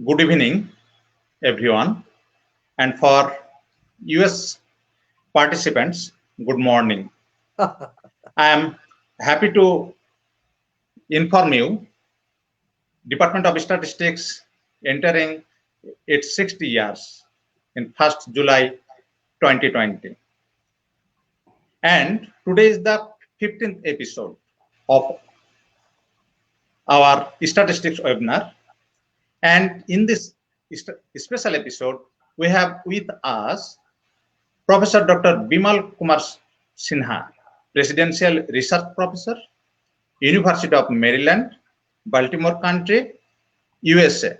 Good evening, everyone, and for US participants, good morning. I am happy to inform you Department of Statistics entering its 60 years in 1st July 2020. And today is the 15th episode of our statistics webinar. And in this special episode, we have with us Professor Dr. Bimal Kumar Sinha, Presidential Research Professor, University of Maryland, Baltimore County, USA.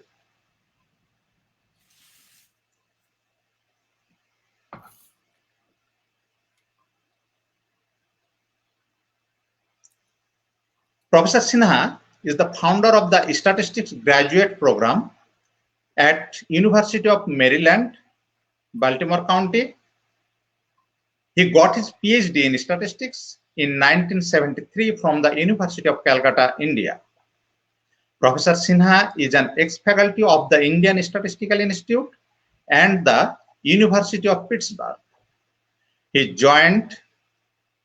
Professor Sinha is the founder of the Statistics Graduate Program at University of Maryland, Baltimore County. He got his PhD in statistics in 1973 from the University of Calcutta, India. Professor Sinha is an ex-faculty of the Indian Statistical Institute and the University of Pittsburgh. He joined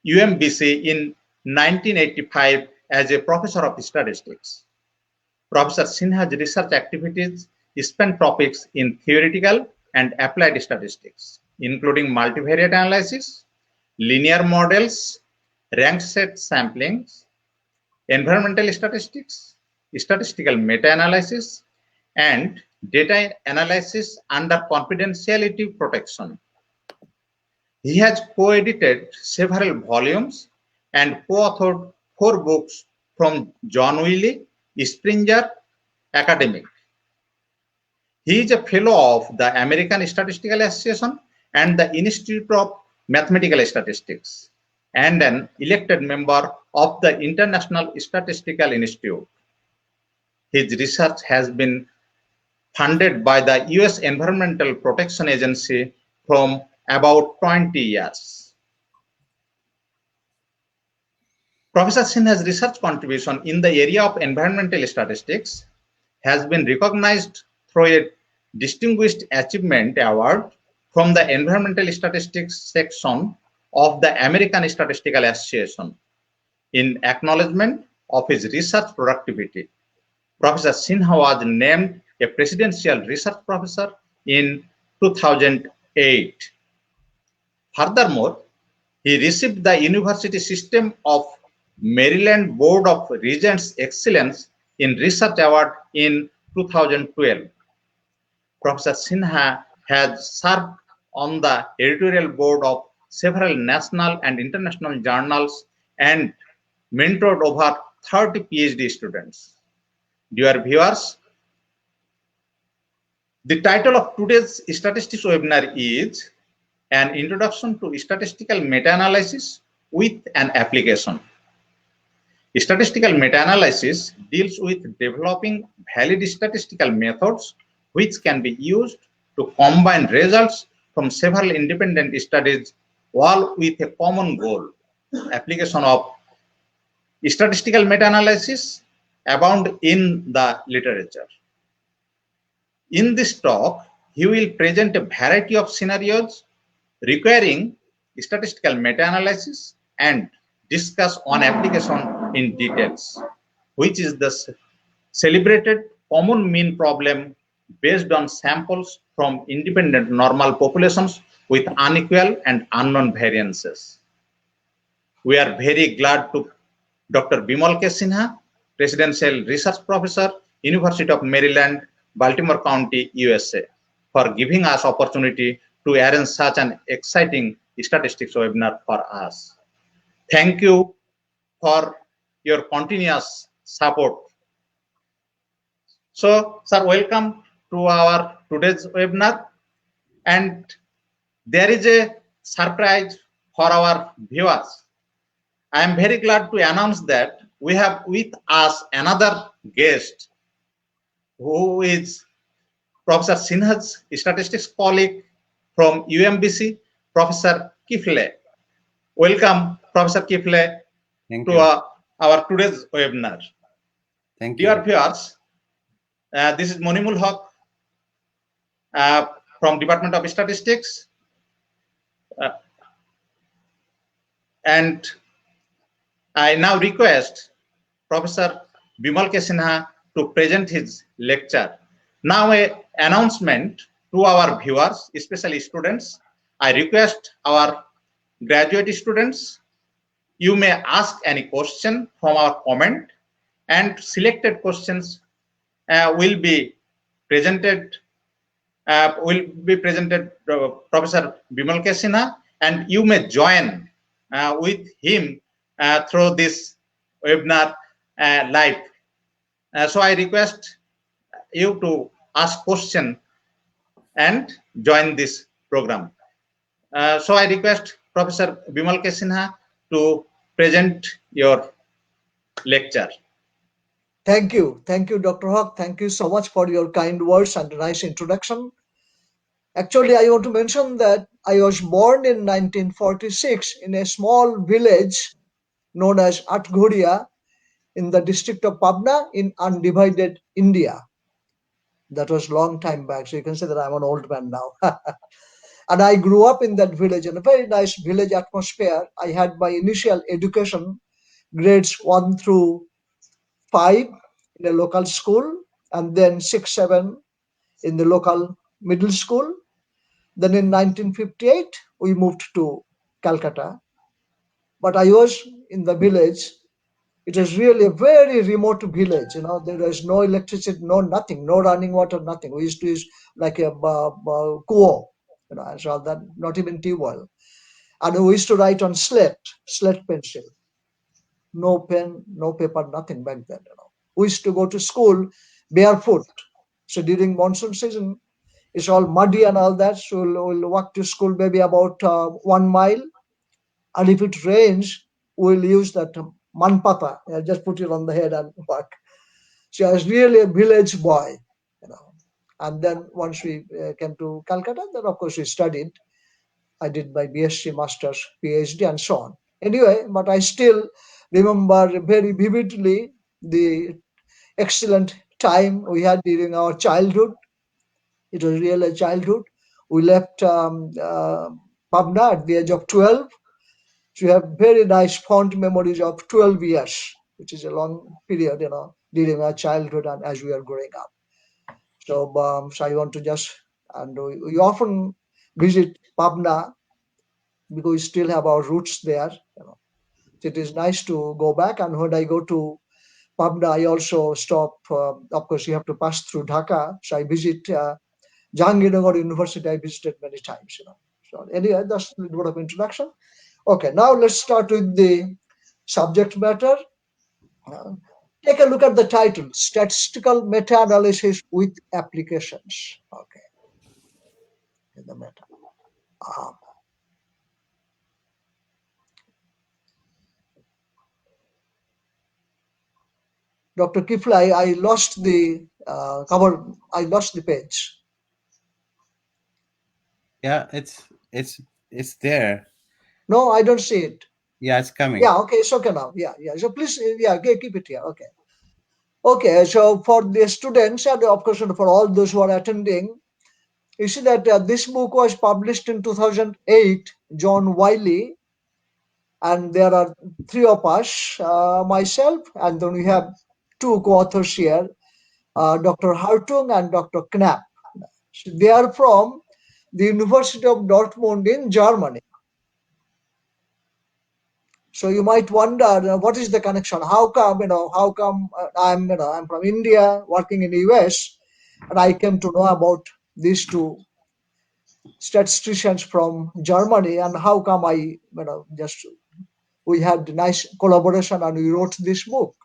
UMBC in 1985 as a professor of statistics. Professor Sinha's research activities span topics in theoretical and applied statistics, including multivariate analysis, linear models, ranked set samplings, environmental statistics, statistical meta-analysis, and data analysis under confidentiality protection. He has co-edited several volumes and co-authored 4 books from John Wiley, Springer Academic. He is a fellow of the American Statistical Association and the Institute of Mathematical Statistics, and an elected member of the International Statistical Institute. His research has been funded by the US Environmental Protection Agency from about 20 years. Professor Sinha's research contribution in the area of environmental statistics has been recognized through a Distinguished Achievement Award from the Environmental Statistics section of the American Statistical Association. In acknowledgement of his research productivity, Professor Sinha was named a Presidential Research Professor in 2008. Furthermore, he received the University System of Maryland Board of Regents Excellence in Research Award in 2012. Professor Sinha has served on the editorial board of several national and international journals and mentored over 30 PhD students. Dear viewers, the title of today's statistics webinar is An Introduction to Statistical Meta-Analysis with an Application. Statistical meta-analysis deals with developing valid statistical methods which can be used to combine results from several independent studies, all with a common goal. Application of statistical meta-analysis abound in the literature. In this talk, he will present a variety of scenarios requiring statistical meta-analysis and discuss one application in details, which is the celebrated common mean problem based on samples from independent normal populations with unequal and unknown variances. We are very glad to Dr. Bimal K. Sinha, Presidential Research Professor, University of Maryland, Baltimore County, USA, for giving us opportunity to arrange such an exciting statistics webinar for us. Thank you for your continuous support. So, sir, welcome to our today's webinar. And there is a surprise for our viewers. I am very glad to announce that we have with us another guest who is Professor Sinha's statistics colleague from UMBC, Professor Kifle. Welcome, Professor Kifle, to our today's webinar. Thank you. Dear viewers, this is Monimul Haq from Department of Statistics, and I now request Professor Bimal Sinha to present his lecture. Now an announcement to our viewers, especially students. I request our graduate students, you may ask any question from our comment, and selected questions will be presented Professor Bimal Sinha, and you may join with him through this webinar live. So I request you to ask question and join this program. So I request Professor Bimal Sinha to present your lecture. Thank you, Dr. Hawk. Thank you so much for your kind words and a nice introduction. Actually, I want to mention that I was born in 1946 in a small village known as Atghoria in the district of Pabna in undivided India. That was long time back, so you can say that I'm an old man now. And I grew up in that village, in a very nice village atmosphere. I had my initial education, grades 1 through 5 in a local school, and then 6, 7 in the local middle school. Then in 1958, we moved to Calcutta. But I was in the village. It was really a very remote village. There was no electricity, no nothing, no running water, nothing. We used to use like a kuo, so that not even tea well. And we used to write on slate pencil. No pen, no paper, nothing back then. We used to go to school barefoot. So during monsoon season, it's all muddy and all that. So we'll walk to school maybe about 1 mile. And if it rains, we'll use that manpata. Just put it on the head and walk. So I was really a village boy. And then once we came to Calcutta, then of course we studied. I did my BSc, Masters, PhD, and so on. Anyway, but I still remember very vividly the excellent time we had during our childhood. It was really a childhood. We left Pabna at the age of 12. So we have very nice fond memories of 12 years, which is a long period, during our childhood and as we are growing up. So, so I want to just, and we often visit Pabna because we still have our roots there. So it is nice to go back. And when I go to Pabna, I also stop. Of course, you have to pass through Dhaka. So I visit Jahangirnagar University. I visited many times. So anyway, that's a little bit of introduction. Okay, now let's start with the subject matter. Take a look at the title: Statistical Meta-Analysis with Applications. Okay, the meta. Dr. Kifla, I lost the cover. I lost the page. Yeah, it's there. No, I don't see it. Yeah, it's coming. Yeah, okay, it's okay now. Yeah. So please, keep it here. Okay. Okay, so for the students and of course for all those who are attending, you see that this book was published in 2008, John Wiley, and there are 3 of us, myself, and then we have 2 co-authors here, Dr. Hartung and Dr. Knapp. So they are from the University of Dortmund in Germany. So you might wonder, what is the connection? How come, I'm from India, working in the US, and I came to know about these 2 statisticians from Germany, and how come we had nice collaboration and we wrote this book.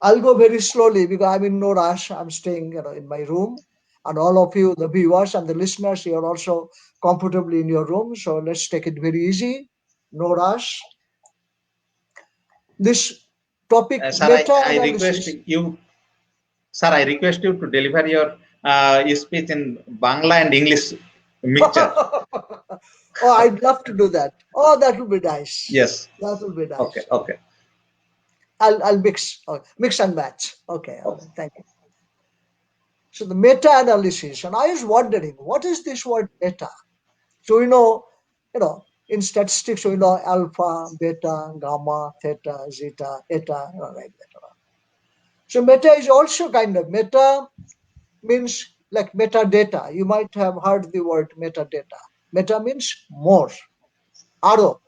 I'll go very slowly because I'm in no rush. I'm staying, in my room, and all of you, the viewers and the listeners, you are also comfortably in your room. So let's take it very easy, no rush. This topic, I request you, sir. I request you to deliver your speech in Bangla and English mixture. Oh, I'd love to do that. Oh, that will be nice. Yes, that will be nice. Okay. I'll mix and match. Okay. Thank you. So the meta-analysis, and I was wondering, what is this word meta? So in statistics, we know alpha, beta, gamma, theta, zeta, eta, like that. So meta is also kind of, meta means like metadata. You might have heard the word metadata. Meta means more, arrow,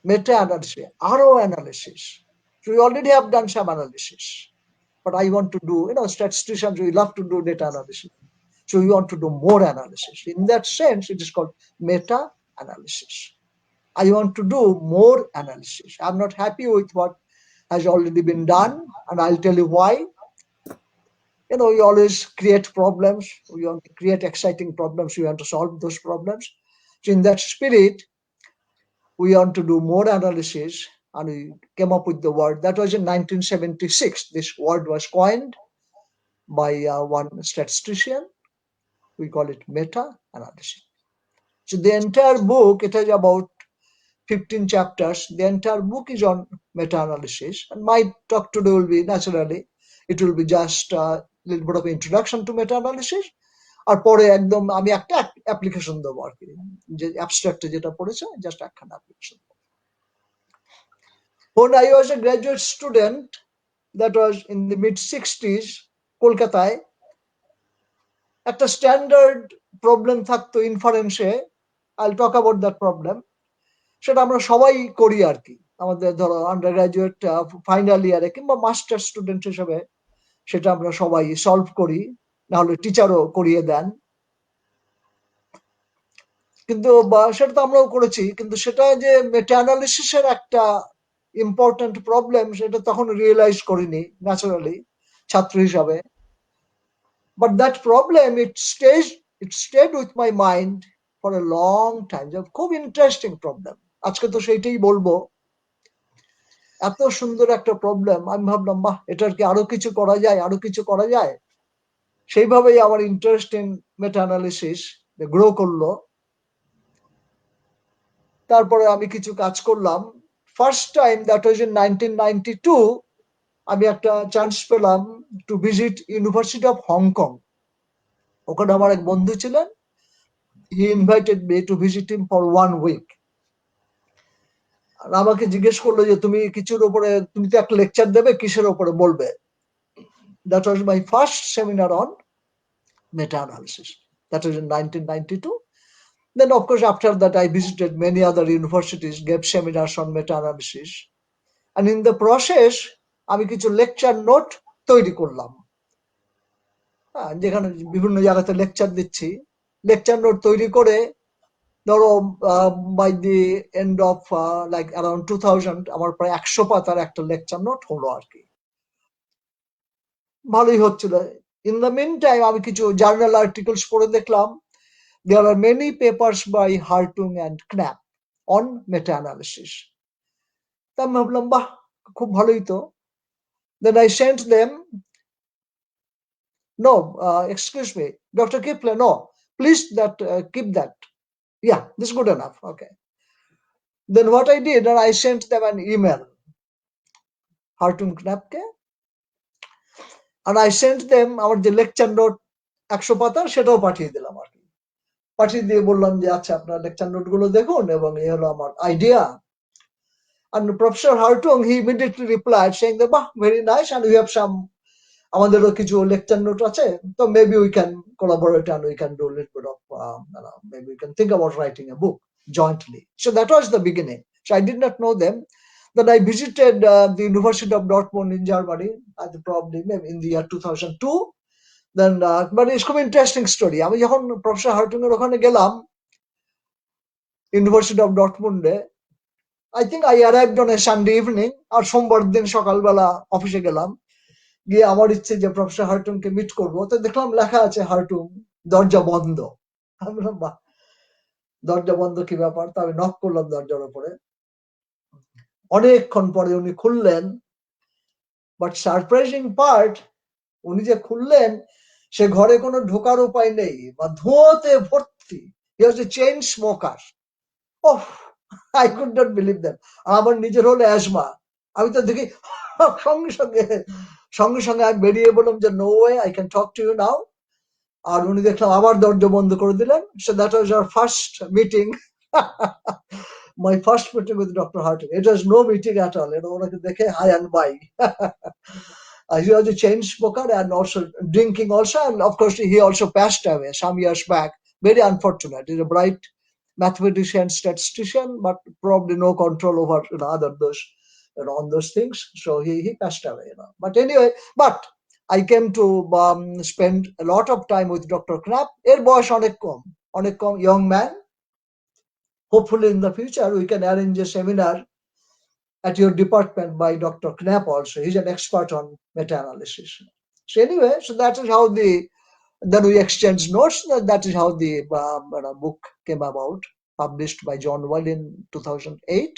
meta-analysis, arrow analysis. So we already have done some analysis, but I want to do, statisticians, we love to do data analysis. So we want to do more analysis. In that sense, it is called meta-analysis. I want to do more analysis. I'm not happy with what has already been done, and I'll tell you why. We always create problems. We want to create exciting problems. We want to solve those problems. So in that spirit, we want to do more analysis, and we came up with the word. That was in 1976. This word was coined by one statistician. We call it meta-analysis. So the entire book, it has about 15 chapters. The entire book is on meta-analysis. And my talk today will be, naturally, it will be just a little bit of introduction to meta-analysis. আর পরে একদম আমি একটা application দেবো আর কি, যে অ্যাবস্ট্রাক্টে যেটা পড়েছে just একখানা application. When I was a graduate student, that was in the mid-60s, কলকাতায় একটা স্ট্যান্ডার্ড প্রবলেম থাকতো ইনফারেন্সে। I'll talk about that problem. সেটা আমরা সবাই করি আর কি, আমাদের ধরো আন্ডার গ্রাজুয়েট ফাইনাল ইয়ারে কিংবা মাস্টার স্টুডেন্ট হিসেবে সেটা আমরা সবাই সলভ করি, নাহলে টিচারও করিয়ে দেন। কিন্তু সেটা তো আমরাও করেছি, কিন্তু সেটা যে মেটা অ্যানালিসিসের একটা ইম্পর্টেন্ট প্রবলেম সেটা তখন রিয়েলাইজ করিনি ন্যাচারালি ছাত্র হিসাবে। But that problem it stayed with my mind for a long time. খুব ইন্টারেস্টিং প্রবলেম। আজকে তো সেইটাই বলবো। এত সুন্দর একটা প্রবলেম, আমি ভাবলাম বাহ, এটার কি আরো কিছু করা যায়, আরো কিছু করা যায়। সেইভাবেই আমার interest in meta analysis grow করলো। তারপরে আমি কিছু কাজ করলাম। First time, that was in 1992, আমি একটা চান্স পেলাম to visit university of Hong. Kong আমার এক বন্ধু ছিলেন, he invited me to visit him for 1 week। আর আমাকে জিজ্ঞেস করলো যে তুমি কিছুর উপরে, তুমি তো একটা লেকচার দেবে, কিসের উপরে বলবে? That was my first seminar on meta-analysis. That was in 1992. Then, of course, after that, I visited many other universities, gave seminars on meta-analysis. And in the process, আমি কিছু লেকচার নোট তৈরি করলাম। যেখানে বিভিন্ন জায়গাতে লেকচার দিচ্ছি, lecture note তৈরি করে ধরো by the end of like around 2000 আমার প্রায় 100 পাতার একটা লেকচার নোট হলো আর কি। ভালোই হচ্ছিল। ইন দ্য মিন টাইম আমি কিছু জার্নাল আর্টিকেলস পড়ে দেখলাম there are many papers by Hartung and Knapp on meta-analysis. তা আমি ভাবলাম বাহ, খুব ভালোই তো। Then I sent them, no, excuse me, Dr. Kipler, no, please keep that. Yeah, this is good enough. Okay. Then what I did, and I sent them an email, Hartung Knappকে, and I sent them আমার যে lecture note 100 পাতার সেটাও পাঠিয়ে দিলাম আর কি। পাঠিয়ে দিয়ে বললাম যে আচ্ছা, আপনার লেকচার নোটগুলো দেখুন এবং এই হলো আমার idea. And Professor Hartung, he immediately replied saying that, bah, very nice, and we have some, আমাদেরও কিছু লেকচার নোট আছে, তো maybe we can collaborate and we can do a little bit of, maybe we can think about writing a book jointly. So that was the beginning. So I did not know them. Then I visited the University of Dortmund in Germany, probably maybe in the year 2002. Then, but it's খুব interesting story. আমি যখন professor হার্টুং এর ওখানে গেলাম university of ডর্টমুন্ডে, I think I arrived on a Sunday evening, আর সোমবার দিন সকালবেলা অফিসে গেলাম। গিয়ে আমার ইচ্ছে যে প্রফেসর হার্টুংকে মিট করবো, তো দেখলাম লেখা আছে হার্টুং, দরজা বন্ধ। আমি বললাম বাহ, দরজা বন্ধ কি ব্যাপার? তো আমি নক করলাম দরজার উপরে। অনেকক্ষণ পরে উনি খুললেন, বাট সারপ্রাইজিং পার্ট, উনি যে খুললেন সে ঘরে কোনো ঢোকার উপায় নেই, বা ধোঁয়াতে ভর্তি। He was a chain smoker. Oh, I could not believe that. আমার নিজের হলো অ্যাজমা। আমি তো দেখি সঙ্গে সঙ্গে সঙ্গে সঙ্গে আমি বেরিয়ে বললাম যে no way, I can talk to you now. আর উনি দেখলাম আবার দরজা বন্ধ করে দিলেন। So that was our first meeting, my first meeting with Dr. Harting. It was no meeting at all. ওনাকে দেখে hi and bye. He was a chain smoker and also drinking also, and of course he also passed away some years back. Very unfortunate. He's a bright mathematician, statistician, but probably no control over other those on those things. So he passed away. But anyway, but I came to spend a lot of time with Dr. Knapp. এর বয়স অনেক কম, young man. Hopefully in the future we can arrange a seminar at your department by Dr. Knapp also. He's an expert on meta-analysis. So anyway, so that is how then we exchanged notes. That is how the book came about, published by John Wiley in 2008.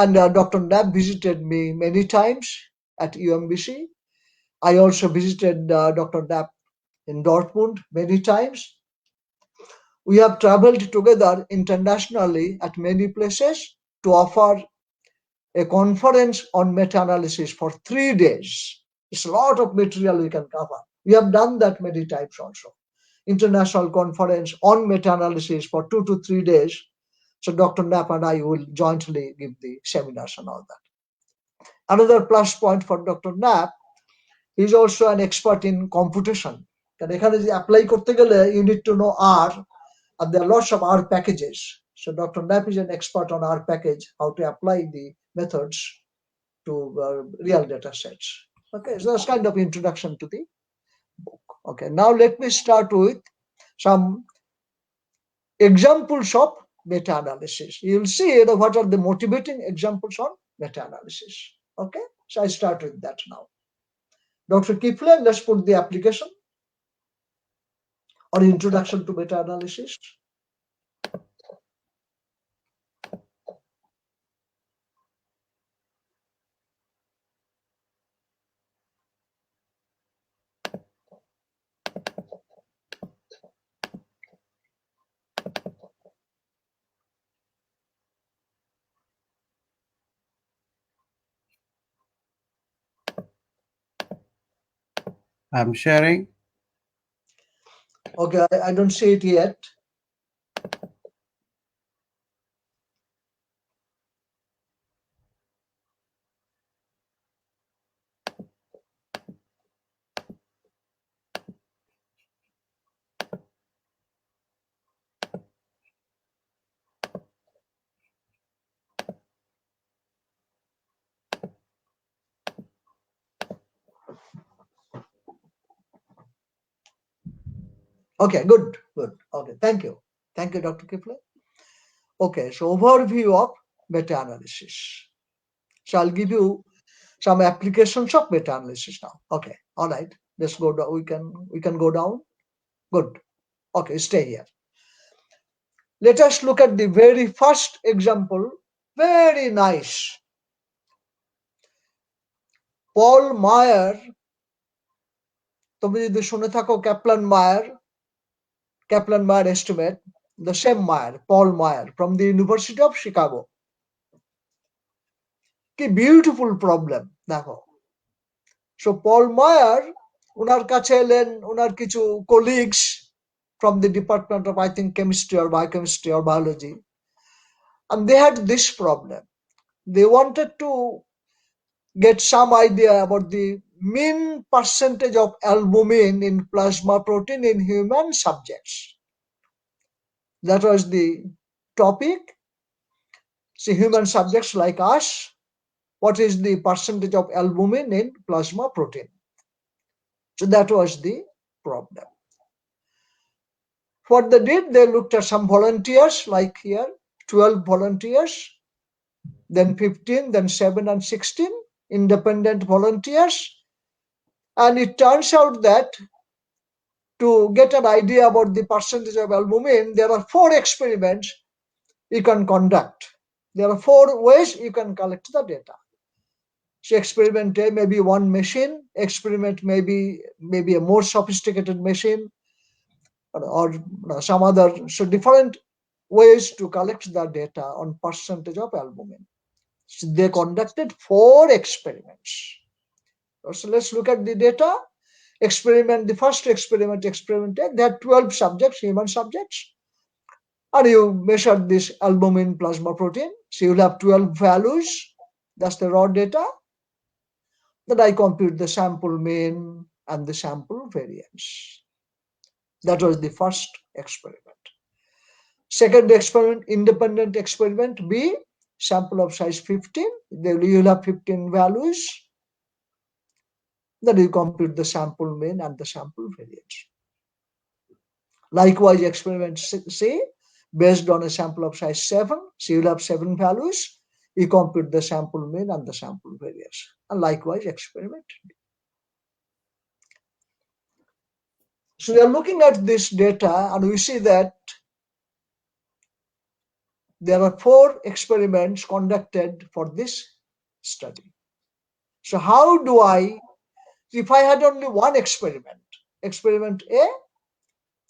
And Dr. Knapp visited me many times at UMBC. I also visited Dr. Knapp in Dortmund many times. We have traveled together internationally at many places to offer a conference on meta-analysis for 3 days. It's a lot of material we can cover. We have done that many times also. International conference on meta-analysis for 2 to 3 days. So Dr. Knapp and I will jointly give the seminars and all that. Another plus point for Dr. Knapp, he's also an expert in computation. কারণ এখানে যে apply করতে গেলে you need to know R, and there are lots of R packages. So Dr. Knapp is an expert on R package, how to apply the methods to real data sets. Okay, so that's kind of introduction to the book. Okay, now let me start with some examples of meta-analysis. You'll see what are the motivating examples on meta-analysis. Okay, so I start with that now. Dr. Kifle, let's put the application or introduction to meta-analysis. I'm sharing. Okay, I don't see it yet. Okay, good. Okay, thank you, Dr. Kifle. Okay, so overview of meta-analysis. So I'll give you some applications of meta-analysis now. Okay, all right. Let's go down. We can go down. Good. Okay, stay here. Let us look at the very first example. Very nice. Paul Meyer. তুমি যদি শুনে থাকো Kaplan Meyer estimate, the same Meyer, Paul Meyer from the University of Chicago. কি beautiful problem দেখো। So Paul Meyer, উনার কাছে এলেন উনার কিছু colleagues from the department of, I think, chemistry or biochemistry or biology, and they had this problem. They wanted to get some idea about the mean percentage of albumin in plasma protein in human subjects. That was the topic. See, human subjects like us, what is the percentage of albumin in plasma protein? So that was the problem. What they did, they looked at some volunteers, like here, 12 volunteers, then 15, then 7 and 16 independent volunteers. And it turns out that to get an idea about the percentage of albumin, there are 4 experiments you can conduct. There are 4 ways you can collect the data. So experiment A may be one machine, experiment may be a more sophisticated machine, or some other. So different ways to collect the data on percentage of albumin. So they conducted 4 experiments. So let's look at the data. The first experiment, they had 12 subjects, human subjects. And you measure this albumin plasma protein. So you'll have 12 values. That's the raw data. Then I compute the sample mean and the sample variance. That was the first experiment. Second experiment, independent experiment B, sample of size 15. You'll have 15 values. Then you compute the sample mean and the sample variance. Likewise, experiment C, based on a sample of size 7, so you'll have 7 values. You compute the sample mean and the sample variance. And likewise, experiment D. So we are looking at this data and we see that there are 4 experiments conducted for this study. So how do if I had only one experiment, experiment A,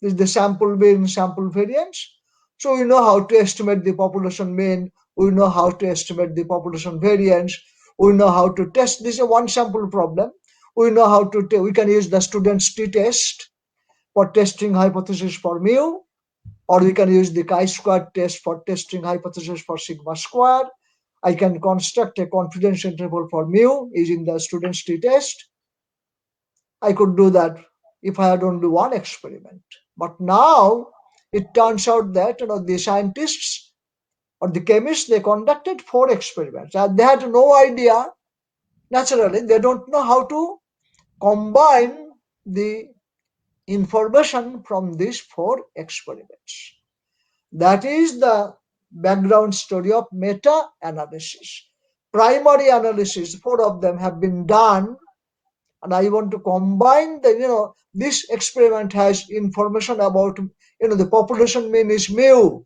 this is the sample mean, sample variance. So we know how to estimate the population mean, we know how to estimate the population variance, we know how to test. This is a one sample problem. We know how to, we can use the student's t-test for testing hypothesis for mu, or we can use the chi-square test for testing hypothesis for sigma square. I can construct a confidence interval for mu using the student's t-test. I could do that if I had only one experiment. But now it turns out that the scientists or the chemists, they conducted 4 experiments. And they had no idea, naturally, they don't know how to combine the information from these 4 experiments. That is the background story of meta-analysis. Primary analysis, 4 of them have been done, and I want to combine the, this experiment has information about, the population mean is mu.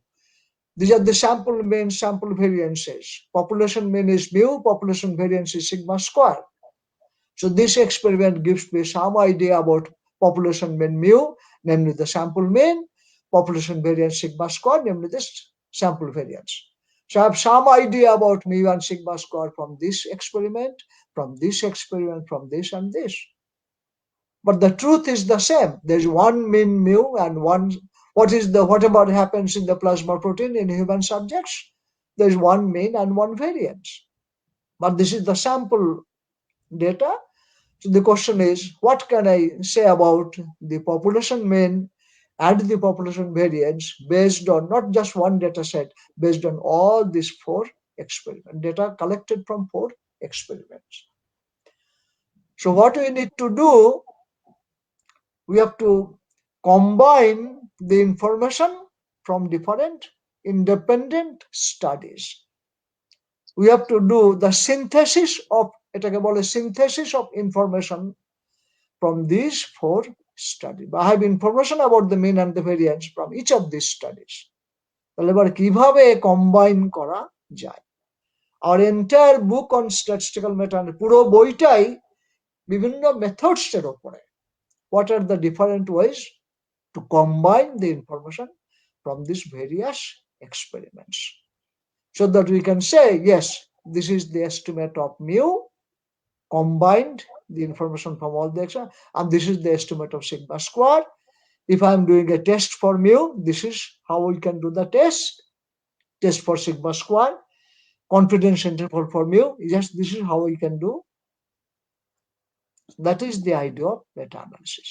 These are the sample mean, sample variances. Population mean is mu, population variance is sigma square. So this experiment gives me some idea about population mean mu, namely the sample mean, population variance sigma square, namely this sample variance. So I have some idea about mu and sigma square from this experiment, from this experiment, from this and this. But the truth is the same. There's one mean mu and one, whatever happens in the plasma protein in human subjects, there's one mean and one variance. But this is the sample data. So the question is, what can I say about the population mean and the population variance based on not just one data set, based on all these 4 experiments, data collected from 4 experiments. So what we need to do, we have to combine the information from different independent studies. We have to do the synthesis of information from these 4 studies. I have information about the mean and the variance from each of these studies. তাহলে এবার কিভাবে combine করা যায়? Our entire book on statistical method, পুরো বইটাই বিভিন্ন methods এর উপরে. What are the different ways to combine the information from these various experiments, so that we can say, yes, this is the estimate of mu, combined the information from all the experiments, and this is the estimate of sigma square. If I'm doing a test for mu, this is how we can do the test for sigma square. Confidence interval for mu, yes, this is how we can do. That is the idea of meta-analysis.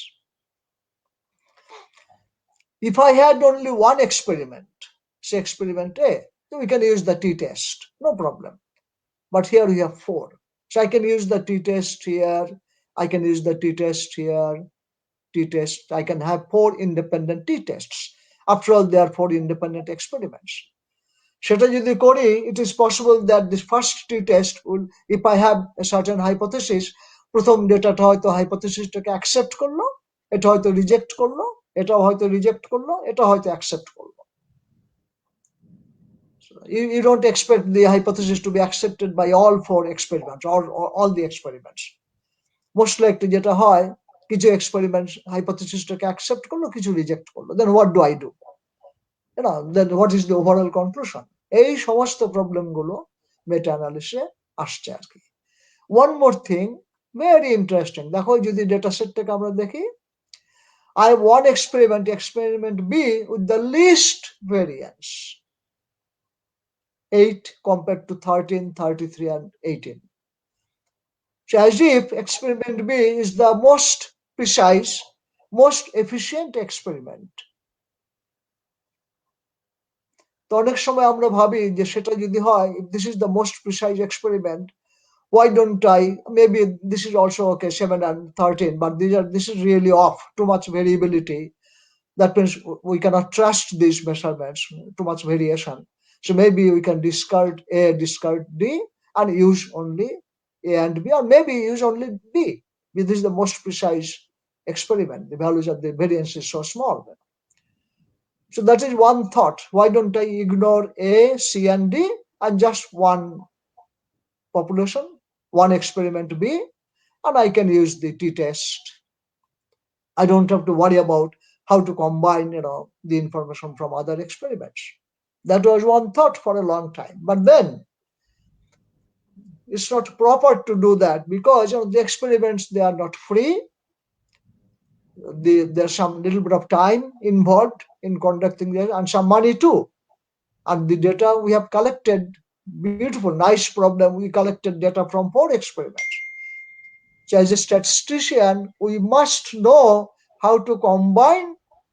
If I had only one experiment, say experiment A, then we can use the t-test, no problem. But here we have 4. So I can use the t-test here, I can use the t-test here, t-test. I can have 4 independent t-tests. After all, there are 4 independent experiments. সেটা যদি করি, it is possible that this first t-test will, if I have a certain hypothesis, প্রথম ডেটাটা হয়তো হাইপোথিসিসটাকে accept করলো, এটা হয়তো reject করলো, এটাও হয়তো রিজেক্ট করলো, এটা হয়তো অ্যাকসেপ্ট করলো. You don't expect the hypothesis to be accepted by all 4 experiments or all the experiments. Most likely যেটা হয়, কিছু এক্সপেরিমেন্ট হাইপোথিসিসটাকে অ্যাকসেপ্ট করলো, কিছু রিজেক্ট করলো. Then what do I do? Then what is the overall conclusion? এই সমস্ত প্রবলেমগুলো মেটা অ্যানালিসিসে আসছে আর কি. One more thing, Very interesting. দেখো যদি ডেটা সেটটাকে আমরা দেখি, I have one experiment B with the least variance, 8 compared to 13, 33 and 18. So as if experiment B is the most precise, most efficient experiment. তো অনেক সময় আমরা ভাবি যে সেটা যদি হয়, if this is the most precise experiment, why don't I, maybe this is also okay, 7 and 13, but this is really off, too much variability. That means we cannot trust these measurements, too much variation. So maybe we can discard A, discard D, and use only A and B, or maybe use only B. This is the most precise experiment. The values of the variance is so small. So that is one thought. Why don't I ignore A, C, and D and just one population, one experiment B, and I can use the t-test. I don't have to worry about how to combine, the information from other experiments. That was one thought for a long time. But then it's not proper to do that because the experiments, they are not free. There's some little bit of time involved in conducting them and some money too. And the data we have collected, beautiful, nice problem, we collected data from 4 experiments. So as a statistician, we must know how to combine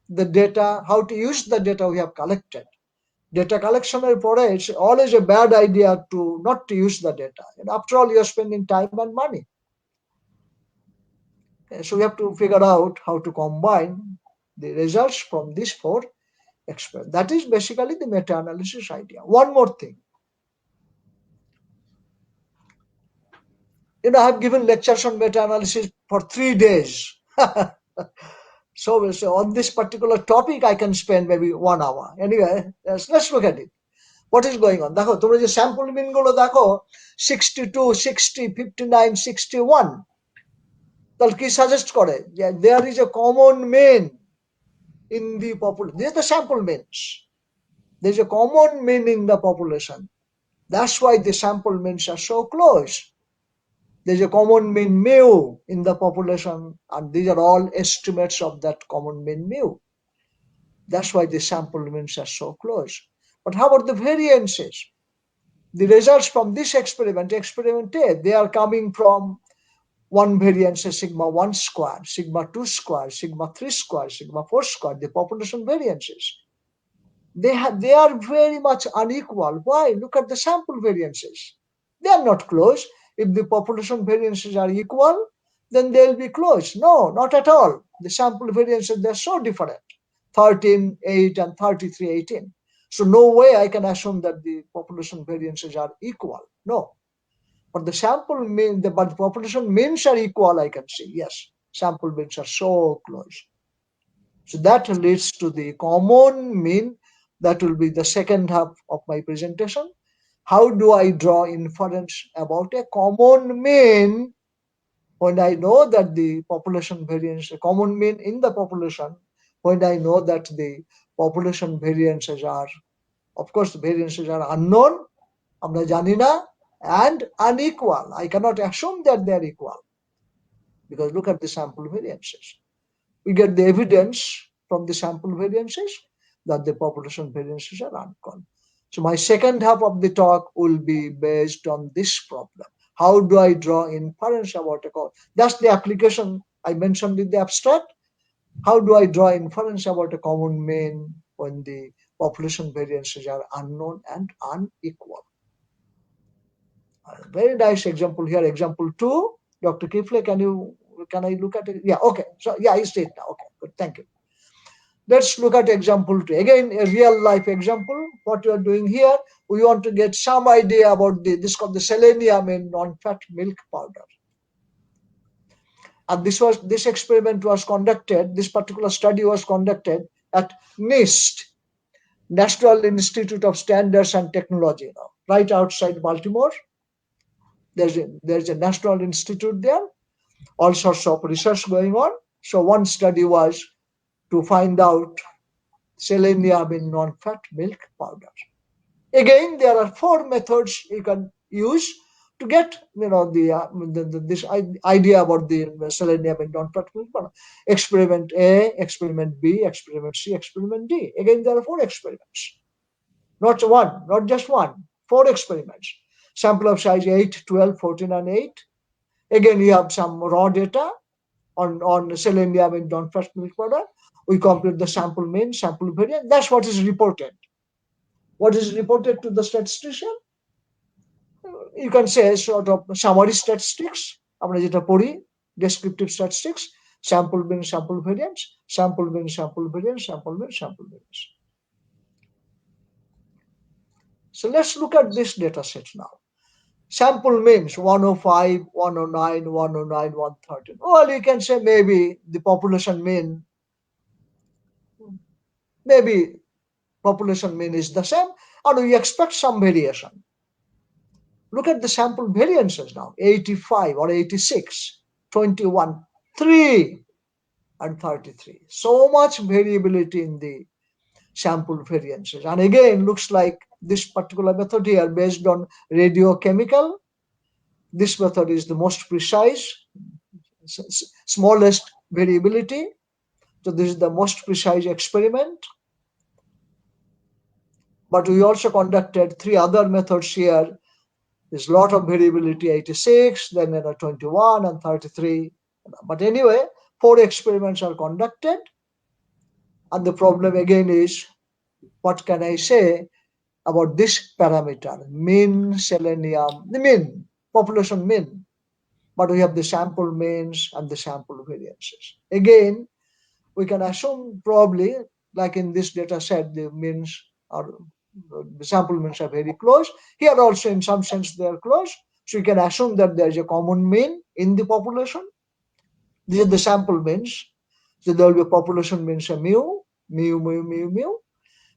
the data, how to use the data we have collected. Data collection it's always a bad idea to not to use the data. And after all, you're spending time and money. Okay, so we have to figure out how to combine the results from these 4 experiments. That is basically the meta-analysis idea. One more thing. I have given lectures on meta-analysis for 3 days. So on this particular topic, I can spend maybe 1 hour. Anyway, let's look at it. What is going on? দেখো তোমরা যে sample মিন গুলো দেখো 62, 60, 59, 61, তাহলে কি suggest করে যে there is a common mean in the population. These are the sample means. There is a common mean in the population. That's why the sample means are so close. There's a common mean mu in the population, and these are all estimates of that common mean mu. That's why the sample means are so close. But how about the variances? The results from this experiment A, they are coming from one variance, sigma 1 square, sigma 2 square, sigma 3 square, sigma 4 square, the population variances. They are very much unequal. Why? Look at the sample variances. They are not close. If the population variances are equal, then they'll be close. No, not at all. The sample variances, they're so different. 13, 8 and 33, 18. So no way I can assume that the population variances are equal. No. But the sample mean, but the population means are equal, I can say. Yes, sample means are so close. So that leads to the common mean. That will be the second half of my presentation. How do I draw inference about a common mean when I know that the population variance, a common mean in the population, when I know that the population variances are, of course, the variances are unknown, আমরা জানি না, and unequal. I cannot assume that they are equal because look at the sample variances. We get the evidence from the sample variances that the population variances are unequal. So my second half of the talk will be based on this problem. How do I draw inference about a common? That's the application I mentioned in the abstract. How do I draw inference about a common mean when the population variances are unknown and unequal? Very nice example here. Example 2. Dr. Kifle, can I look at it? Yeah, okay. So yeah, I see it now. Okay, good. Thank you. Let's look at example 2. Again, a real life example. What you are doing here, we want to get some idea about this called the selenium in non-fat milk powder. And this experiment was conducted, this particular study was conducted at NIST, National Institute of Standards and Technology, right outside Baltimore. There's a national institute there, all sorts of research going on. So one study was to find out selenium in non-fat milk powder. Again, there are 4 methods you can use to get this idea about the selenium in non-practical product. Experiment A, experiment B, experiment C, experiment D. Again, there are 4 experiments. Not one, not just one, 4 experiments. Sample of size 8, 12, 14, and 8. Again, you have some raw data on selenium in non-practical product. We compute the sample mean, sample variance. That's what is reported. What is reported to the statistician? You can say sort of summary statistics. আমরা যেটা পড়ি, descriptive statistics, sample mean, sample variance, sample mean, sample variance, sample mean, sample variance. So let's look at this data set now. Sample means 105, 109, 109, 113. Well, you can say maybe the population mean, is the same, and we expect some variation. Look at the sample variances now, 85 or 86, 21, 3, and 33. So much variability in the sample variances. And again, looks like this particular method here based on radiochemical. This method is the most precise, smallest variability. So this is the most precise experiment. But we also conducted 3 other methods here. There's a lot of variability, 86, then 21 and 33. But anyway, 4 experiments are conducted. And the problem again is, what can I say about this parameter? Mean selenium, the mean, population mean. But we have the sample means and the sample variances. Again, we can assume probably, like in this data set, the means are the sample means are very close. Here also, in some sense, they are close. So you can assume that there is a common mean in the population. These are the sample means. So there will be population means a mu.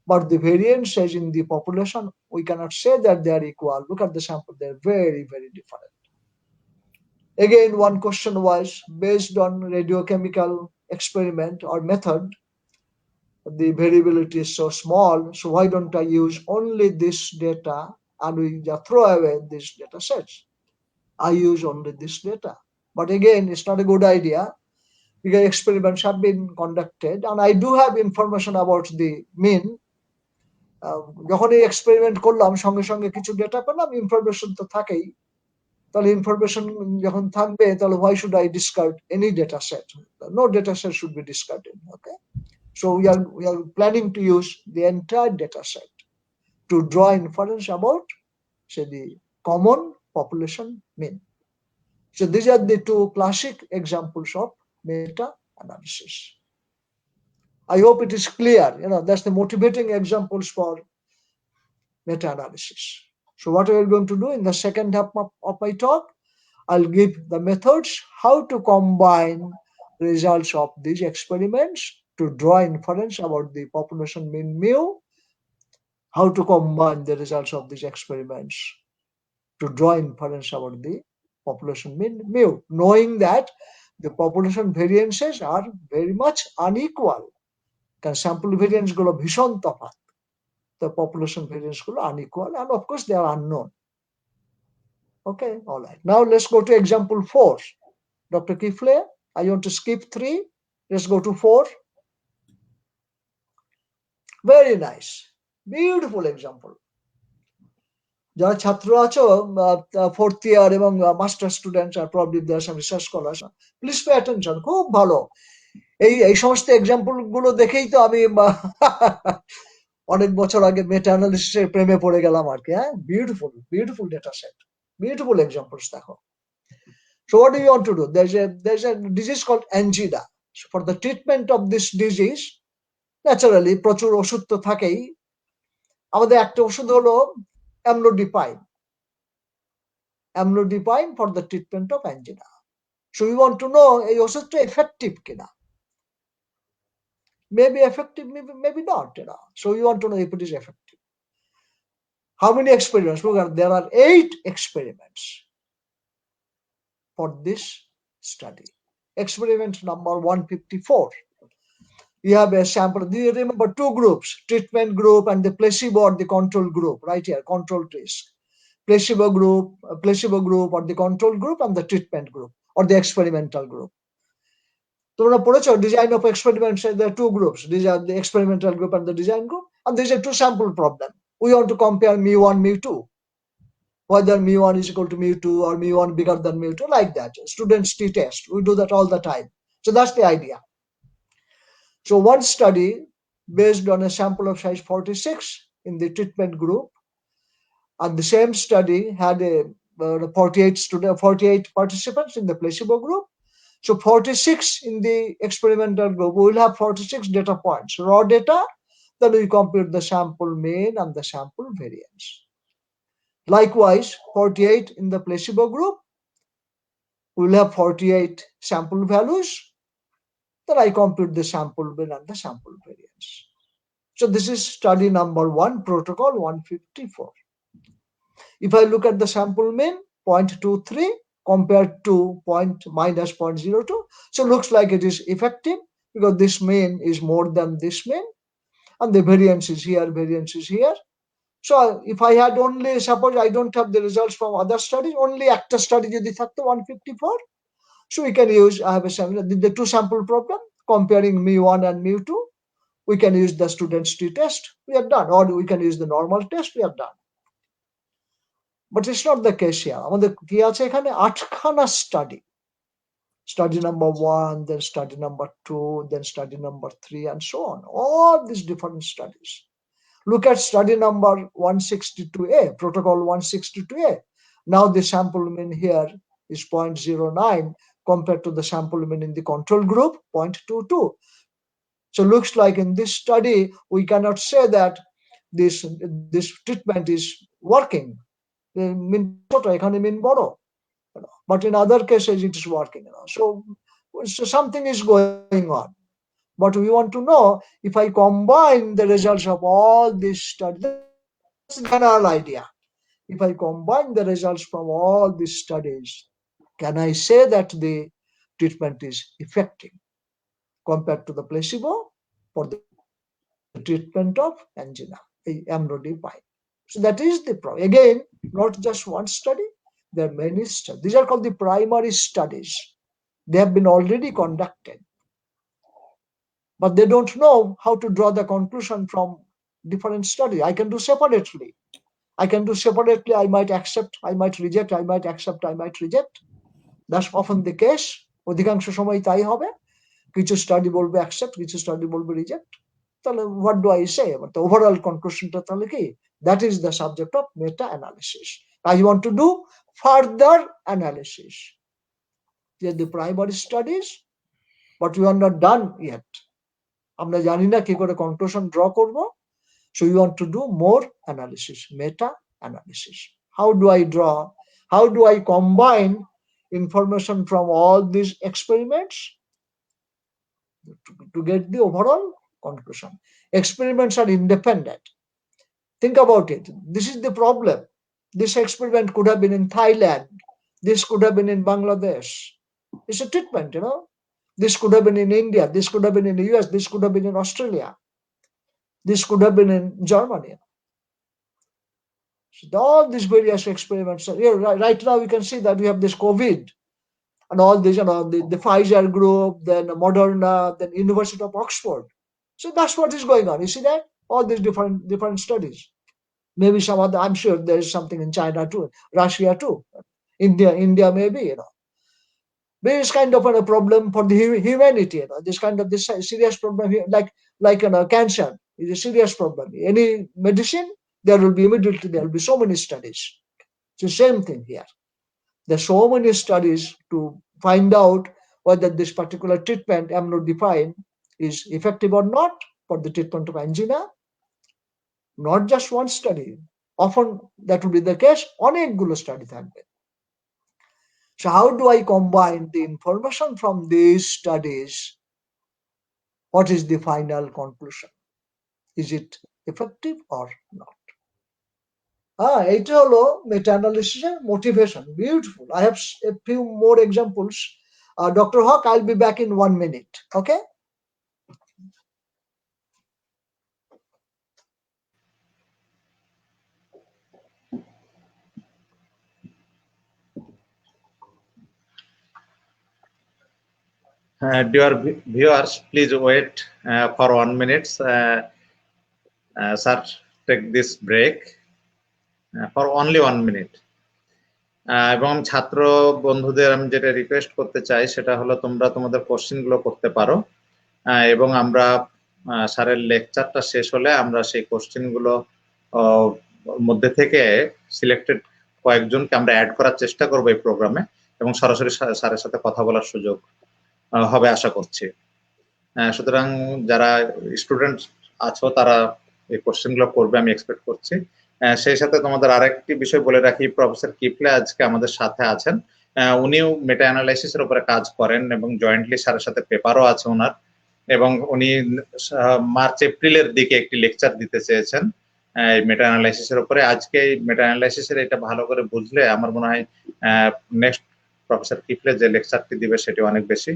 But the variances in the population, we cannot say that they are equal. Look at the sample, they're very, very different. Again, one question was based on radiochemical experiment or method. The variability is so small, so why don't I use only this data and we just throw away these data sets? I use only this data. But again, it's not a good idea because experiments have been conducted and I do have information about the mean. যখন এই experiment করলাম সঙ্গে সঙ্গে কিছু data পেলাম, information তো থাকেই। তাহলে ইনফরমেশন যখন থাকবে তাহলে why should I discard any data set? No data set should be discarded. Okay. So we are planning to use the entire data set to draw inference about, say, the common population mean. So these are the 2 classic examples of meta-analysis. I hope it is clear. That's the motivating examples for meta-analysis. So what we are going to do in the second half of my talk, I'll give the methods how to combine results of these experiments to draw inference about the population mean mu, how to combine the results of these experiments to draw inference about the population mean mu, knowing that the population variances are very much unequal. Because sample variance gulo bhishon tafat, the population variance gulo unequal, and of course they are unknown. Okay, all right. Now let's go to example 4. Dr. Kifle, I want to skip 3. Let's go to 4. Very nice, beautiful example. যারা ছাত্র আছো, 4th year এবং master students are probably there are some research scholars. Please pay attention. খুব ভালো। এই সমস্ত example গুলো দেখেই তো আমি অনেক বছর আগে মেটা অ্যানালিসিসের প্রেমে পড়ে গেলাম আর কি। হ্যাঁ, beautiful data set, beautiful examples দেখো। So what do you want to do? There's a disease called angina. So for the treatment of this disease, naturally প্রচুর ওষুধ তো থাকেই। আমাদের একটা ওষুধ হলো amlodipine for the treatment of angina. So we want to know এই ওষুধটা effective কিনা। Maybe effective, maybe not. So we want to know if it is effective. How many experiments? There are 8 experiments for this study. Experiment number 154. You have a sample. Do you remember 2 groups, treatment group and the placebo or the control group, right here, control risk. placebo group, or the control group, and the treatment group or the experimental group. তোমরা পড়েছো design of experiments, there are two groups. These are the experimental group and the design group, and these are two sample problem. We want to compare mu1, mu2, whether mu1 is equal to mu2 or mu1 bigger than mu2, like that. Students t-test, we do that all the time. So that's the idea. So one study based on a sample of size 46 in the treatment group, and the same study had a 48 participants in the placebo group. So 46 in the experimental group, we will have 46 data points, raw data. Then we compute the sample mean and the sample variance. Likewise, 48 in the placebo group, we will have 48 sample values. Then I compute the sample mean and the sample variance. So this is study number 1, protocol 154. If I look at the sample mean, 0.23 compared to minus 0.02, so looks like it is effective because this mean is more than this mean, and the variance is here, variance is here. So if I had only, suppose I don't have the results from other studies, only একটা study যদি থাকতো 154, so we can use, I have a the two sample problem comparing mu1 and mu2. We can use the students t-test, we are done, or we can use the normal test, we are done. But it's not the case here. আমাদের কি আছে এখানে 8খানা study. Study number 1, then study number 2, then study number 3, and so on. All these different studies. Look at study number 162A, protocol 162A. Now the sample mean here is 0.09 compared to the sample mean in the control group, 0.22. So looks like in this study, we cannot say that this treatment is working. Mean ছোট, এখানে mean বড়. But in other cases, it is working. So something is going on. But we want to know, if I combine the results of all these studies, that's the general idea. If I combine the results from all these studies, can I say that the treatment is effective compared to the placebo for the treatment of angina, amlodipine? So that is the problem. Again, not just one study, there are many studies. These are called the primary studies. They have been already conducted, but they don't know how to draw the conclusion from different studies. I can do separately. I might accept, I might reject, I might accept, I might reject. That's often the case. অধিকাংশ সময় তাই হবে। কিছু study বলবে accept, কিছু study বলবে reject। তাহলে what do I say? But the overall conclusionটা তাহলে কি? That is the subject of meta-analysis. I want to do further analysis. They are the primary studies, but we are not done yet. আমরা জানি না কি করে conclusion draw করব. So we want to do more analysis, meta-analysis. How do I draw? How do I combine information from all these experiments to get the overall conclusion? Experiments are independent. Think about it. This is the problem. This experiment could have been in Thailand. This could have been in Bangladesh. It's a treatment, This could have been in India. This could have been in the US. This could have been in Australia. This could have been in Germany. So all these various experiments are here. Right now, we can see that we have this COVID and all these, the Pfizer group, then Moderna, then University of Oxford. So that's what is going on. You see that? All these different studies. Maybe some other, I'm sure there is something in China too, Russia too, India maybe, There is kind of a problem for the humanity, this kind of this serious problem here, like cancer is a serious problem. Any medicine, there will be immediately, there will be so many studies. It's the same thing here. There are so many studies to find out whether this particular treatment, amlodipine, is effective or not for the treatment of angina. Not just one study. Often that will be the case, অনেকগুলো study থাকবে. So how do I combine the information from these studies? What is the final conclusion? Is it effective or not? এটা হলো meta-analysis motivation. Beautiful. I have a few more examples. Dr. Hawk, I'll be back in 1 minute. Okay? Dear viewers, please wait for 1 minute. Sir, take this break for only 1 minute. এবং ছাত্র বন্ধুদের আমি যেটা request করতে চাই সেটা হলো তোমরা তোমাদের কোশ্চেন গুলো করতে পারো এবং আমরা স্যারের লেকচারটা শেষ হলে আমরা সেই কোশ্চেন গুলো মধ্যে থেকে সিলেক্টেড কয়েকজনকে আমরা অ্যাড করার চেষ্টা করব এই প্রোগ্রামে এবং সরাসরি স্যারের সাথে কথা বলার সুযোগ হবে আশা করছি। সুতরাং যারা স্টুডেন্ট আছো তারা এই কোশ্চেন গুলো করবে আমি এক্সপেক্ট করছি। সেই সাথে তোমাদের আরেকটি বিষয় বলে রাখি, প্রফেসর কিফলে আজকে আমাদের সাথে আছেন। উনিও মেটা অ্যানালাইসিসের উপরে কাজ করেন এবং জয়েন্টলি স্যারের সাথে পেপারও আছে ওনার, এবং উনি মার্চ এপ্রিলের দিকে একটি লেকচার দিতে চেয়েছেন এই মেটা অ্যানালাইসিসের উপরে। আজকে এই মেটা অ্যানালাইসিসের এটা ভালো করে বুঝলে আমার মনে হয় নেক্সট প্রফেসর কিফলে যে লেকচারটি দিবে সেটি অনেক বেশি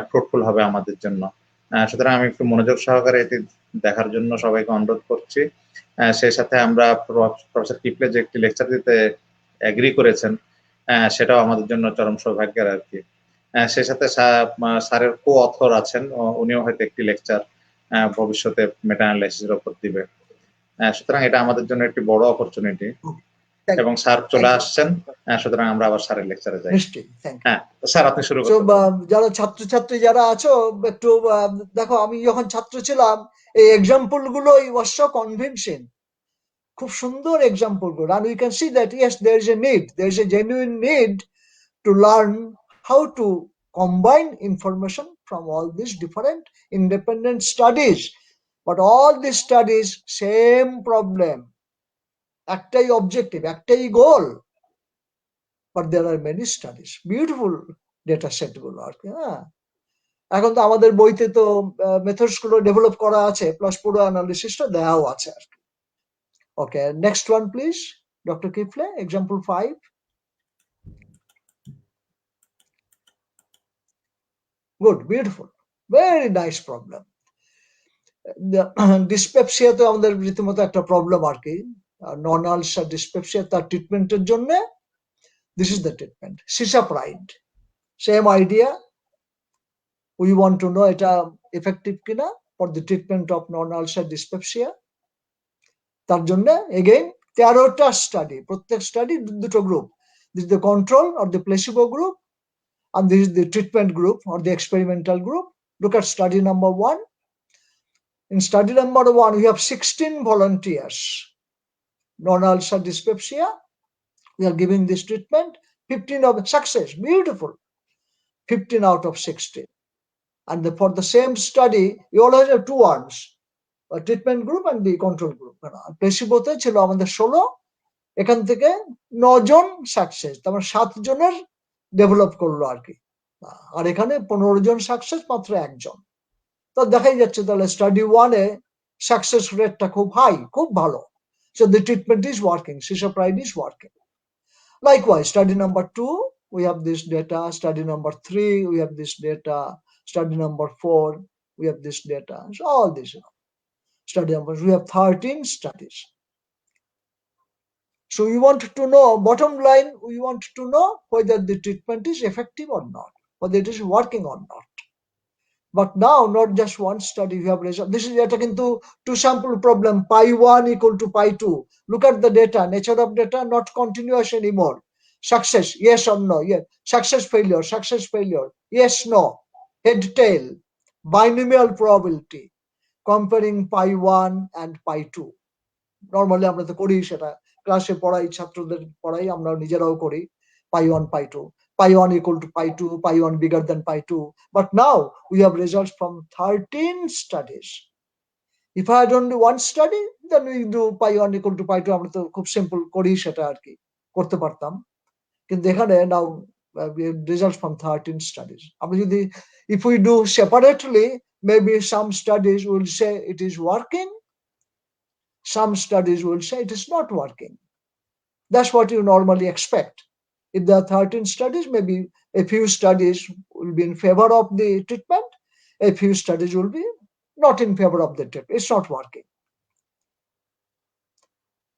ফ্রুটফুল হবে আমাদের জন্য। সুতরাং আমি একটু মনোযোগ সহকারে এটি দেখার জন্য সবাইকে অনুরোধ করছি। সেই সাথে আমরা প্রফেসর কিফলে যে একটি লেকচার দিতে এগ্রি করেছেন সেটাও আমাদের জন্য চরম সৌভাগ্যের আর কি। সেই সাথে স্যারের কো অথর আছেন, উনিও হয়তো একটি লেকচার ভবিষ্যতে মেটা অ্যানালাইসিসের উপর দিবে। সুতরাং এটা আমাদের জন্য একটি বড় অপরচুনিটি এবং স্যার চলে আসছেন। সুতরাং আমরা আবার স্যারের লেকচারে যাই। হ্যাঁ স্যার, আপনি শুরু করুন। যারা ছাত্রছাত্রী যারা আছো একটু দেখো, আমি যখন ছাত্র ছিলাম এই এক্সাম্পল গুলো ওয়াজ সো কনভিনসিং, খুব সুন্দর এক্সাম্পল গুলো, and we can see that yes, there is a genuine need to learn how to combine information from all these different independent studies, but all these studies same problem, একটাই objective, একটাই goal, but there are many studies, beautiful data set গুলো আর কি। এখন তো আমাদের বইতে তো methods গুলো ডেভেলপ করা আছে, প্লাস পুরো অ্যানালিসিসটা দেওয়াও আছে আর কি। Okay, next one please, doctor Kiefle, example 5. Good, beautiful, very nice problem. Dyspepsia তো আমাদের রীতিমতো একটা প্রবলেম আর কি। নন আলসার ডিসপেপসিয়া, তার ট্রিটমেন্টের জন্য this is the treatment, cisapride, same idea. We want to know এটা effective কিনা for the treatment of non-ulcer dyspepsia. তার জন্য again 13টা স্টাডি, প্রত্যেক স্টাডি দুটো group. This is the control or the placebo group, and this is the treatment group or the experimental group. Look at study number 1. In study number 1, we have 16 volunteers, non-ulcer dyspepsia. We are giving this treatment, 15 of success, beautiful, 15 out of 16. And for the same study, you always have two arms, a treatment group and the control group. প্লেসিবোতে ছিল আমাদের 16, এখান থেকে 9 জন success, তার মানে 7 জনের develop করলো আর কি, আর এখানে 15 জন সাকসেস, মাত্র একজন। তো দেখাই যাচ্ছে তাহলে স্টাডি 1-এ সাকসেস রেটটা খুব হাই, খুব ভালো। So the treatment is working, cisapride is working. Likewise, study number 2, we have this data. Study number 3, we have this data. Study number 4, we have this data. So all this, study numbers, we have 13 studies. So we want to know, bottom line, we want to know whether the treatment is effective or not, whether it is working or not. But now, not just one study, we have result. This is data into two sample problem, pi 1 equal to pi 2. Look at the data, nature of data, not continuous anymore. Success, yes or no, yes. Success, failure, yes, no. Head, tail, binomial probability, comparing pi 1 and pi 2. Normally, আমরা তো করি সেটা, ক্লাসে পড়াই, ছাত্রদের পড়াই, আমরা নিজেরাও করি, pi 1, pi 2. Pi 1 equal to pi 2, pi 1 bigger than pi 2. But now we have results from 13 studies. If I had only one study, then we do pi 1 equal to pi 2. আমরা তো খুব সিম্পল করি সেটা আর কি, করতে পারতাম। কিন্তু এখানে now we have results from 13 studies. আমরা যদি, if we do separately, maybe some studies will say it is working, some studies will say it is not working. That's what you normally expect. If there are 13 studies, maybe a few studies will be in favor of the treatment, a few studies will be not in favor of the treatment. It's not working.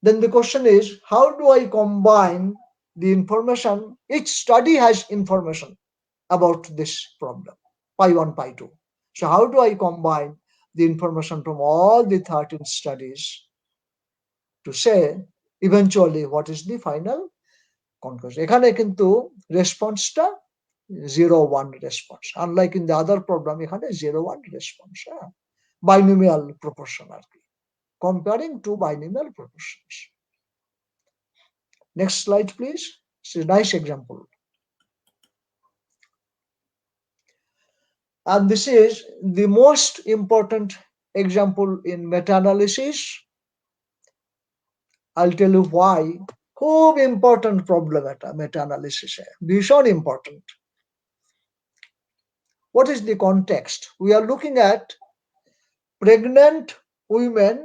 Then the question is, how do I combine the information? Each study has information about this problem. pi 1, pi 2. So how do I combine the information from all the 13 studies to say eventually what is the final conclusion? এখানে কিন্তু রেসপন্সটা 0-1 response, unlike in the other problem এখানে 0-1 response, binomial proportion আর কি, comparing two binomial proportions. Next slide please. It's a nice example. And this is the most important example in meta-analysis. I'll tell you why. খুব important problem এটা meta-analysis, ভীষণ important. What is the context? We are looking at pregnant women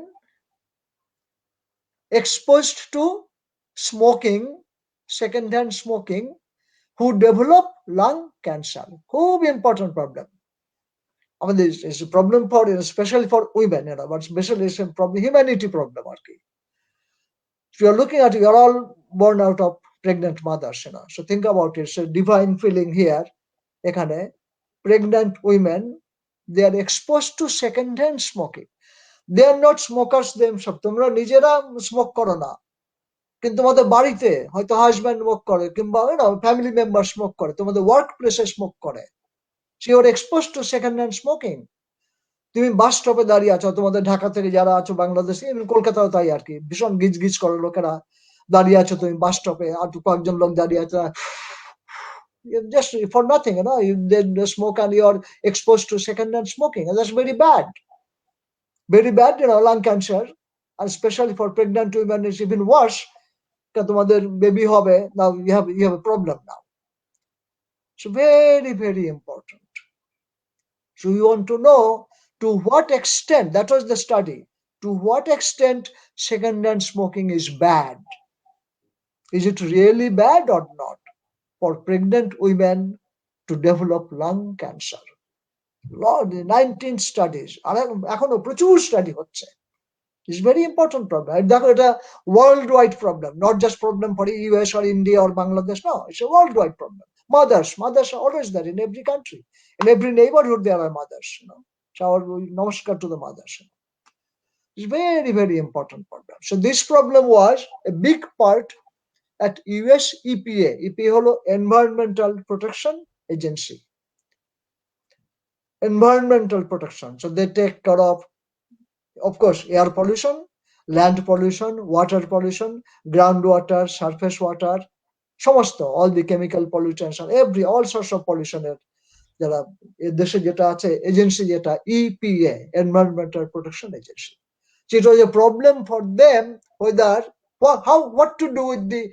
exposed to smoking, second-hand smoking, who develop lung cancer. খুব important problem. I mean, this is a problem for, especially for women, but especially it's a problem, humanity problem আর কি. So you are looking at, you are all born out of pregnant mothers, so think about it. It's a divine feeling here. এখানে pregnant women, they are exposed to second-hand smoking. They are not smokers themselves. তোমরা নিজেরা smoke করো না, কিন্তু তোমাদের বাড়িতে হয়তো husband smoke করে, কিংবা ফ্যামিলি মেম্বার স্মোক করে, তোমাদের ওয়ার্ক প্লেসে স্মোক করে. So you are exposed to second-hand smoking. তুমি বাস স্টপে দাঁড়িয়ে আছো, তোমাদের ঢাকা থেকে যারা আছো, বাংলাদেশে, কলকাতাও তাই আর কি, ভীষণ গিজ গিজ করে লোকেরা, দাঁড়িয়ে আছো তুমি বাস স্টপে, আর কয়েকজন লোক দাঁড়িয়ে আছে, just for nothing, they smoke and you are exposed to second-hand smoking, and that's very bad. Very bad, lung cancer, and especially for pregnant women it's even worse. তোমাদের বেবি হবে, now you have a problem now. So very, very important. So you want to know to what extent, that was the study, to what extent second-hand smoking is bad. Is it really bad or not for pregnant women to develop lung cancer? 19 studies, আর এখনো প্রচুর study হচ্ছে. It's very important problem. দেখো, এটা worldwide problem, not just problem for US or India or Bangladesh. No, it's a worldwide problem. Mothers are always there in every country, in every neighborhood there are mothers. So our namaskar to the mothers. It's very, very important problem. So this problem was a big part at US EPA. EPA হলো Environmental Protection Agency. Environmental protection. So they take care of course, air pollution, land pollution, water pollution, groundwater, surface water, সমস্ত, all the chemical pollutants and all sorts of pollution এর যারা দেশে যেটা আছে agency, যেটা EPA, Environmental Protection Agency. So it was a problem for them whether what to do with the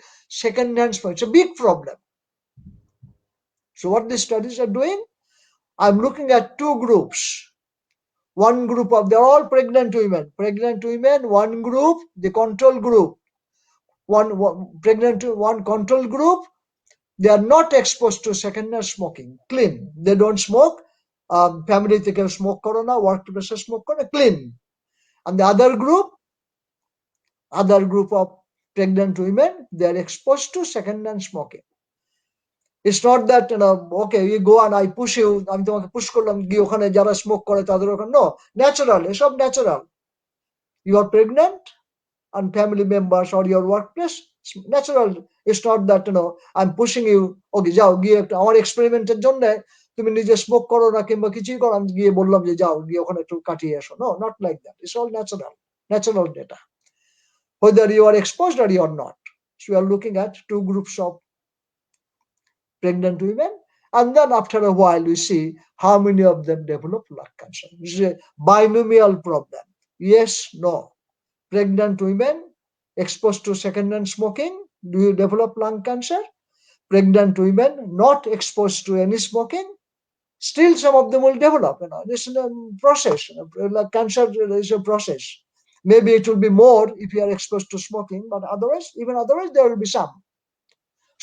second-hand smoke. It's a big problem. So what the studies are doing, I'm looking at two groups. One group of, they're all pregnant women, one group, the control group, one control group, they are not exposed to second-hand smoking, clean, they don't smoke, family থেকে smoke করো না, workplace smoke করো, clean. And the other group of pregnant women, they are exposed to second-hand smoking. It's not that, okay, you go and I push you, আমি তোমাকে push করলাম, গিয়ে ওখানে যারা স্মোক করে তাদের ওখানে, no, natural, এসব natural. You are pregnant and family members or your workplace, natural. It's not that, I'm pushing you, okay, যাও গিয়ে একটা আমার এক্সপেরিমেন্টের জন্য তুমি নিজে স্মোক করো না কিংবা কিছুই করো, আমি গিয়ে বললাম যে যাও গিয়ে ওখানে একটু কাটিয়ে আসো. No, not like that. It's all natural data, whether you are exposed or you are not. So we are looking at two groups of pregnant women, and then after a while we see how many of them develop lung cancer. This is a binomial problem. Yes, no. Pregnant women exposed to second-hand smoking, do you develop lung cancer? Pregnant women not exposed to any smoking, still some of them will develop. This is a process. Cancer is a process. Maybe it will be more if you are exposed to smoking, but otherwise there will be some.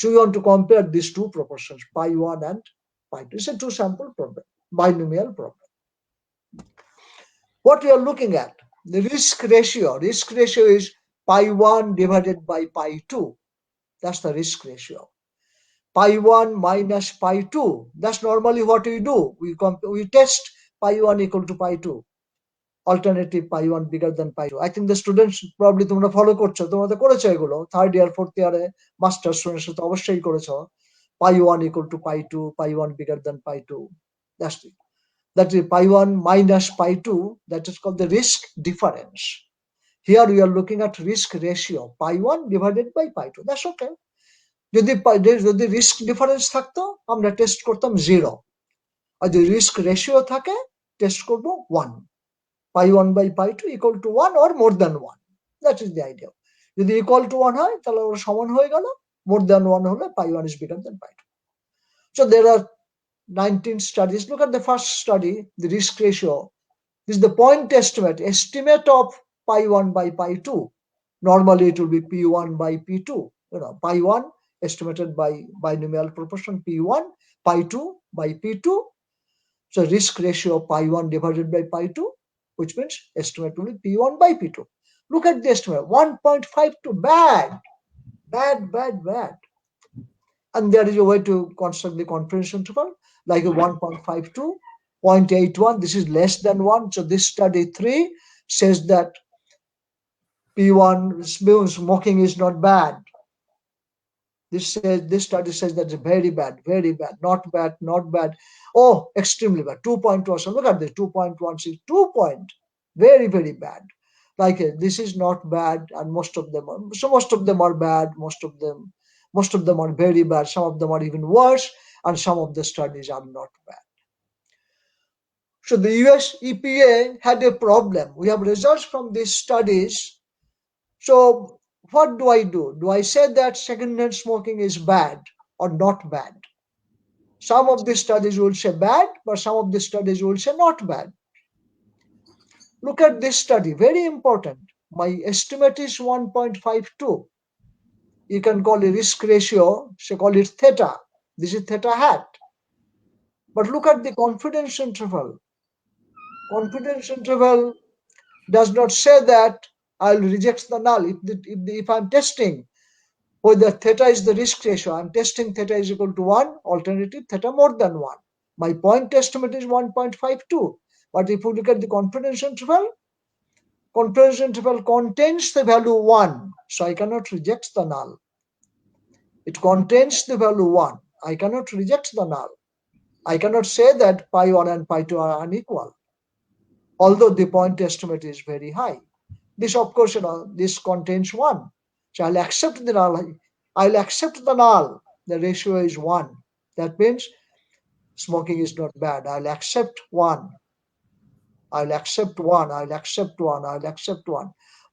So you want to compare these two proportions, pi 1 and pi 2. It's a two sample problem, binomial problem. What we are looking at, the risk ratio is pi 1 divided by pi 2. That's the risk ratio. pi1 minus pi2. That's normally what we do. We test pi1 equal to pi2. Alternative pi1 bigger than pi2. I think the students probably তোমরা follow করছো, তোমরা তো করেছো এগুলো third year fourth ইয়ারে master students তো অবশ্যই করেছো। pi1 equal to pi2, pi1 bigger than pi2. That is pi1 minus pi2. That is called the risk difference. Here we are looking at risk ratio, pi1 divided by pi2. That's okay. যদি risk difference থাকতো আমরা test করতাম 0, আর যদি risk ratio থাকে test করব 1. pi1 by pi2 equal to 1 or more than 1. That is the idea. যদি equal to 1 হয় তাহলে ওরা সমান হয়ে গেল, more than 1 হলে pi1 is bigger than pi2. So there are 19 studies. Look at the first study, the risk ratio. This is the point estimate of pi1 by pi2. Normally it will be p1 by p2. Pi1 estimated by binomial proportion p1, pi2 by p2. So risk ratio of pi1 divided by pi2, which means estimate will be p1 by p2. Look at the estimate, 1.52, bad. And there is a way to construct the confidence interval, like a 1.52, 0.81, this is less than 1. So this study 3 says that P1 smoking is not bad. This study says that it's very bad, not bad. Oh, extremely bad, 2.1. Look at this, 2.16, 2 point, very bad. Like this is not bad, and most of them are bad. Most of them are very bad. Some of them are even worse, and some of the studies are not bad. So the US EPA had a problem. We have results from these studies. So what do? Do I say that secondhand smoking is bad or not bad? Some of the studies will say bad, but some of the studies will say not bad. Look at this study, very important. My estimate is 1.52. You can call it risk ratio, so call it theta. This is theta hat. But look at the confidence interval. Confidence interval does not say that I'll reject the null. If I'm testing whether theta is the risk ratio, I'm testing theta is equal to 1, alternative theta more than 1. My point estimate is 1.52. But if you look at the confidence interval contains the value 1. So I cannot reject the null. It contains the value 1. I cannot reject the null. I cannot say that pi1 and pi2 are unequal, although the point estimate is very high. This, of course, this contains 1. So I'll accept the null. The ratio is 1. That means smoking is not bad. I'll accept 1.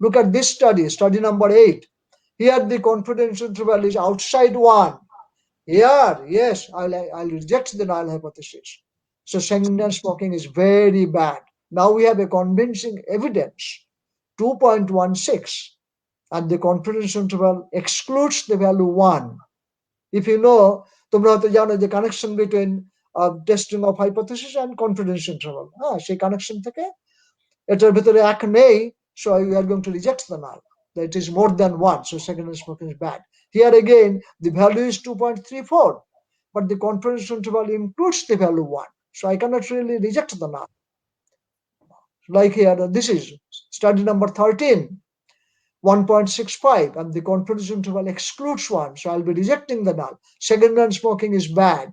Look at this study number 8. Here the confidence interval is outside 1. Here, yes, I'll reject the null hypothesis. So secondhand smoking is very bad. Now we have a convincing evidence, 2.16, and the confidence interval excludes the value 1. If you know, তোমরা হয়তো জানো the connection between testing of hypothesis and confidence interval. সেই connection থেকে এটার ভিতরে এক নেই, so we are going to reject the null. That is more than 1, so secondhand smoking is bad. Here again, the value is 2.34, but the confidence interval includes the value 1, so I cannot really reject the null. Like here, this is study number 13, 1.65, and the confidence interval excludes 1, so I'll be rejecting the null. Secondhand smoking is bad.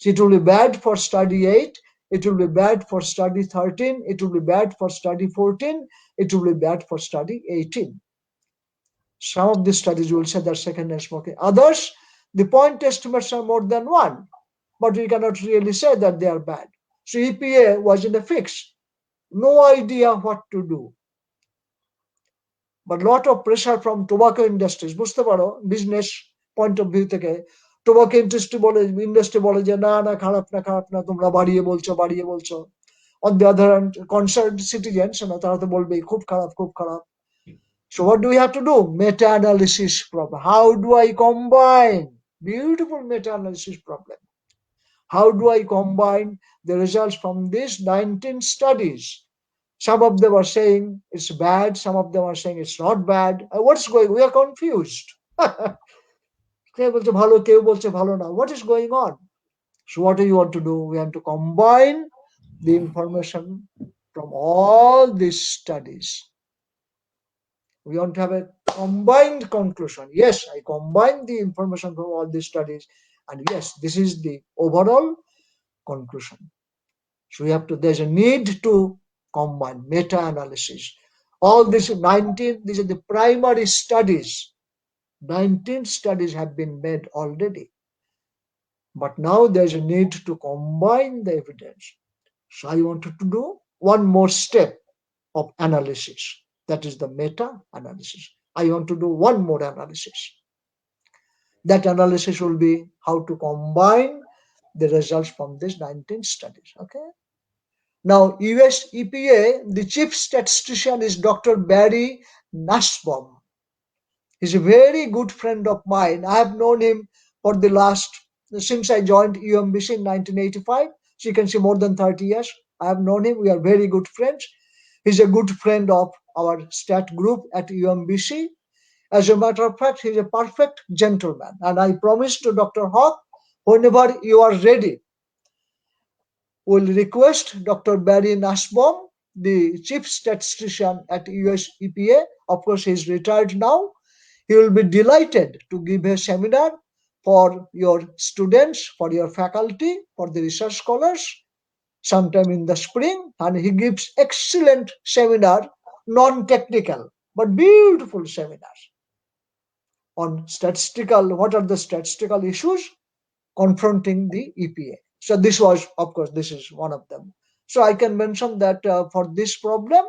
So it will be bad for study 8, it will be bad for study 13, it will be bad for study 14, it will be bad for study 18. Some of the studies will say that secondhand smoking. Others, the point estimates are more than 1, but we cannot really say that they are bad. So EPA was in a fix, no idea what to do. But lot of pressure from tobacco industries, বুঝতে পারো, business point of view থেকে tobacco industry বলে যে না খারাপ না তোমরা বাড়িয়ে বলছো। On the other hand, concerned citizens, তারা তো বলবে খুব খারাপ. So what do we have to do? Meta-analysis problem. How do I combine? Beautiful meta-analysis problem. How do I combine the results from these 19 studies? Some of them are saying it's bad, some of them are saying it's not bad. What's going? We are confused. কেউ বলছে ভালো, কেউ বলছে ভালো না। What is going on? So what do you want to do? We want to combine the information from all these studies. We want to have a combined conclusion. Yes, I combine the information from all these studies, and yes, this is the overall conclusion. So we have to, there's a need to combine meta-analysis. All these 19, these are the primary studies. 19 studies have been made already. But now there's a need to combine the evidence. So I wanted to do one more step of analysis. That is the meta-analysis. I want to do one more analysis. That analysis will be how to combine the results from these 19 studies. Okay. Now, US EPA, the chief statistician is Dr. Barry Nussbaum. He's a very good friend of mine. I have known him for the last, since I joined UMBC in 1985. So you can see more than 30 years. I have known him. We are very good friends. He's a good friend of our stat group at UMBC. As a matter of fact, he's a perfect gentleman. And I promise to Dr. Hawk, whenever you are ready, will request Dr. Barry Nussbaum, the chief statistician at US EPA. Of course, he's retired now. He will be delighted to give a seminar for your students, for your faculty, for the research scholars, sometime in the spring. And he gives excellent seminar, non-technical, but beautiful seminars on statistical, what are the statistical issues confronting the EPA. So this was, of course, this is one of them. So I can mention that for this problem,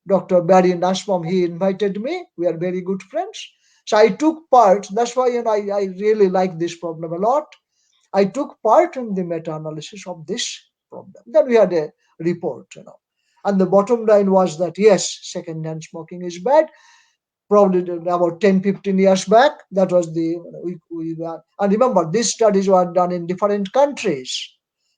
Dr. Barry Nussbaum, he invited me. We are very good friends. So I took part. That's why I really like this problem a lot. I took part in the meta-analysis of this problem. Then we had a report, and the bottom line was that yes, second-hand smoking is bad. Probably about 10-15 years back, that was the and remember, these studies were done in different countries.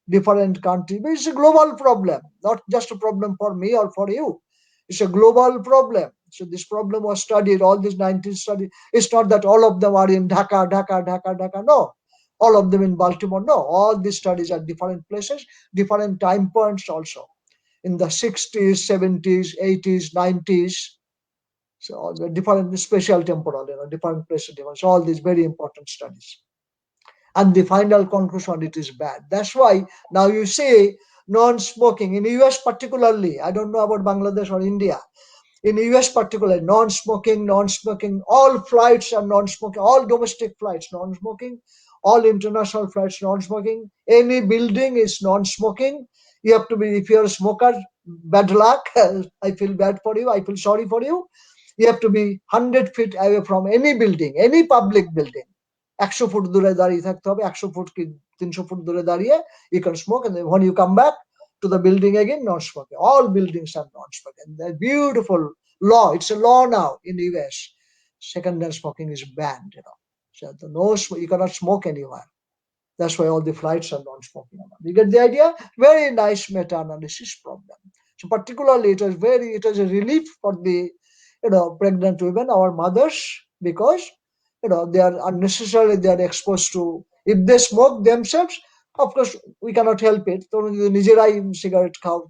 But it's a global problem, not just a problem for me or for you. It's a global problem. So this problem was studied, all these 19 studies. It's not that all of them are in Dhaka. No, all of them in Baltimore. No, all these studies are different places, different time points also. In the 60s, 70s, 80s, 90s. So all the different spatial temporal, different places, so all these very important studies. And the final conclusion, it is bad. That's why now you see non-smoking in US particularly. I don't know about Bangladesh or India. In US particularly, non-smoking, all flights are non-smoking, all domestic flights non-smoking, all international flights non-smoking, any building is non-smoking. You have to be, if you're a smoker, bad luck. I feel bad for you. I feel sorry for you. You have to be 100 feet away from any building, any public building. 100 foot দূরে দাঁড়িয়ে থাকতে হবে, 100 foot কি 300 foot দূরে দাঁড়িয়ে you can smoke, and then when you come back to the building again, non-smoking. All buildings are non-smoking. The beautiful law. It's a law now in the US. Second-hand smoking is banned. So you cannot smoke anywhere. That's why all the flights are non-smoking. You get the idea? Very nice meta-analysis problem. So particularly, it was a relief for the pregnant women, our mothers, because they are unnecessarily, they are exposed to, if they smoke themselves, of course we cannot help it. Nijerai cigarette খাও,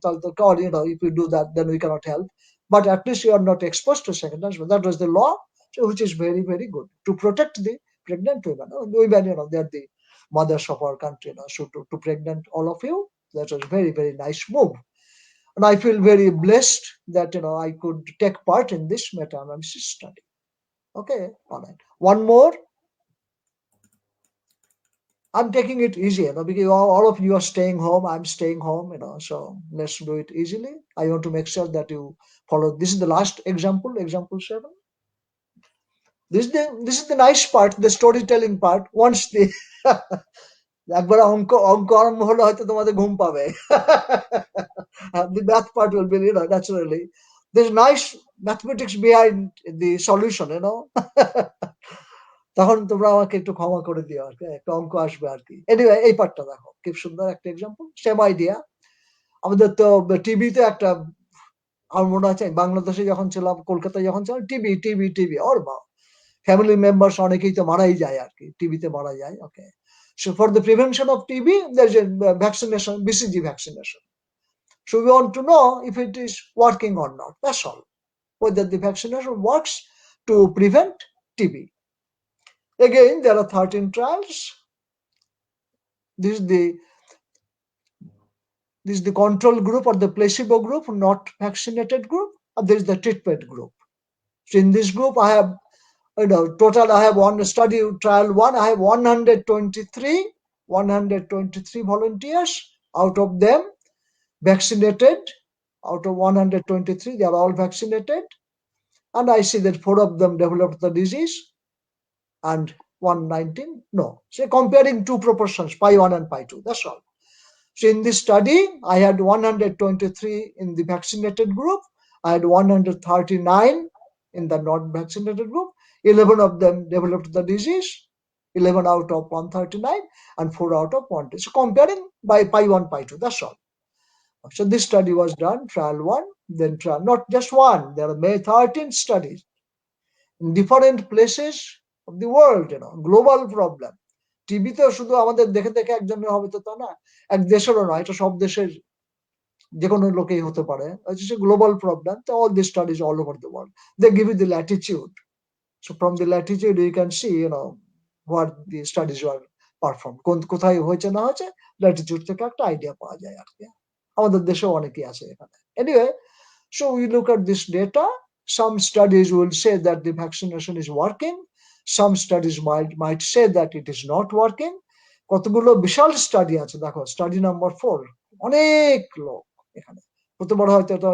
if you do that, then we cannot help. But at least you are not exposed to second-hand smoking. That was the law, which is very, very good to protect the pregnant women. They are the mothers of our country. So to pregnant all of you, that was very, very nice move. And I feel very blessed that I could take part in this meta-analysis study. Okay, all right. One more. I'm taking it easy, because all of you are staying home. I'm staying home, so let's do it easily. I want to make sure that you follow. This is the last example, example 7. This is the nice part, the storytelling part. Once the একবার অঙ্ক আরম্ভ হলে হয়তো তোমাদের ঘুম পাবে. The math part will be, naturally. There's nice mathematics behind the solution, তখন তোমরা আমাকে একটু ক্ষমা করে দিও আর কি, একটা অঙ্ক আসবে আর কি। এনিওয়ে, এই পার্টটা দেখো, কি সুন্দর একটা এক্সাম্পল, সেম আইডিয়া। আমাদের তো টিভিতে একটা, আমার মনে আছে বাংলাদেশে যখন ছিলাম, কলকাতায় যখন ছিলাম, টিভি ওর বাবা, ফ্যামিলি মেম্বার্স অনেকেই তো মারাই যায় আর কি, টিবিতে মারা যায়। ওকে, so for the prevention of TB there's a vaccination, BCG vaccination. So we want to know if it is working or not, that's all, whether the vaccination works to prevent TB. Again, there are 13 trials. This is the control group or the placebo group, not vaccinated group, and there is the treatment group. So in this group I have, total I have one study, trial 1, I have 123 volunteers. Out of them vaccinated, out of 123 they are all vaccinated, and I see that 4 of them developed the disease and 119 no. So comparing two proportions, pi 1 and pi 2, that's all. So in this study I had 123 in the vaccinated group, I had 139 in the not vaccinated group. 11 of them developed the disease, 11 out of 139 and 4 out of 120. So comparing by pi 1 pi 2, that's all. So this study was done, trial 1, then trial, not just one, there are 13 studies in different places of the world, global problem. টিভিতে শুধু আমাদের দেখে দেখে একজনের হবে তো তা না, এক দেশেরও নয়, এটা সব দেশের যে কোনো লোকেই হতে পারে। It's a global problem. So all these studies all over the world, they give you the latitude. So from the latitude you can see, what the studies were performed, কোথায় হয়েছে না হয়েছে ল্যাটিটিউড থেকে একটা আইডিয়া পাওয়া যায় আর কি। আমাদের দেশেও অনেকেই আছে এখানে। Anyway, so we look at this data. Some studies will say that the vaccination is working. Some studies might say that it is not working. কতগুলো বিশাল স্টাডি আছে দেখো, স্টাডি নাম্বার 4, অনেক লোক এখানে হতে পারে, হয়তো এটা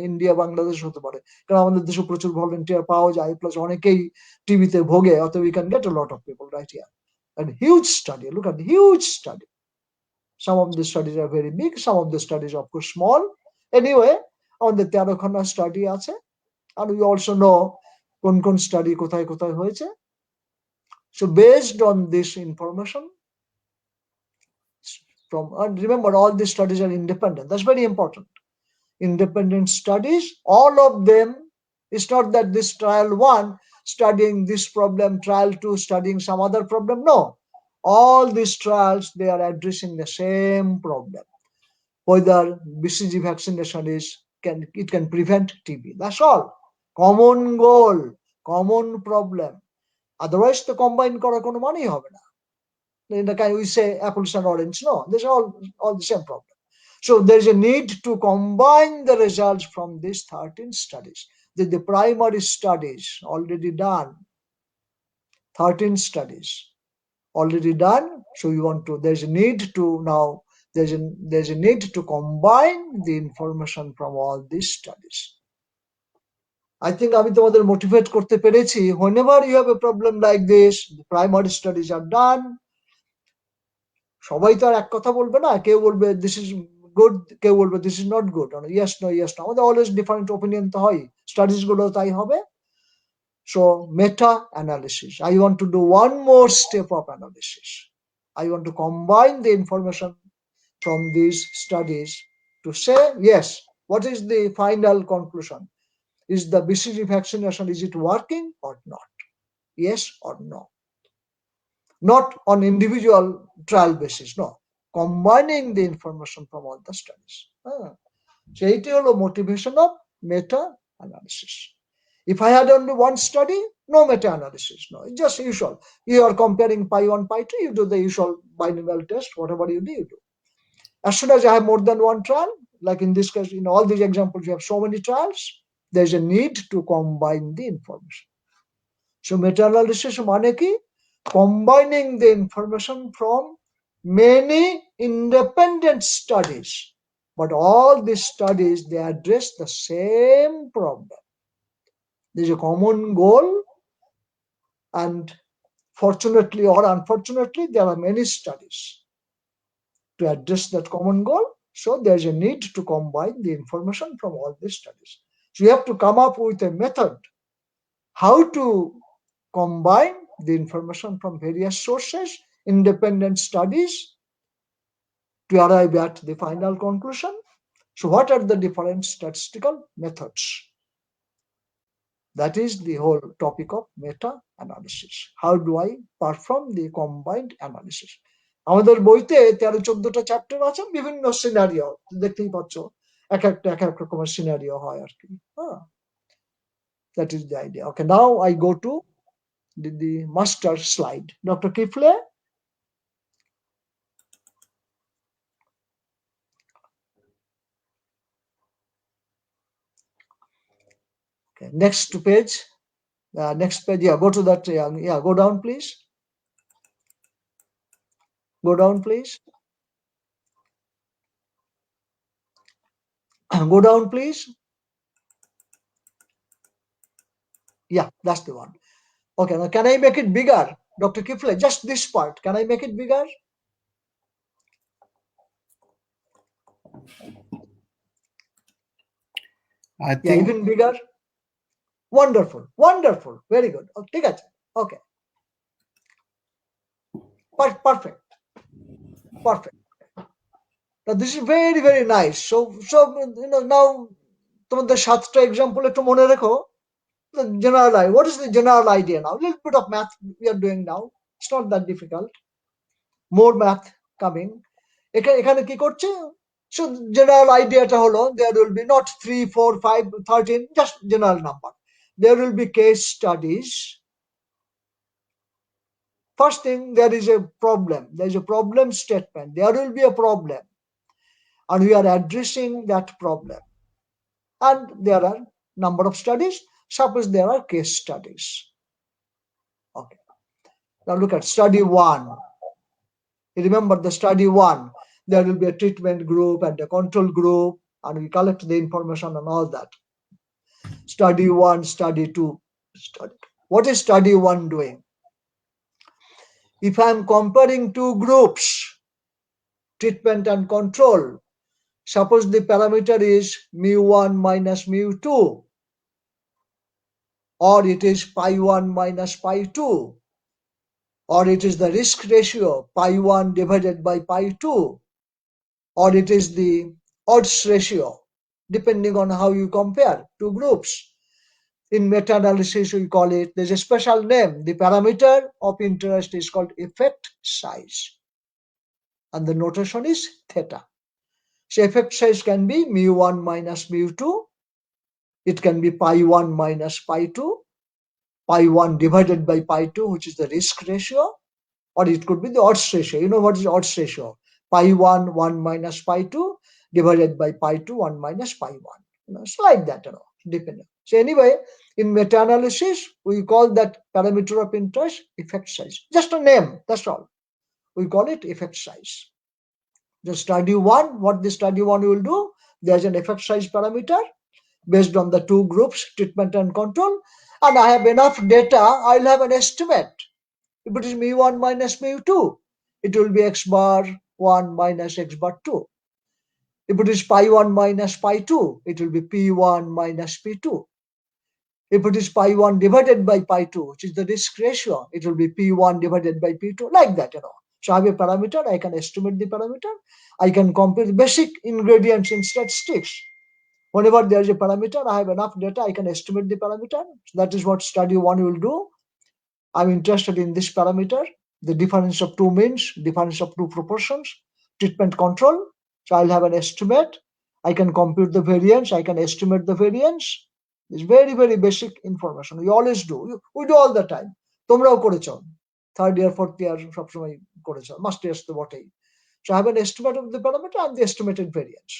ইন্ডিয়া বাংলাদেশ হতে পারে, কারণ আমাদের দেশে প্রচুর ভলেন্টিয়ার পাওয়া যায়, প্লাস অনেকেই টিভিতে ভোগে, অত we can get a lot of people right here. And huge study, look at the huge study. Some of the studies are very big, some of the studies of course small. Anyway, আমাদের 13খানা study আছে, and we also know কোন কোন study কোথায় কোথায় হয়েছে. So based on this information from, and remember all these studies are independent, that's very important. Independent studies, all of them. It's not that this trial 1 studying this problem, trial 2 studying some other problem, no. All these trials, they are addressing the same problem, whether BCG vaccination can prevent TB, that's all. Common goal, common problem. Otherwise the combine করার কোনো মানেই হবে না। In the kind we say apples and orange, no, these are all the same problem. So there's a need to combine the results from these 13 studies. The primary studies already done, 13 studies already done. So you want to, there's a need to now, there's a need to combine the information from all these studies. I think আমি তোমাদের motivate করতে পেরেছি. Whenever you have a problem like this, the primary studies are done. সবাই তো আর এক কথা বলবে না, কেউ বলবে this is good, কেউ বলবে this is not good, yes no yes no, আমাদের always different opinion তো হয়, স্টাডিজ গুলো তাই হবে। So meta analysis, I want to do one more step of analysis. I want to combine the information from these studies to say, yes, what is the final conclusion? Is the BCG vaccination, is it working or not? Yes or no? Not on individual trial basis, no, combining the information from all the studies. So it is a motivation of meta-analysis. If I had only one study, no meta-analysis, no, it's just usual. You are comparing pi 1, pi 2, you do the usual binomial test, whatever you do, you do. As soon as I have more than one trial, like in this case, in all these examples, you have so many trials, there's a need to combine the information. So meta-analysis মানে কি? Combining the information from many independent studies, but all these studies, they address the same problem. There's a common goal, and fortunately or unfortunately there are many studies to address that common goal. So there's a need to combine the information from all these studies. So you have to come up with a method how to combine the information from various sources, independent studies, to arrive at the final conclusion. So what are the different statistical methods? That is the whole topic of meta-analysis. How do I perform the combined analysis? আমাদের বইতে 13-14টা chapter আছে, বিভিন্ন scenario, দেখতেই পাচ্ছ, এক এক রকমের scenario হয় আর কি। That is the idea. Okay, now I go to the master slide. Dr. Kifle. Okay, next page. Next page. Yeah, go to that. Yeah, go down, please. Go down, please. Go down, please. Yeah, that's the one. Okay, now can I make it bigger? Dr. Kifle, just this part. Can I make it bigger? I think Yeah, even bigger. Wonderful, wonderful, very good. Okay. Perfect. Now this is very, very nice. So now তোমাদের 7টা example একটু মনে রেখো. The general idea. What is the general idea now? A little bit of math we are doing now. It's not that difficult. More math coming. এখানে কি করছে? So general idea টা হলো, there will be not 3, 4, 5, 13, just general number. There will be case studies. First thing, there is a problem. There is a problem statement. There will be a problem. And we are addressing that problem. And there are number of studies. Suppose there are case studies. Okay. Now look at study 1. You remember the study 1. There will be a treatment group and a control group, and we collect the information and all that. Study 1, study 2, study. What is study 1 doing? If I am comparing two groups, treatment and control, suppose the parameter is mu1 minus mu2, or it is pi1 minus pi2, or it is the risk ratio pi1 divided by pi2, or it is the odds ratio, depending on how you compare two groups. In meta-analysis, we call it, there's a special name. The parameter of interest is called effect size. And the notation is theta. So effect size can be mu1 minus mu2. It can be pi1 minus pi2, pi1 divided by pi2, which is the risk ratio, or it could be the odds ratio. You know what is odds ratio? Pi1, 1 minus pi2, divided by pi2, 1 minus pi1. It's like that, depending. So anyway, in meta-analysis, we call that parameter of interest effect size. Just a name, that's all. We call it effect size. The study 1, what the study 1 will do, there's an effect size parameter based on the two groups, treatment and control, and I have enough data, I'll have an estimate. If it is mu1 minus mu2, it will be x bar 1 minus x bar 2. If it is pi1 minus pi2, it will be p1 minus p2. If it is pi1 divided by pi2, which is the risk ratio, it will be p1 divided by p2, like that, So I have a parameter, I can estimate the parameter, I can compare the basic ingredients in statistics. Whenever there is a parameter, I have enough data, I can estimate the parameter. So that is what study 1 will do. I'm interested in this parameter, the difference of two means, difference of two proportions, treatment control. So I'll have an estimate. I can compute the variance. I can estimate the variance. It's very, very basic information. We always do. We do all the time. তোমরাও করেছো, third year, fourth year, সবসময় করেছো, masters তো বটেই। So I have an estimate of the parameter and the estimated variance.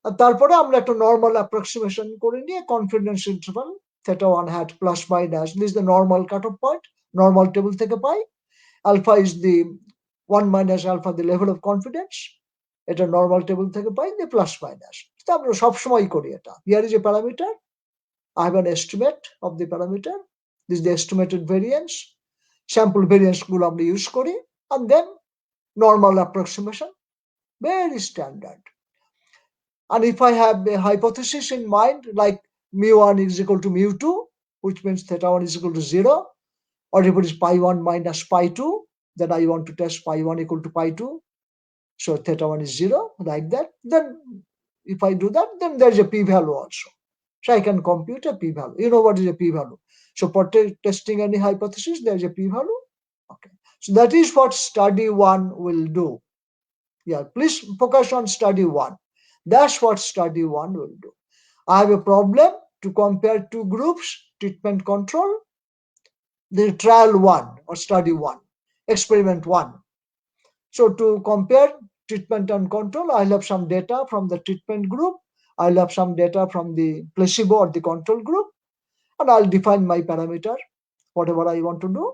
আর তারপরে আমরা একটা normal approximation করে নিয়ে confidence interval theta 1 hat plus minus, this is the normal cutoff point, normal table থেকে পাই, alpha is the 1 minus alpha, the level of confidence, এটা normal table থেকে পাই, the plus minus. তো আমরা সবসময় করি এটা. Here is a parameter, I have an estimate of the parameter, this is the estimated variance, sample variance গুলো আমরা use করি, and then normal approximation, very standard. And if I have a hypothesis in mind, like mu1 is equal to mu2, which means theta 1 is equal to 0, or if it is pi1 minus pi2, then I want to test pi1 equal to pi2, so theta 1 is 0, like that. Then if I do that, then there's a p-value also. So I can compute a p-value. You know what is a p-value. So for testing any hypothesis, there is a p-value. Okay. So that is what study 1 will do. Yeah, please focus on study 1. That's what study 1 will do. I have a problem to compare two groups, treatment control, the trial 1 or study 1, experiment 1. So to compare treatment and control, I'll have some data from the treatment group, I'll have some data from the placebo or the control group, and I'll define my parameter, whatever I want to do.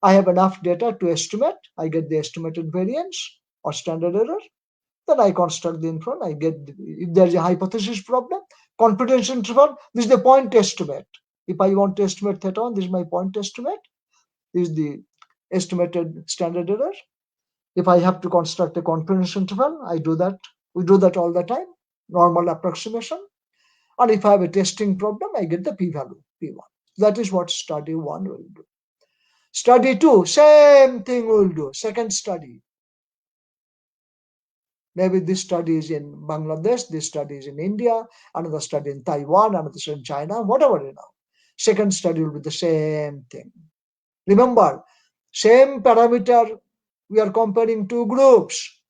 I have enough data to estimate. I get the estimated variance or standard error. Then I construct the inference. I get, if there's a hypothesis problem, confidence interval, this is the point estimate. If I want to estimate theta 1, this is my point estimate. This is the estimated standard error. If I have to construct a confidence interval, I do that. We do that all the time, normal approximation. And if I have a testing problem, I get the p-value, p1. That is what study 1 will do. Study 2, same thing will do. Second study. Maybe this study is in Bangladesh, this study is in India, another study in Taiwan, another study in China, whatever, Second study will be the same thing. Remember, same parameter, we are comparing two groups.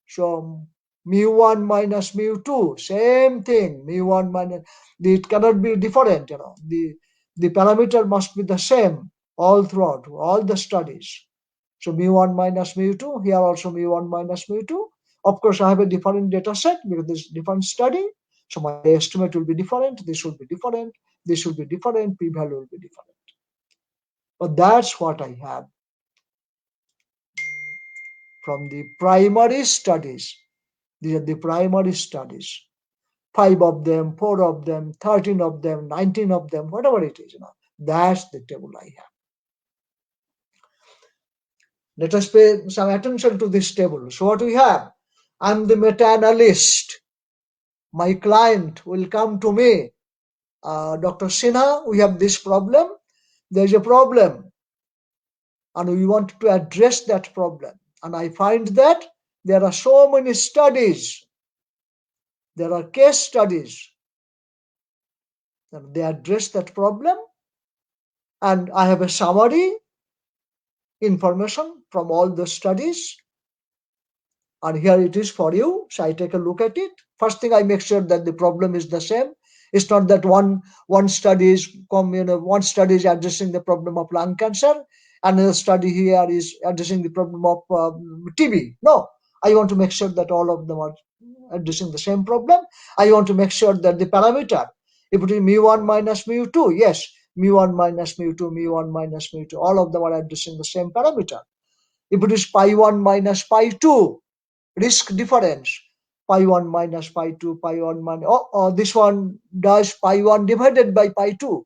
So mu1 minus mu2, same thing. Mu1 minus, it cannot be different, The parameter must be the same all throughout, all the studies. So mu1 minus mu2, here also mu1 minus mu2. Of course, I have a different data set because this is different study. So my estimate will be different, this will be different, this will be different, p-value will be different. But that's what I have from the primary studies. These are the primary studies. 5 of them, 4 of them, 13 of them, 19 of them, whatever it is, That's the table I have. Let us pay some attention to this table. So what we have? I'm the meta-analyst. My client will come to me. Dr. Sinha, we have this problem. There's a problem. And we want to address that problem. And I find that there are so many studies. There are case studies. And they address that problem. And I have a summary information from all the studies. And here it is for you. So I take a look at it. First thing, I make sure that the problem is the same. It's not that one study is one study is addressing the problem of lung cancer, another study here is addressing the problem of TB. No, I want to make sure that all of them are addressing the same problem. I want to make sure that the parameter, if it is mu1 minus mu2, yes, mu1 minus mu2, mu1 minus mu2, all of them are addressing the same parameter. If it is pi1 minus pi2, risk difference, pi1 minus pi2, pi1 minus, this one does pi1 divided by pi2.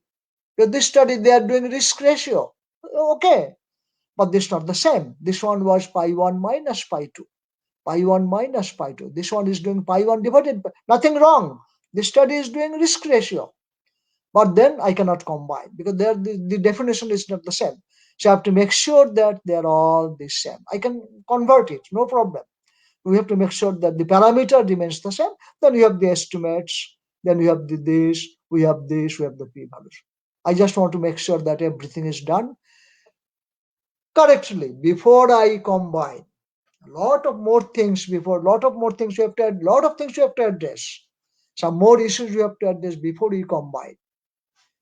In this study, they are doing risk ratio. Okay, but this is not the same. This one was pi1 minus pi2, pi1 minus pi2. This one is doing pi1 divided by, nothing wrong. This study is doing risk ratio. But then I cannot combine because the definition is not the same. So I have to make sure that they're all the same. I can convert it, no problem. We have to make sure that the parameter remains the same. Then we have the estimates, then we have this, we have this, we have the p-values. I just want to make sure that everything is done correctly before I combine. A lot of more things we have to add, lot of things you have to address. Some more issues you have to address before you combine.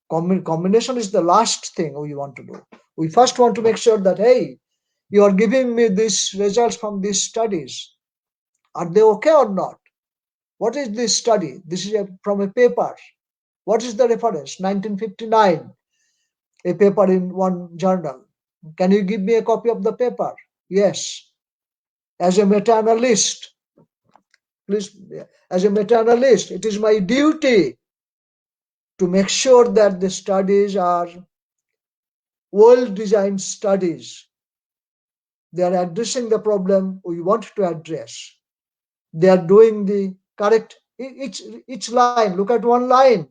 Combination is the last thing we want to do. We first want to make sure that, hey, you are giving me these results from these studies. Are they okay or not? What is this study? This is from a paper. What is the reference? 1959, a paper in one journal. Can you give me a copy of the paper? Yes. As a meta-analyst, please, as a meta-analyst, it is my duty to make sure that the studies are well-designed studies. They are addressing the problem we want to address. They are doing the correct, each line, look at one line.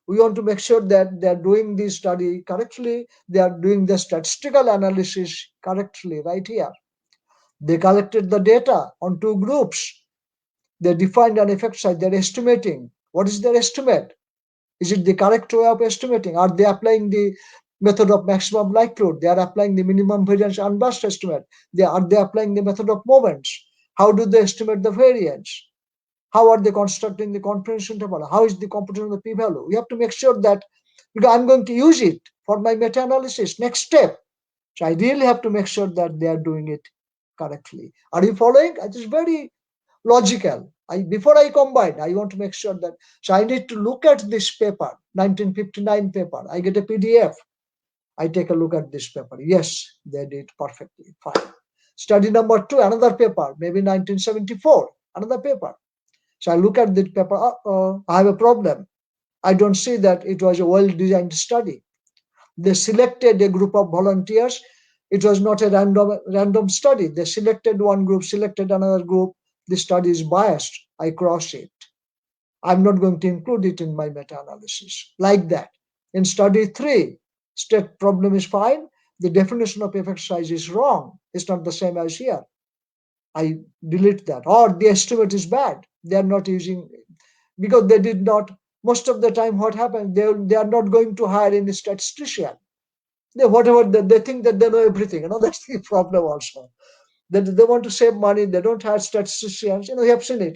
We want to make sure that they are doing the study correctly. They are doing the statistical analysis correctly right here. They collected the data on two groups. They defined an effect size. They're estimating. What is their estimate? Is it the correct way of estimating? Are they applying the method of maximum likelihood? They are applying the minimum variance unbiased estimate. Are they applying the method of moments? How do they estimate the variance? How are they constructing the confidence interval? How is the computation of the p-value? We have to make sure that, because I'm going to use it for my meta-analysis, next step. So I really have to make sure that they are doing it correctly. Are you following? It is very logical. Before I combine, I want to make sure that, so I need to look at this paper, 1959 paper. I get a PDF. I take a look at this paper. Yes, they did perfectly fine. Study number 2, another paper, maybe 1974, another paper. So I look at the paper, I have a problem. I don't see that it was a well-designed study. They selected a group of volunteers. It was not a random study. They selected one group, selected another group. The study is biased. I cross it. I'm not going to include it in my meta-analysis. Like that. In study 3, state problem is fine. The definition of effect size is wrong. It's not the same as here. I delete that. Or the estimate is bad. They are not using, because they did not, most of the time what happens, they are not going to hire any statistician. They think that they know everything. That's the problem also. They want to save money. They don't hire statisticians. We have seen it.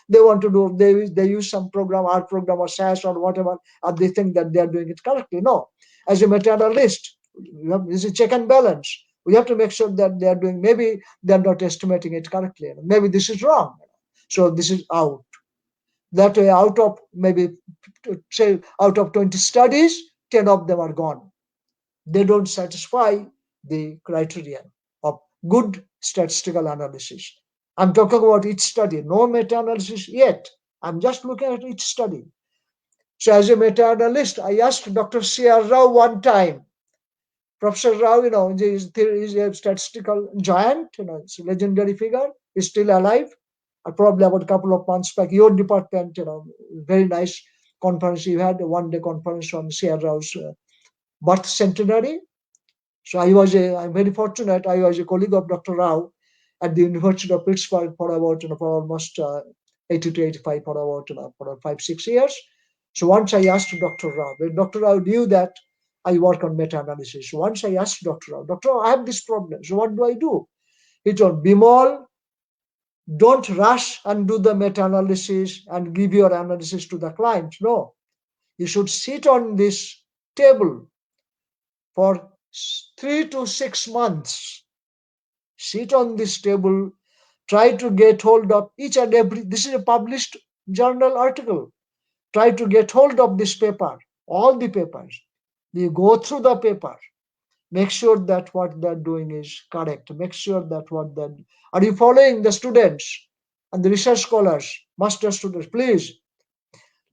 They want to do, they use some program, art program or SAS or whatever, and they think that they are doing it correctly. No. As a meta-analyst, this is check and balance. We have to make sure that they are doing, maybe they are not estimating it correctly. Maybe this is wrong. So this is out. That way, out of maybe, say, out of 20 studies, 10 of them are gone. They don't satisfy the criterion of good statistical analysis. I'm talking about each study, no meta-analysis yet. I'm just looking at each study. So as a meta-analyst, I asked Dr. C.R. Rao one time. Professor Rao, is a statistical giant, it's a legendary figure. He's still alive. Probably about a couple of months back, your department, very nice conference you had, a one-day conference on C.R. Rao's birth centenary. So I'm very fortunate. I was a colleague of Dr. Rao at the University of Pittsburgh for about, for almost 80 to 85 for about, for 5-6 years. So once I asked Dr. Rao, when Dr. Rao knew that I work on meta-analysis. So once I asked Dr. Rao, I have this problem. So what do I do? He told, Bimal, don't rush and do the meta-analysis and give your analysis to the client. No, you should sit on this table for 3 to 6 months. Sit on this table, try to get hold of each and every, this is a published journal article. Try to get hold of this paper, all the papers. You go through the paper. Make sure that what they're doing is correct. Make sure that are you following the students and the research scholars, master students, please.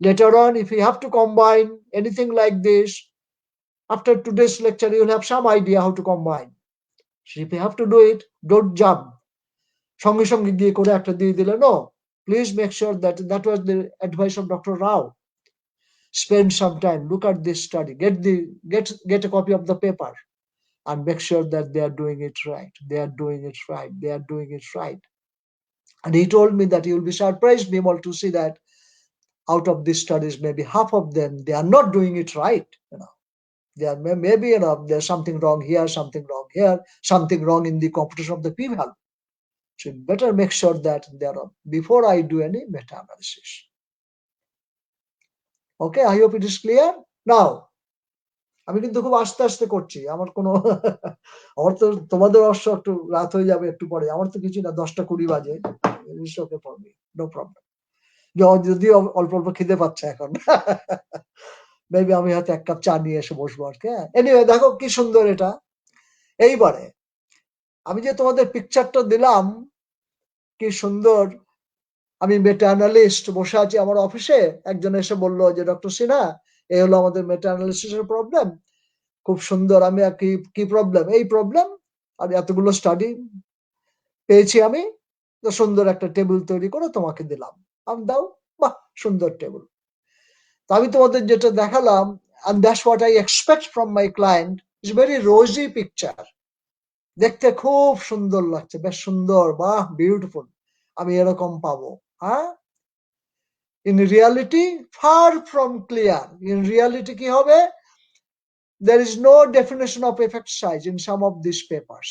Later on, if you have to combine anything like this, after today's lecture, you'll have some idea how to combine. So if you have to do it, don't jump. No, please make sure that was the advice of Dr. Rao. Spend some time, look at this study, get a copy of the paper, and make sure that they are doing it right. They are doing it right. They are doing it right. And he told me that he will be surprised, Bimal, to see that out of these studies, maybe half of them, they are not doing it right. They are maybe there's something wrong here, something wrong here, something wrong in the computation of the p-value. So better make sure that they are before I do any meta-analysis. Okay, I hope it is clear. Now, আমি কিন্তু খুব আস্তে আস্তে করছি, আমার তো তোমাদের অবশ্য একটু রাত হয়ে যাবে একটু পরে, আমার তো কিছু না, 10:20 বাজে, okay for me, no problem. যদি অল্প অল্প খিদে পাচ্ছে এখন, মেবি আমি হয়তো 1 কাপ চা নিয়ে এসে বসবো আর কি। এনিওয়ে, দেখো কি সুন্দর এটা। এইবারে আমি যে তোমাদের পিকচারটা দিলাম, কি সুন্দর। আমি মেটা অ্যানালিস্ট বসে আছি আমার অফিসে, একজন এসে বললো যে ডক্টর সিনহা, এই হলো আমাদের মেটা অ্যানালিসিসের প্রবলেম। খুব সুন্দর। আমি কি প্রবলেম? এই প্রবলেম, আর এতগুলো স্টাডি পেয়েছি আমি, তো সুন্দর একটা টেবিল তৈরি করে তোমাকে দিলাম। আমি দাও, বাহ, সুন্দর টেবিল। তো আমি তোমাদের যেটা দেখালাম, and that's what I expect from my client, is very rosy picture. দেখতে খুব সুন্দর লাগছে, বেশ সুন্দর, বাহ, বিউটিফুল। আমি এরকম পাবো, হ্যাঁ। In reality, far from clear. In reality কি হবে? There is no definition of effect size in some of these papers.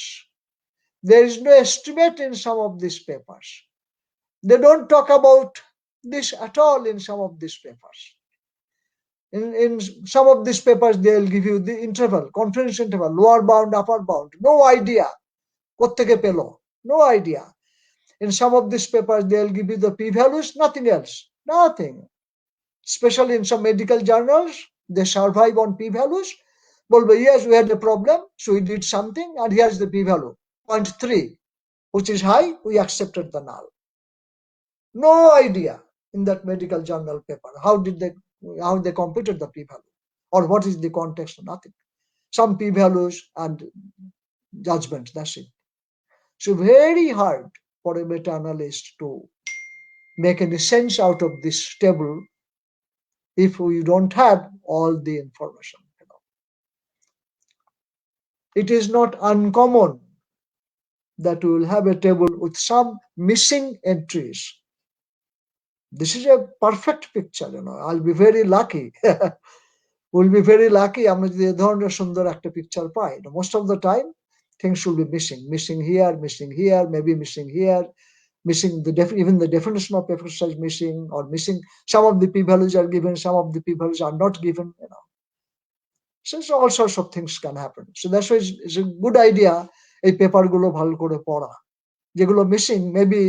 There is no estimate in some of these papers. They don't talk about this at all in some of these papers. In some of these papers, they'll give you the interval, confidence interval, lower bound, upper bound. No idea. কোত্থেকে পেলো? No idea. In some of these papers, they'll give you the p-values, nothing else. Nothing. Especially in some medical journals, they survive on p-values. বলবে, yes, we had a problem, so we did something, and here's the p-value, 0.3, which is high, we accepted the null. No idea in that medical journal paper how they computed the p-value or what is the context. Nothing. Some p-values and judgment, that's it. So very hard for a meta-analyst to make any sense out of this table if we don't have all the information. It is not uncommon that we will have a table with some missing entries. This is a perfect picture, I'll be very lucky. We'll be very lucky আমরা যদি এই ধরনের সুন্দর একটা picture pi. Most of the time things should be missing here, maybe missing here, missing even the definition of effect size missing, or missing some of the p-values are given, some of the p-values are not given. So all sorts of things can happen. So that's why it's a good idea এই পেপারগুলো ভালো করে পড়া. যেগুলো missing, maybe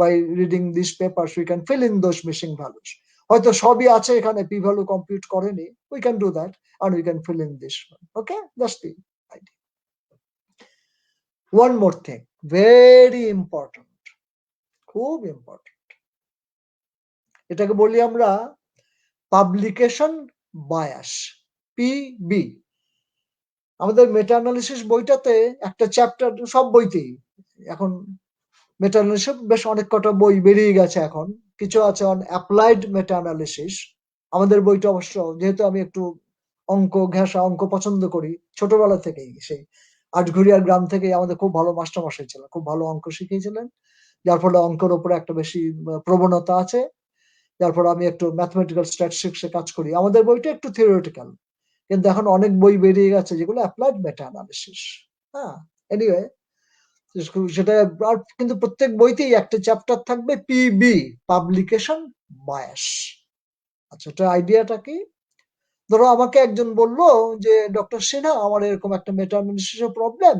by reading these papers we can fill in those missing values. হয়তো সবই আছে এখানে, p-value compute করেনি, we can do that and we can fill in this one. Okay, that's the idea. One more thing, very important, খুব important, এটাকে বলি আমরা publication bias, PB. আমাদের মেটা অ্যানালিসিস বইটাতে একটা চ্যাপ্টার, সব বইতেই এখন মেটা অ্যানালিসিস বেশ অনেক কটা বই বেরিয়ে গেছে এখন, কিছু আছে অন অ্যাপ্লাইড মেটা অ্যানালিসিস। আমাদের বইটা অবশ্য, যেহেতু আমি একটু অঙ্ক পছন্দ করি ছোটবেলা থেকেই, সেই আটঘরিয়ার গ্রাম থেকেই আমাদের খুব ভালো মাস্টারমশাই ছিলেন, খুব ভালো অঙ্ক শিখিয়েছিলেন, যার ফলে অঙ্কের উপরে একটা বেশি প্রবণতা আছে, যার ফলে আমি একটু ম্যাথমেটিক্যাল স্ট্যাটিস্টিক্সে কাজ করি। আমাদের বইটা একটু থিওরিটিক্যাল, কিন্তু এখন অনেক বই বেরিয়ে গেছে যেগুলো অ্যাপ্লাইড মেটা অ্যানালিসিস। হ্যাঁ, এনিওয়ে, সেটা কিন্তু প্রত্যেক বইতেই একটা চ্যাপ্টার থাকবে পিবি, পাবলিকেশন বায়াস। আচ্ছা, এটা আইডিয়াটা কি? ধরো আমাকে একজন বললো যে ডক্টর সিনহা, আমার এরকম একটা মেটা অ্যানালিসিসের প্রবলেম,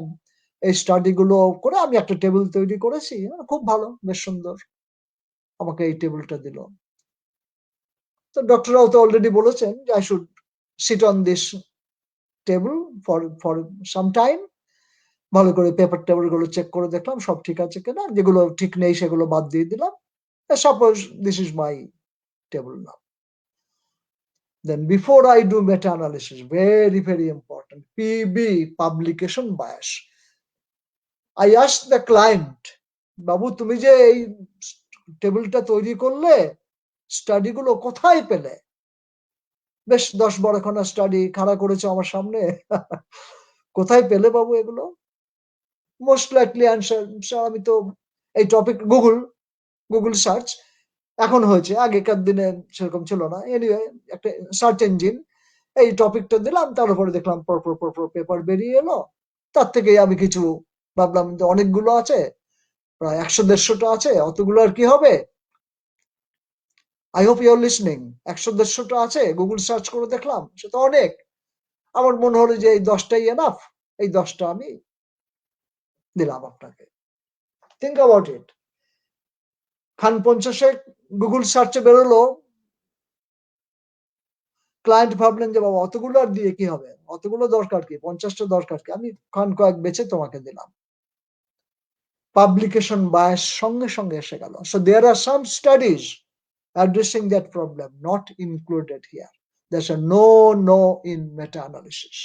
এই স্টাডি গুলো করে আমি একটা টেবিল তৈরি করেছি, খুব ভালো, বেশ সুন্দর, আমাকে এই টেবিলটা দিল। তো ডক্টররাও তো অলরেডি বলেছেন যে I should sit on this table for some time, ভালো করে পেপার টেবিল গুলো চেক করে দেখলাম সব ঠিক আছে কিনা, যেগুলো ঠিক নেই সেগুলো বাদ দিয়ে দিলাম। Suppose this is my table now. Then before I do meta-analysis, very, very important, PB, publication bias. I ask the client, বাবু তুমি যে এই টেবিলটা তৈরি করলে, স্টাডি গুলো কোথায় পেলে? বেশ 10-12খানা স্টাডি খাড়া করেছে আমার সামনে, কোথায় পেলে বাবু এগুলো? মোস্ট লাইকলি অ্যান্সার, আমি তো এই টপিক গুগল সার্চ এখন হয়েছে, আগেকার দিনে সেরকম ছিল না। এনিওয়ে, একটা সার্চ ইঞ্জিন, এই টপিকটা দিলাম, তার উপরে দেখলাম পর পেপার বেরিয়ে এলো। তার থেকে আমি কিছু ভাবলাম যে অনেকগুলো আছে, প্রায় 100-150টা আছে, অতগুলো আর কি হবে? I hope you are listening. 100-150টা আছে, গুগল সার্চ করে দেখলাম, সেটা অনেক। আমার মনে হলো যে এই 10টাই এনাফ, এই 10টা আমি দিলাম আপনাকে। Think about it. খান 50-এ গুগল সার্চে বেরোলো, ক্লায়েন্ট ভাবলেন যে বাবা অতগুলো আর দিয়ে কি হবে, অতগুলো দরকার কি, 50টা দরকার কি, আমি খান কয়েক বেছে তোমাকে দিলাম। পাবলিকেশন বায়াস সঙ্গে সঙ্গে এসে গেল। So there are some studies addressing that problem, not included here. There's a no in meta-analysis,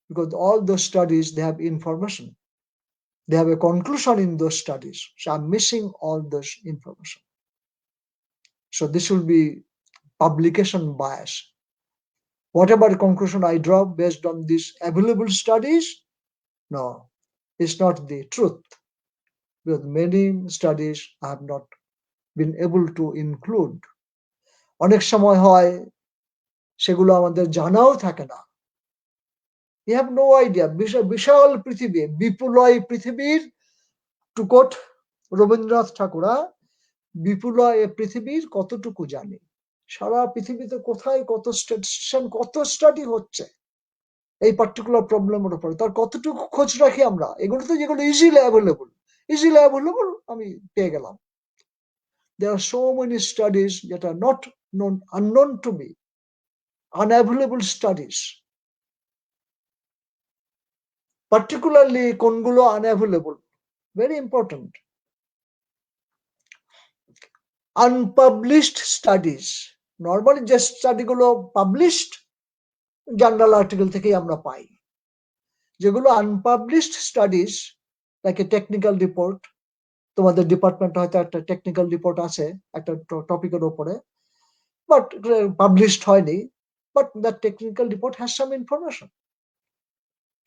because all those studies, they have information, they have a conclusion in those studies, so I'm missing all those information. So this will be publication bias. Whatever conclusion I draw based on these available studies, no, it's not the truth, because many studies I have not been able to include. অনেক সময় হয় সেগুলো আমাদের জানাও থাকে না। We have no idea. বিশাল পৃথিবী, বিপুলয় পৃথিবীর, টু কোট রবীন্দ্রনাথ ঠাকুরা, বিপুলয় পৃথিবীর কতটুকু জানি। সারা পৃথিবীতে কোথায় কত স্ট্যাটিস্টিশিয়ান, কত স্টাডি হচ্ছে এই পার্টিকুলার প্রবলেমের উপরে, তার কতটুকু খোঁজ রাখি আমরা। এগুলো তো যেগুলো ইজিলি অ্যাভেলেবল আমি পেয়ে গেলাম। There are so many studies that are not known, unknown to me, unavailable studies. Particularly কোনগুলো unavailable, very important. Unpublished studies. Normally যে স্টাডি গুলো পাবলিশড জার্নাল আর্টিকেল থেকেই আমরা পাই। যেগুলো unpublished studies, like a technical report, তোমাদের ডিপার্টমেন্টে হয়তো একটা টেকনিক্যাল রিপোর্ট আছে একটা টপিকের উপরে, বাট পাবলিশড হয়নি, but that technical report has some information.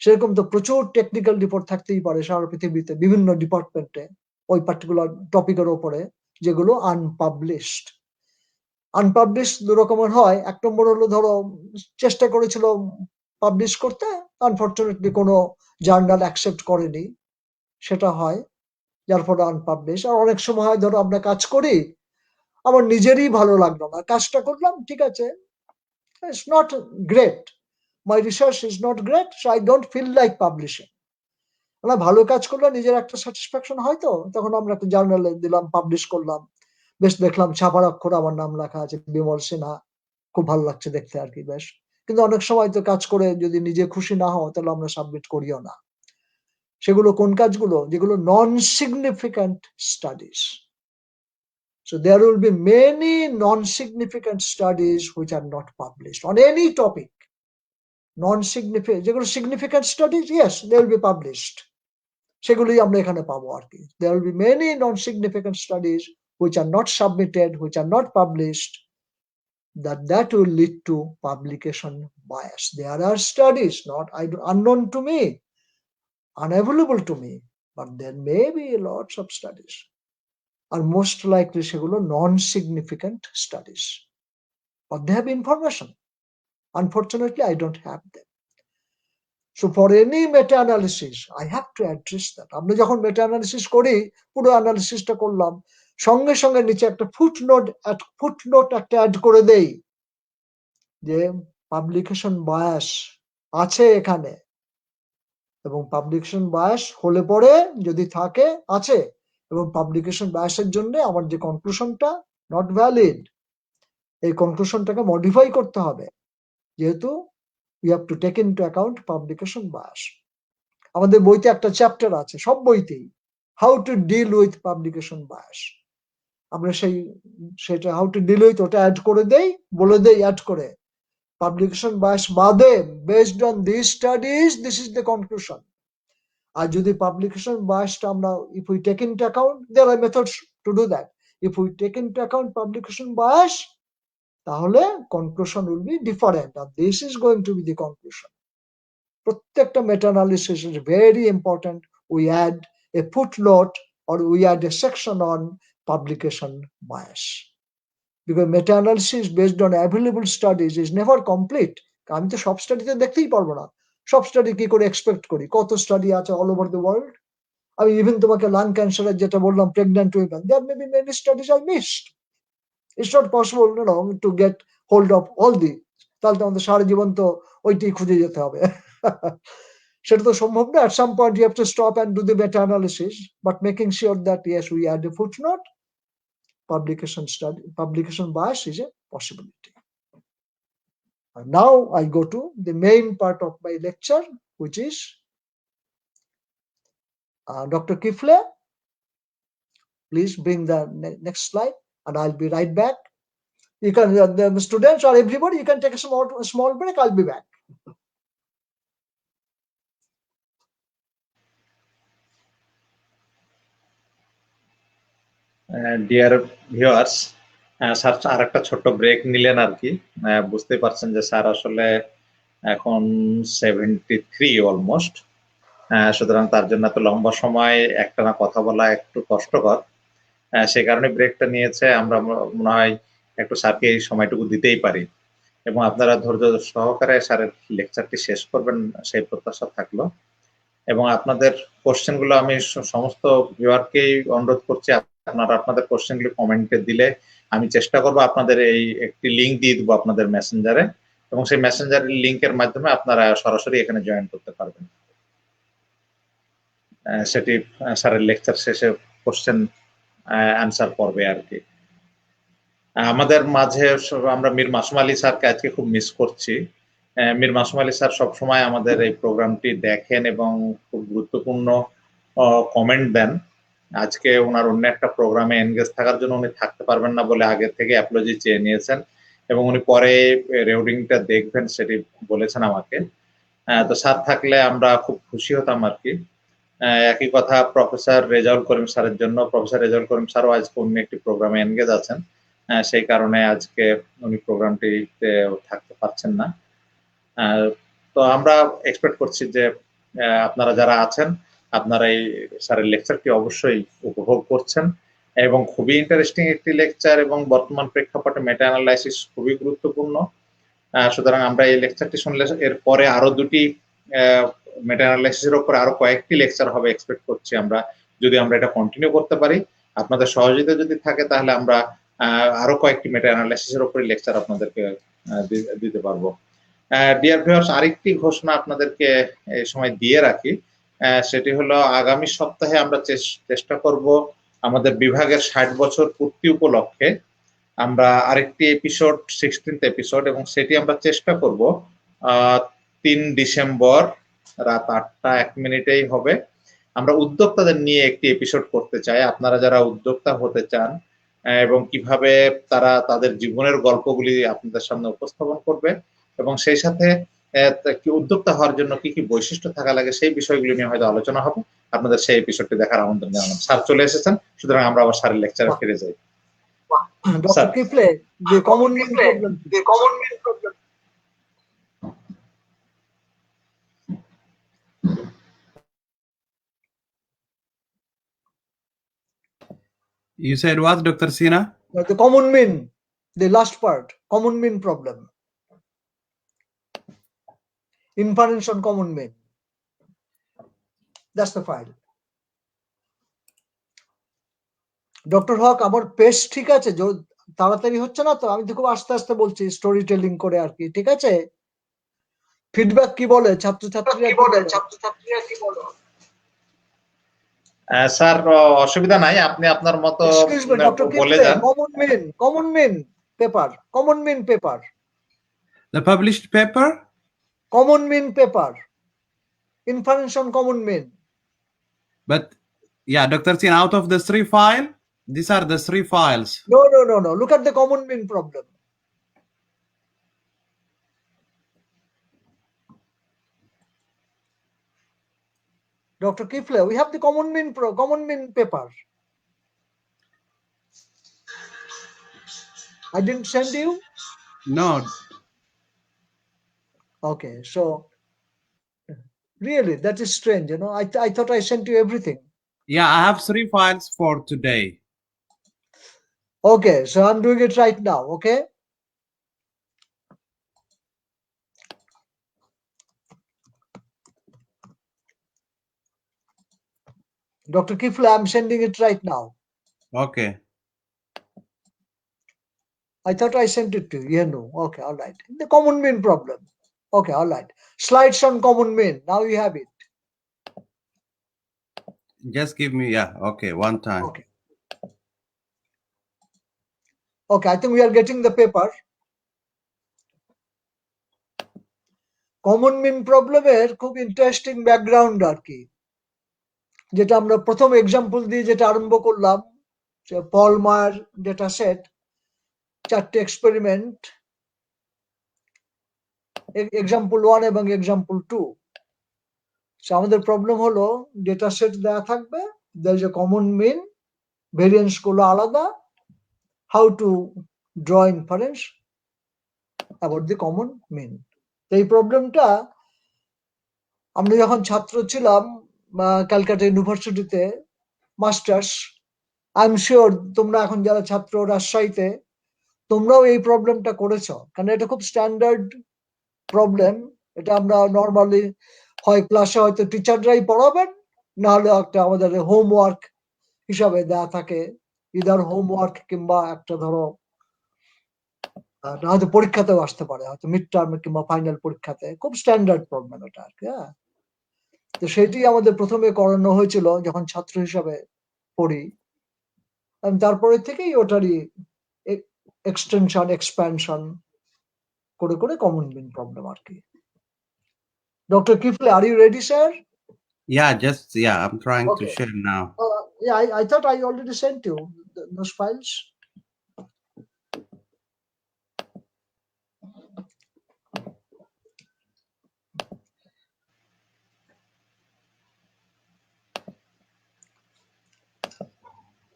সেরকম তো প্রচুর টেকনিক্যাল রিপোর্ট থাকতেই পারে সারা পৃথিবীতে বিভিন্ন ডিপার্টমেন্টে ওই পার্টিকুলার টপিকের উপরে, যেগুলো আনপাবলিশড। আনপাবলিশড দু রকমের হয়। এক নম্বর হলো ধরো চেষ্টা করেছিল পাবলিশ করতে, আনফরচুনেটলি কোনো জার্নাল অ্যাকসেপ্ট করেনি, সেটা হয়, যার ফলে আনপাবলিশ। আর অনেক সময় হয় ধরো আমরা কাজ করি, আমার নিজেরই ভালো লাগলো না, কাজটা করলাম ঠিক আছে, it's not great, my research is not great, so I don't feel like publishing. আমরা ভালো কাজ করলে নিজের একটা স্যাটিসফ্যাকশন হয়, তো তখন আমরা একটা জার্নালে দিলাম, পাবলিশ করলাম, বেশ দেখলাম ছাপার অক্ষরে আমার নাম লেখা আছে বিমল সিনহা, খুব ভালো লাগছে দেখতে আর কি বেশ। কিন্তু অনেক সময় তো কাজ করে যদি নিজে খুশি না হও তাহলে আমরা সাবমিট করিও না। সেগুলো কোন কাজগুলো? যেগুলো non significant studies. So there will be many non-significant studies which are not published on any topic. Non-significant, যেগুলো significant studies, yes, they will be published. সেগুলোই আমরা এখানে পাবো আর কি। There will be many non-significant studies which are not submitted, which are not published, that will lead to publication bias. There are studies not unknown to me, unavailable to me, but there may be lots of studies. Are most likely সেগুলো non-significant studies, but they have information. Unfortunately, I don't have them. So for any meta-analysis, I have to address that. আমরা যখন meta-analysis করি, পুরো অ্যানালিসিসটা করলাম, সঙ্গে সঙ্গে নিচে একটা ফুটনোট একটা অ্যাড করে দেই যে পাবলিকেশন বায়াস আছে এখানে, এবং পাবলিকেশন বায়াস হলে পরে যদি থাকে আছে, এবং পাবলিকেশন বায়াসের জন্য আমার যে কনক্লুশনটা নট ভ্যালিড, এই কনক্লুশনটাকে মডিফাই করতে হবে, যেহেতু you have to take into account publication bias. আমাদের বইতে একটা চ্যাপ্টার আছে, সব বইতেই, how to deal with publication bias. আমরা সেটা হাউ টু ডিল উইথ ওটা অ্যাড করে দেই, বলে দেই অ্যাড করে পাবলিকেশন বায়াস বাদে, based on this studies this is the conclusion. আর যদি পাবলিকেশন বায়াসটা আমরা, if we take into account, there are methods to do that, if we take into account publication bias, তাহলে কনক্লুশন উইল বি ডিফারেন্ট, আর this is going to B the conclusion. প্রত্যেকটা meta analysis is very important. We add a footnote or we add a section on publication bias, because meta analysis based on available studies is never complete. আমি তো সব স্টাডিতে দেখতেই পারবো না, সব study কি করে এক্সপেক্ট করি? কত স্টাডি আছে অল ওভার দ্য ওয়ার্ল্ড। আমি ইভেন তোমাকে লাং ক্যান্সারের যেটা বললাম, pregnant women, there may be many studies I missed. It's not possible, to get hold of all the, তাহলে তো আমাদের সারা জীবন তো ওইটাই খুঁজে যেতে হবে। সেটা তো সম্ভব না। At some point you have to stop and do the meta analysis, but making sure that yes, we add a footnote, publication bias is a possibility. And now I go to the main part of my lecture, which is Dr. Kifle. Please bring the next slide, and I'll be right back. You can, the students or everybody, you can take a small break. I'll be back. Dear viewers, sir আর একটা ছোট্ট break নিলেন আর কি। বুঝতে পারছেন যে sir আসলে এখন 73 অলমোস্ট, সুতরাং তার জন্য এত লম্বা সময় একটানা কথা বলা একটু কষ্টকর। সেই কারণে ব্রেকটা নিয়েছে। আমরা মনে হয় একটু স্যারকে এই সময়টুকু দিতেই পারি এবং আপনারা ধৈর্য সহকারে স্যারের লেকচারটি শেষ করবেন সেই প্রত্যাশা থাকলো। এবং আপনাদের কোশ্চেনগুলো আমি সমস্ত ভিউয়ারকেই অনুরোধ করছি, আপনারা আপনাদের কোশ্চেনগুলো কমেন্টে দিলে আমি চেষ্টা করব আপনাদের এই একটি লিঙ্ক দিয়ে দেবো আপনাদের মেসেঞ্জারে, এবং সেই মেসেঞ্জারের লিঙ্কের মাধ্যমে আপনারা সরাসরি এখানে জয়েন করতে পারবেন। সেটি স্যারের লেকচার শেষে কোশ্চেন অ্যান্সার পর্বে আর কি। আমাদের মাঝে আমরা মীর মাসুম আলী স্যারকে আজকে খুব মিস করছি। মীর মাসুম আলী স্যার সবসময় আমাদের এই প্রোগ্রামটি দেখেন এবং খুব গুরুত্বপূর্ণ কমেন্ট দেন। আজকে ওনার অন্য একটা প্রোগ্রামে এনগেজ থাকার জন্য উনি থাকতে পারবেন না বলে আগে থেকে অ্যাপোলজি চেয়ে নিয়েছেন এবং উনি পরে রেকর্ডিংটা দেখবেন সেটি বলেছেন আমাকে। তো স্যার থাকলে আমরা খুব খুশি হতাম আর কি। একই কথা প্রফেসর রেজাউল করিম স্যারের জন্য। প্রফেসর রেজাউল করিম স্যারও আজকে অন্য একটি প্রোগ্রামে এনগেজ আছেন, সেই কারণে আজকে উনি প্রোগ্রামটিতে থাকতে পারছেন না। তো আমরা এক্সপেক্ট করছি যে আপনারা যারা আছেন আপনারা এই স্যারের লেকচারটি অবশ্যই উপভোগ করছেন এবং খুবই ইন্টারেস্টিং একটি লেকচার এবং বর্তমান প্রেক্ষাপটে মেটা অ্যানালাইসিস খুবই গুরুত্বপূর্ণ। সুতরাং আমরা এই লেকচারটি শুনলে এরপরে আরো দুটি মেটা অ্যানালাইসিসের উপরে আরো কয়েকটি লেকচার হবে এক্সপেক্ট করছি আমরা, যদি আমরা এটা কন্টিনিউ করতে পারি। আপনাদের সহযোগিতা যদি থাকে তাহলে আমরা আরো কয়েকটি মেটা অ্যানালাইসিসের উপরে লেকচার আপনাদেরকে দিতে পারবো। ডিয়ার ভিউয়ার্স, আরেকটি ঘোষণা আপনাদেরকে এই সময় দিয়ে রাখি, সেটি হলো আগামী সপ্তাহে আমরা চেষ্টা করব আমাদের বিভাগের 60 বছর পূর্তি উপলক্ষে আমরা আরেকটি এপিসোড 16th এপিসোড, এবং সেটি আমরা চেষ্টা করব 3 ডিসেম্বর রাত 8:01 হবে। আমরা উদ্যোক্তাদের নিয়ে একটি এপিসোড করতে চাই। আপনারা যারা উদ্যোক্তা হতে চান এবং কিভাবে তারা তাদের জীবনের গল্পগুলি আপনাদের সামনে উপস্থাপন করবে এবং সেই সাথে উদ্যোক্তা হওয়ার জন্য কি কি বৈশিষ্ট্য থাকা লাগে সেই বিষয়গুলি নিয়ে হয়তো আলোচনা হবে। আপনাদের সেই এপিসোডটি দেখার আমন্ত্রণ জানালাম। স্যার চলে এসেছেন, সুতরাং আমরা আবার স্যারের লেকচারে ফিরে যাই। Dr. Kifle, the common mean problem. You said what, Dr. Sinha? The common mean, the last part, common mean problem. Inference on common mean. That's the file. Doctor Haque, আমার পেস ঠিক আছে? তাড়াতাড়ি হচ্ছে না তো? আমি তো খুব আস্তে আস্তে বলছি, স্টোরি টেলিং করে আর কি। ঠিক আছে? ফিডব্যাক কি বলে ছাত্রছাত্রীরা কি বলে? স্যার অসুবিধা নাই, আপনি আপনার মতো বলে যান। Common mean paper The published paper? Common mean paper. Inference on common mean. But yeah, Dr. Sinha, out of the 3 files, these are the 3 files. No. Look at the common mean problem. Dr. Kifle, we have the common mean paper. I didn't send you? No. Okay, so really, that is strange, you know. I thought I sent you everything. Yeah, I have 3 files for today. Okay, so I'm doing it right now, okay? Dr. Kifle, I'm sending it right now. Okay. I thought I sent it to you. Yeah, no. Okay, all right. The common mean problem. Okay, all right. Slides on common mean. Now you have it. Just give me, yeah, okay, one time. Okay, I think we are getting the paper. Common mean problem এর খুব interesting background আর কি, যেটা আমরা প্রথম example দিয়ে যেটা আরম্ভ করলাম, পল মায়ার ডেটা সেট, 4টে এক্সপেরিমেন্ট, এক্সাম্পল 1 এবং এক্সাম্পল 2। আমাদের প্রবলেম হলো ডেটা সেট দেওয়া থাকবে, there is a common mean, variance গুলো আলাদা, how to draw inference about the common mean. এই প্রবলেমটা আমরা যখন ছাত্র ছিলাম ক্যালকাটা ইউনিভার্সিটিতে মাস্টার্স, আই এম শিওর তোমরা এখন যারা ছাত্র রাজশাহীতে তোমরাও এই প্রবলেমটা করেছো, কারণ এটা খুব স্ট্যান্ডার্ড প্রবলেম। এটা আমরা নর্মালি হয় ক্লাসে হয়তো টিচাররাই পড়াবেন, না হলে একটা আমাদের হোমওয়ার্ক হিসাবে দেয়া থাকে, ইদার হোমওয়ার্ক কিংবা একটা ধরো হয়তো পরীক্ষাতেও আসতে পারে, হয়তো মিড টার্ম কিংবা ফাইনাল পরীক্ষাতে। খুব স্ট্যান্ডার্ড প্রবলেম এটা আর কি। হ্যাঁ, তো সেটি আমাদের প্রথমে করানো হয়েছিল যখন ছাত্র হিসাবে পড়ি, তারপরে থেকেই ওটারই এক্সটেনশন এক্সপ্যানশন করে করে কমন মিন প্রবলেম আর কি। Doctor Kifle, are you ready sir? Yeah, I'm trying to Okay. share now. Yeah, I thought I already sent you those files.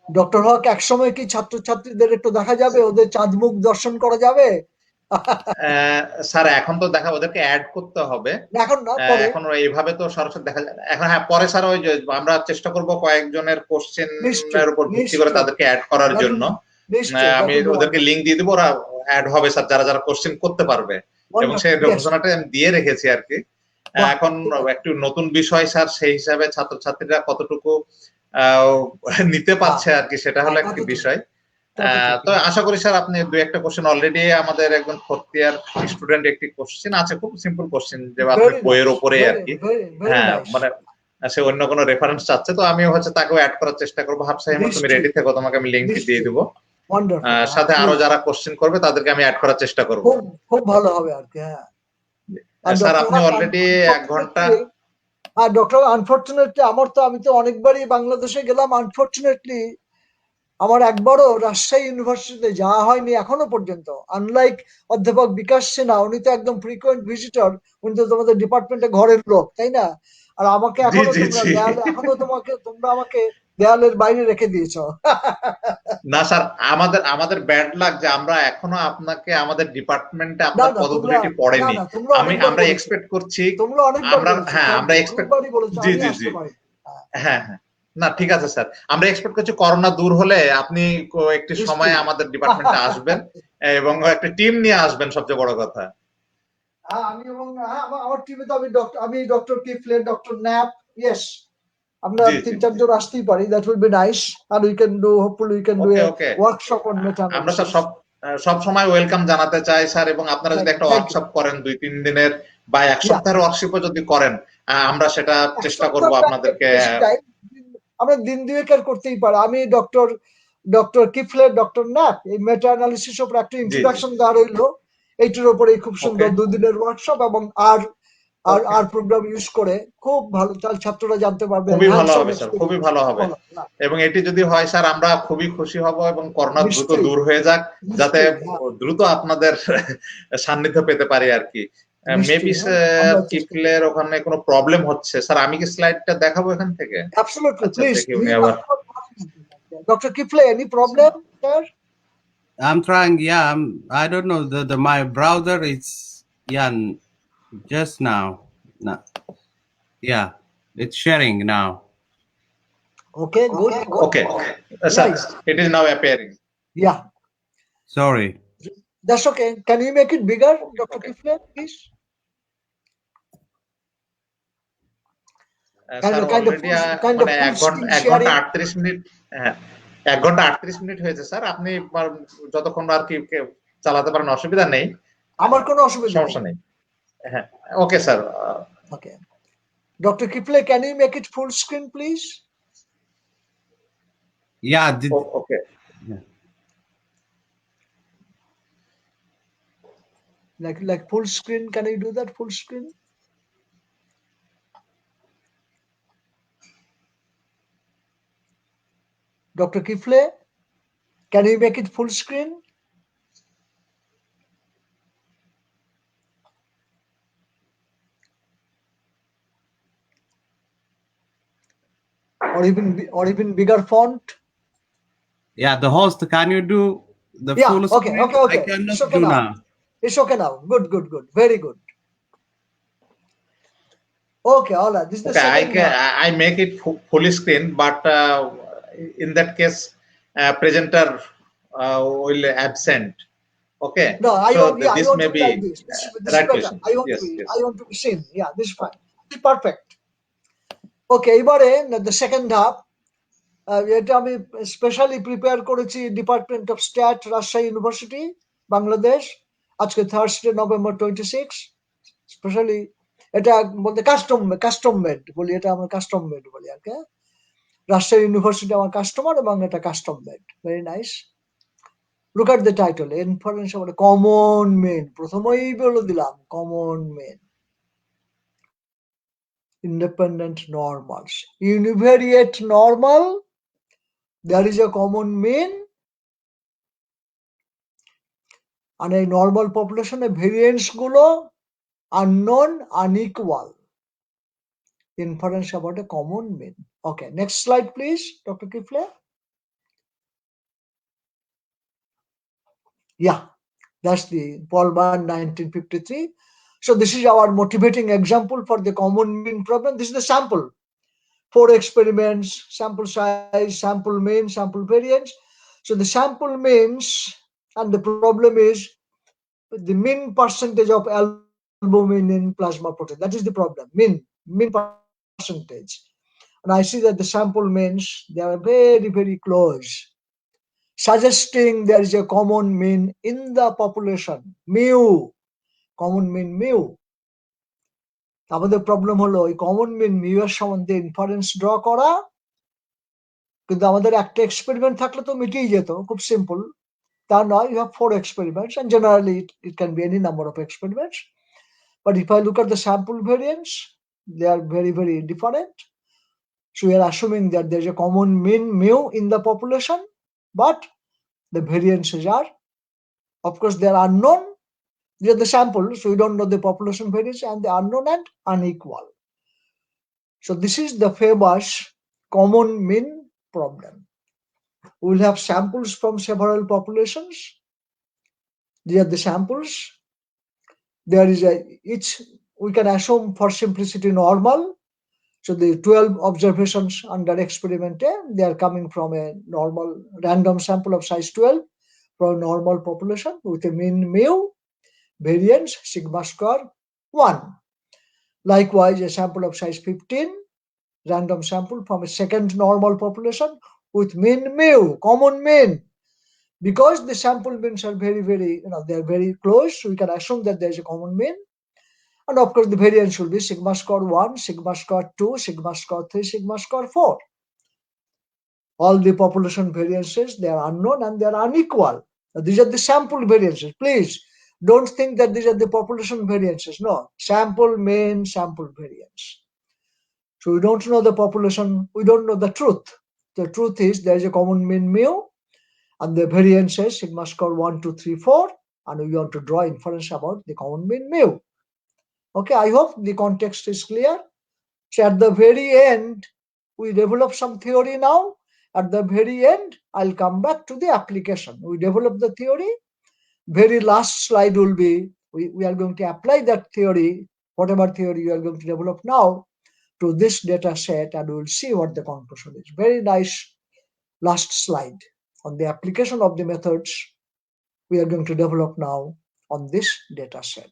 Doctor Haque, একসময় কি ছাত্রছাত্রীদের একটু দেখা যাবে, ওদের চাঁদ মুখ দর্শন করা যাবে? স্যার এখন তো দেখা ওদেরকে অ্যাড করতে হবে, এখন না, পরে এখন এইভাবে তো সরাসরি দেখা যায় না এখন। হ্যাঁ, পরে স্যার ওই যে আমরা চেষ্টা করব কয়েকজনের কোশ্চেনের উপর ভিত্তি করে তাদেরকে অ্যাড করার জন্য। আমি ওদেরকে লিংক দিয়ে দিব, ওরা অ্যাড হবে স্যার, যারা যারা কোশ্চেন করতে পারবে, এবং সেই ঘোষণাটা আমি দিয়ে রেখেছি আর কি। এখন একটু নতুন বিষয় স্যার, সেই হিসাবে ছাত্রছাত্রীরা কতটুকু নিতে পারছে আর কি, সেটা হলো একটি বিষয়। তো আশা করি স্যার আপনি দুই একটা কোশ্চেন অলরেডি আমাদের একজন ফোর্থ ইয়ার স্টুডেন্ট একটি কোশ্চেন আছে, খুব সিম্পল কোশ্চেন, যে আপনার বইয়ের উপরে আর কি। হ্যাঁ, মানে সে অন্য কোনো রেফারেন্স চাচ্ছে, তো আমি হচ্ছে তাকেও অ্যাড করার চেষ্টা করবো। হাফসাহিমা, তুমি রেডি থেকো, তোমাকে আমি লিংকটি দিয়ে দিব। সাথে আরো যারা কোশ্চেন করবে তাদেরকে আমি অ্যাড করার চেষ্টা করব। খুব ভালো হবে আর কি। হ্যাঁ স্যার, আপনি অলরেডি 1 ঘন্টা। আর ডক্টর, আনফরচুনেটলি আমি তো অনেকবারই বাংলাদেশে গেলাম, আনফরচুনেটলি আমার একবারও রাজশাহী ইউনিভার্সিটিতে যাওয়া হয়নি এখনো পর্যন্ত। আনলাইক অধ্যাপক বিকাশ সিনহা, উনি তো একদম ফ্রিকোয়েন্ট ভিজিটর, উনি তো তোমাদের ডিপার্টমেন্টে ঘরের লোক, তাই না? আর আমাকে তোমরা আমাকে দেয়ালের বাইরে রেখে দিয়েছ। না স্যার, আমাদের ব্যাড লাক যে আমরা এখনো আপনাকে আমাদের ডিপার্টমেন্টে আপনার পদধূলিটি পড়েনি। আমরা এক্সপেক্ট করছি, আমরা এক্সপেক্ট, জি জি জি, হ্যাঁ হ্যাঁ, না ঠিক আছে স্যার, আমরা এক্সপেক্ট করছি করোনা দূর হলে আপনি একটি সময় আমাদের ডিপার্টমেন্টে আসবেন এবং একটা টিম নিয়ে আসবেন, সবচেয়ে বড় কথা। আমি এবং আমার টিমে তো আমি ডক্টর কিফলে, ডক্টর ন্যাপ, ইয়েস, আমরা 3-4 জন আসতেই পারি। That will be nice, and we can do, hopefully we can do a workshop on meta analysis. আমরা স্যার সব সময় ওয়েলকাম জানাতে চাই স্যার, এবং আপনারা যদি একটা ওয়ার্কশপ করেন 2-3 দিনের বা 1 সপ্তাহের ওয়ার্কশপও যদি করেন, আমরা সেটা চেষ্টা করব আপনাদেরকে। আমরা দিন দুয়েক করতেই পারি। আমি ডক্টর কিফলে, ডক্টর ন্যাপ, এই মেটা অ্যানালিসিস উপর একটা ইন্ট্রোডাকশন দেওয়া রইলো, এইটার উপরে খুব সুন্দর 2 দিনের ওয়ার্কশপ, এবং আর প্রোগ্রাম ইউজ করে খুব ভালো ছাত্ররা জানতে পারবে। খুবই ভালো হবে স্যার, খুবই ভালো হবে, এবং এটি যদি হয় স্যার আমরা খুবই খুশি হব, এবং করোনা দ্রুত দূর হয়ে যাক, যাতে দ্রুত আপনাদের সান্নিধ্য পেতে পারি আর কি। মেবি স্যার কিফলের ওখানে কোনো প্রবলেম হচ্ছে স্যার, আমি কি স্লাইডটা দেখাবো এখান থেকে? Absolutely, please. Doctor Kiefle, any problem sir? I'm trying. Yeah, I don't know. My browser is just now. No. Yeah, it's sharing now. Okay, good. Okay, sir, it is now appearing. Yeah. Sorry. That's okay. Can you make it bigger, Dr. Kifle, please? Sir already মানে 1 ঘন্টা 38 minute, হ্যাঁ 1 ঘন্টা 38 minute হয়েছে sir. আপনি যতক্ষণ আর কি চালাতে পারেন, অসুবিধা নেই। আমার কোনো সমস্যা নেই। হ্যাঁ, okay sir. Okay, doctor Kiefle, can you make it full screen please? Yeah. Okay. Yeah. Like full screen, can you do that full screen? Dr. Kifle, can you make it full screen? Or even bigger font? Yeah, the host, can you do the full screen? Okay. I cannot do now. It's okay now. Good. Very good. Okay, all right. This is the second I make it full screen, but in that case presenter will absent. Okay. No, I So want, yeah, I this want may to be like be this. This is right better. question. I want Yes, yes. to be seen. Yeah, this is fine. This is perfect. Okay, এবারে the second half, এটা আমি specially prepare করেছি department of stat, Rajshahi university, Bangladesh. আজকে Thursday November 26। Specially এটা বলতে custom made বলি, এটা আমার কাস্টম মেড বলি আর কি। রাজশাহী ইউনিভার্সিটি আমার কাস্টমার এবং এটা custom made. Very nice. Look at the title, inference about common mean. প্রথমেই বলে দিলাম common mean. Independent normals. Univariate normal, there is a common mean, and a normal population, a variance গুলো unknown, unequal. Inference about a common mean. Okay, next slide please, Dr. Kifle. Yeah, that's the Paulman 1953. So this is our motivating example for the common mean problem. This is the sample. 4 experiments, sample size, sample mean, sample variance. So the sample means, and the problem is the mean percentage of albumin in plasma protein. That is the problem, mean percentage. And I see that the sample means they are very, very close, suggesting there is a common mean in the population, mu, common mean mu. আমাদের problem হলো ওই common mean mu এর সম্বন্ধে inference draw করা, কিন্তু আমাদের একটা experiment থাকলে তো মিটেই যেত, খুব সিম্পল। তা নয়, you have 4 experiments and generally it can be any number of experiments. But if I look at the sample variance, they are very, very different. So we are assuming that there is a common mean mu in the population, but the variances are, of course, they are unknown. They are the sample, so we don't know the population variance, and they are unknown and unequal. So this is the famous common mean problem. We will have samples from several populations. These are the samples. There is each, we can assume for simplicity normal. So the 12 observations under experiment A, they are coming from a normal random sample of size 12 from a normal population with a mean mu, variance sigma square 1. Likewise, a sample of size 15, random sample from a second normal population with mean mu, common mean. Because the sample means are very, very, they are very close, so we can assume that there is a common mean. And of course, the variance will be sigma square 1, sigma square 2, sigma square 3, sigma square 4. All the population variances, they are unknown and they are unequal. Now, these are the sample variances. Please don't think that these are the population variances. No, sample mean, sample variance. So we don't know the population, we don't know the truth. The truth is there is a common mean mu, and the variances sigma square 1, 2, 3, 4, and we want to draw inference about the common mean mu. Okay, I hope the context is clear. So at the very end, we develop some theory now. At the very end, I'll come back to the application. We develop the theory. Very last slide will be, we are going to apply that theory, whatever theory you are going to develop now, to this data set, and we will see what the conclusion is. Very nice last slide on the application of the methods we are going to develop now on this data set.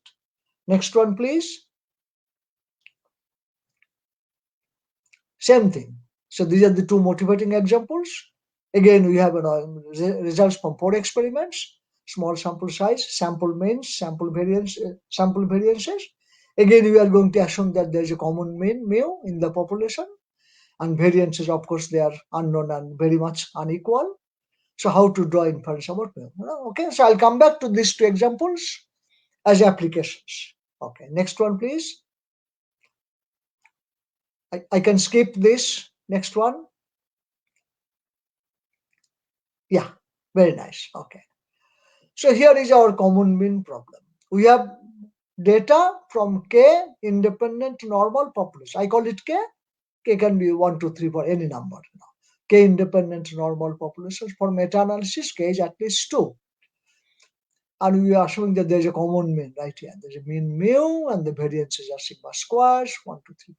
Next one, please. Same thing. So these are the 2 motivating examples. Again, we have results from 4 experiments, small sample size, sample means, sample variances. Again, we are going to assume that there is a common mean mu in the population, and variances, of course, they are unknown and very much unequal. So how to draw inference about mu? Okay, so I'll come back to these 2 examples as applications. Okay, next one, please. I can skip this. Next one. Yeah, very nice. Okay. So here is our common mean problem. We have data from K independent normal population. I call it K. K can be 1, 2, 3, 4, any number. K independent normal populations. For meta-analysis, K is at least 2. And we are assuming that there is a common mean right here. There is a mean mu, and the variances are sigma squares, 1, 2, 3.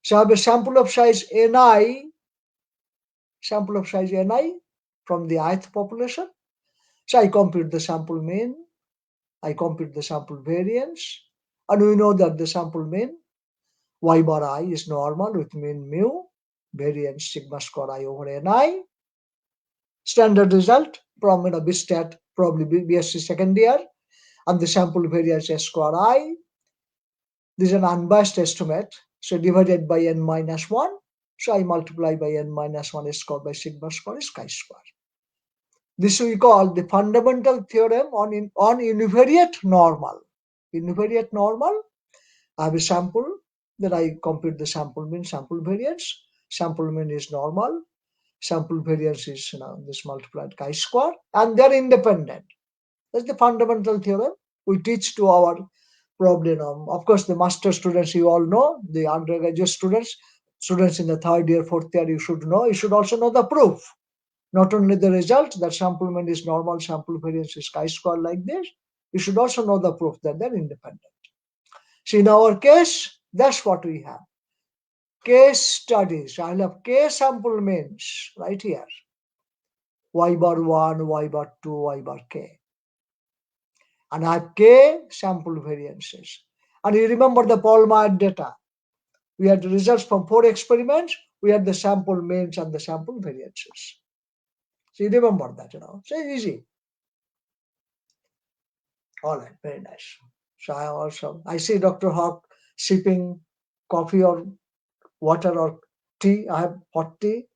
So I have a sample of size Ni, from the ith population. So I compute the sample mean, I compute the sample variance, and we know that the sample mean y bar I is normal with mean mu, variance sigma square I over ni. Standard result from BStat, probably BSc second year, and the sample variance S square I. This is an unbiased estimate, so divided by n minus 1. So I multiply by n minus 1 square by sigma square is chi square. This we call the fundamental theorem on univariate normal. Univariate normal, I have a sample, then I compute the sample mean, sample variance. Sample mean is normal, sample variance is this multiplied chi square, and they are independent. That's the fundamental theorem we teach to our problem. Of course, the master students, you all know, the undergraduate students in the third year, fourth year, you should know. You should also know the proof. Not only the result, that sample mean is normal, sample variance is chi square like this. You should also know the proof that they're independent. So in our case, that's what we have. Case studies. I'll have K sample means right here. Y bar 1, Y bar 2, Y bar K. And I have K sample variances. And you remember the Paul-Meyer data. We had the results from 4 experiments. We had the sample means and the sample variances. So you remember that, So it's easy. All right, very nice. So I see Dr. Hawk sipping coffee or water or tea. I have hot tea.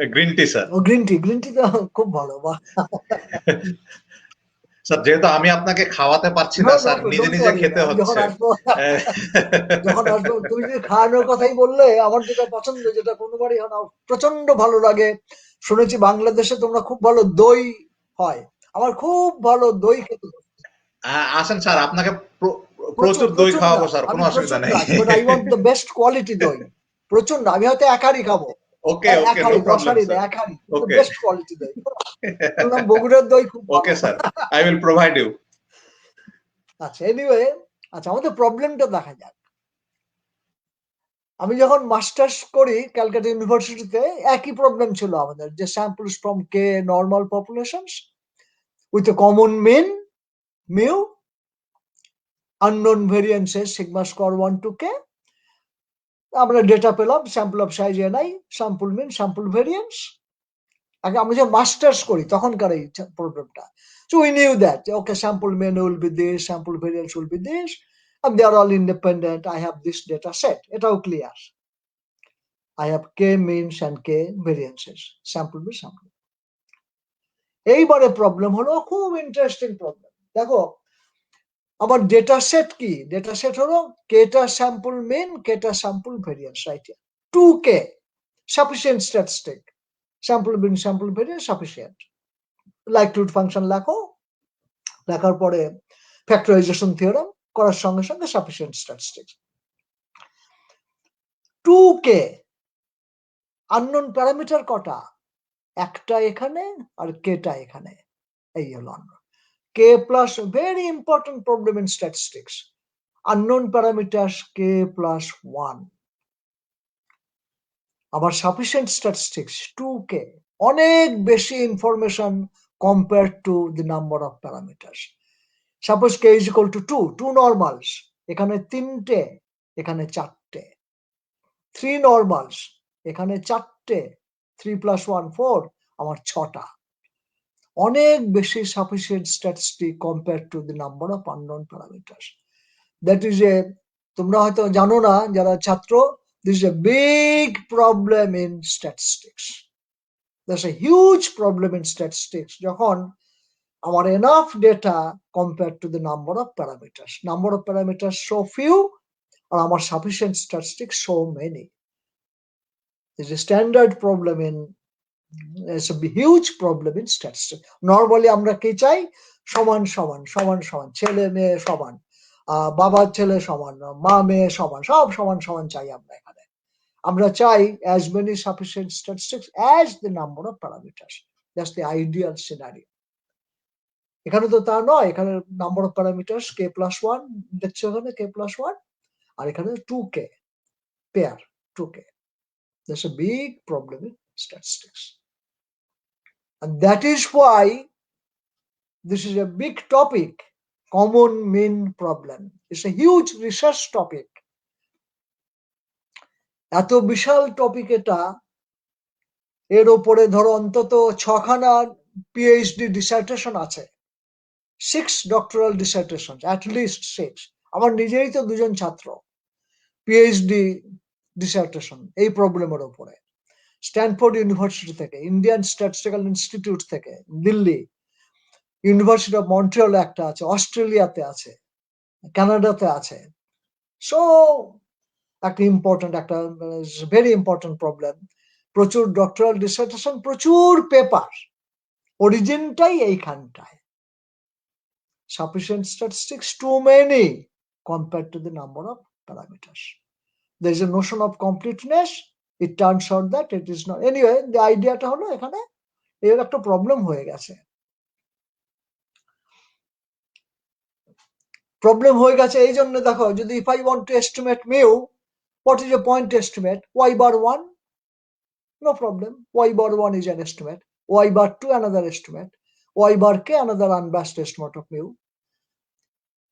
Green tea, sir. Oh, green tea তো খুব ভালো বাহ sir যেহেতু আমি আপনাকে খাওয়াতে পারছি না স্যার নিজে নিজে খেতে হচ্ছে যখন আসবো তুমি যদি খাওয়ানোর কথাই বললে আমার যেটা পছন্দ যেটা কোনোবারই প্রচন্ড ভালো লাগে শুনেছি বাংলাদেশে তোমরা খুব ভালো দই হয় আমার খুব ভালো দই খেতে আসেন স্যার আপনাকে প্রচুর দই খাওয়াবো স্যার কোনো অসুবিধা নেই but I want the best quality doi প্রচন্ড আমি হয়তো একারই খাবো okay okay no problem sir একারই বেস্ট কোয়ালিটি দই বগুড়ার দই খুব okay sir I will provide you আচ্ছা এনিওয়ে আচ্ছা আমাদের প্রবলেমটা দেখা যাক আমি যখন মাস্টার্স করি ক্যালকাটা ইউনিভার্সিটিতে একই প্রবলেম ছিল আমাদের যে samples from k normal populations with a common mean mu unknown variances sigma square 1 to k আমরা ডেটা পেলাম sample of size ni sample mean sample variance আগে আমি যে মাস্টার্স করি তখনকার এই প্রবলেমটা so we knew that okay sample mean will be this sample variance will be this and they are all independent I have this data set এটাও clear I have k means and k variances sample mean sample এইবারে problem হলো খুব interesting problem দেখো আমার data set কি data set হলো কেটা sample mean কেটা sample variance right 2k sufficient statistic sample mean sample variance sufficient likelihood function লেখার পরে ফ্যাক্টরাইজেশন থিওরেম করার সঙ্গে সঙ্গে sufficient statistics 2k unknown parameter কটা একটা এখানে আর কেটা এখানে এই হলো k plus very important problem in statistics unknown parameters k plus 1 আবার sufficient statistics 2k অনেক বেশি information compared to the number of parameters suppose k is equal to 2 normals এখানে 3টে এখানে 4টে 3 normals এখানে 4টে 3 plus 1 4 আমার 6টা অনেক বেশি sufficient statistic compare to the number of unknown parameters that is a তোমরা হয়তো জানো না যারা ছাত্র this is a big problem in statistics that's a huge problem in statistics যখন আমার enough data compare to the number of parameters so few আর আমার sufficient statistic so many this is a standard problem in It's a huge problem in statistics. Normally আমরা কি চাই সমান সমান সমান সমান ছেলে মেয়ে সমান বাবা ছেলে সমান মা মেয়ে সমান সব সমান সমান চাই আমরা এখানে আমরা চাই as many sufficient statistics as the number of parameters. That's the ideal scenario. এখানে তো তা নয় এখানে number of parameters k plus 1 দেখছো এখানে k plus 1 আর এখানে 2k pair 2k. That's a big problem in statistics. And that is why this is a big topic, common mean problem. It's a huge research topic. এত বিশাল topic এটা, এর উপরে ধরো অন্তত 6খানা PhD dissertation আছে, 6 doctoral dissertations, at least 6. আমার নিজেরই তো 2জন ছাত্র পিএইচডি ডিসার্টেশন এই প্রবলেমের উপরে, স্ট্যানফোর্ড ইউনিভার্সিটি থেকে, ইন্ডিয়ান স্ট্যাটিস্টিক্যাল ইনস্টিটিউট থেকে, দিল্লি, ইউনিভার্সিটি অফ মন্ট্রিয়াল একটা আছে, অস্ট্রেলিয়াতে আছে, কানাডাতে আছে। সো একটা ইম্পর্টেন্ট, একটা ভেরি ইম্পর্টেন্ট প্রবলেম। প্রচুর ডক্টরাল ডিসার্টেশন, প্রচুর পেপার, অরিজিনটাই এইখানটায়। Sufficient statistics, too many compared to the number of parameters. There is a notion of completeness. It turns out that it is not. Anyway, the idea টা হলো এখানে এর একটা problem হয়ে গেছে। প্রবলেম হয়ে গেছে এই জন্য, দেখো, যদি if I want to estimate mu, what is a point estimate? Y bar 1, no problem. Y bar 1 is an estimate. Y bar 2 another estimate. Y bar k another unbiased estimate of mu.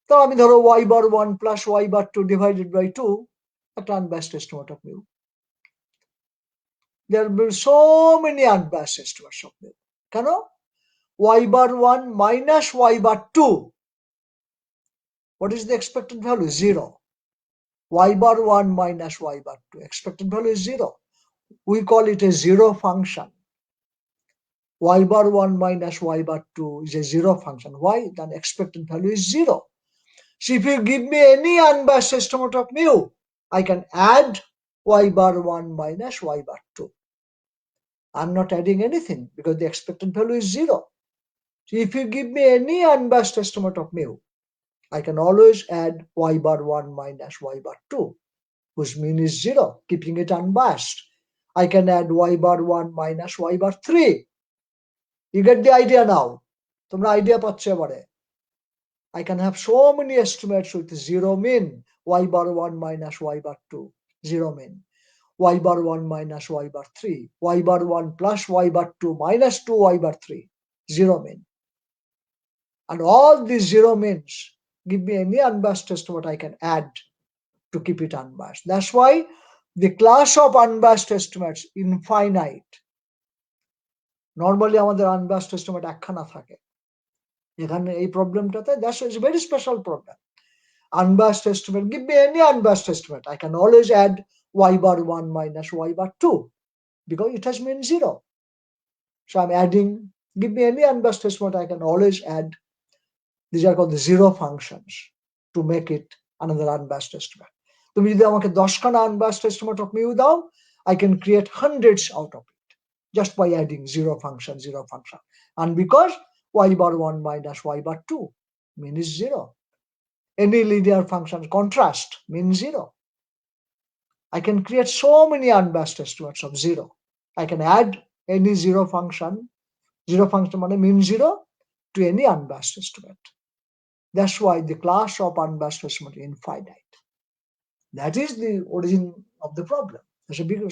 তো আমি ধরো y bar 1 plus y bar 2 divided by 2 একটা unbiased estimate of mu. There will be so many unbiased estimates of mu. কেন? Y bar 1 minus y bar 2. What is the expected value? 0. Y bar 1 minus y bar 2. Expected value is 0. We call it a zero function. Y bar 1 minus y bar 2 is a zero function. Why? Then expected value is 0. So if you give me any unbiased estimate of mu, I can add y bar 1 minus y bar 2. I'm not adding anything because the expected value is 0. So if you give me any unbiased estimate of mu, I can always add y bar 1 minus y bar 2, whose mean is 0, keeping it unbiased. I can add y bar 1 minus y bar 3. You get the idea now? তোমরা idea পাচ্ছ এবারে? I can have so many estimates with 0 mean. Y bar 1 minus y bar 2, 0 mean. Y bar 1 minus y bar 3. Y bar 1 plus y bar 2 minus 2 y bar 3, 0 mean. And all these 0 means give me any unbiased estimate I can add to keep it unbiased. That's why the class of unbiased estimates infinite. Normally আমাদের unbiased estimate একখানা থাকে। এখানে এই প্রবলেমটাতে that's a very special problem. Unbiased estimate, give me any unbiased estimate. I can always add y bar 1 minus y bar 2 because it has mean 0. So I'm adding, give me any unbiased estimate, I can always add. These are called the zero functions to make it another unbiased estimate. তুমি যদি আমাকে 10খানা unbiased estimate of mu দাও, I can create hundreds out of it just by adding zero function. And because y bar 1 minus y bar 2 mean is 0. Any linear function contrast means 0. I can create so many unbiased estimates of 0. I can add any zero function মানে mean 0 to any unbiased estimate. That's why the class of unbiased estimate is infinite. That is the origin of the problem.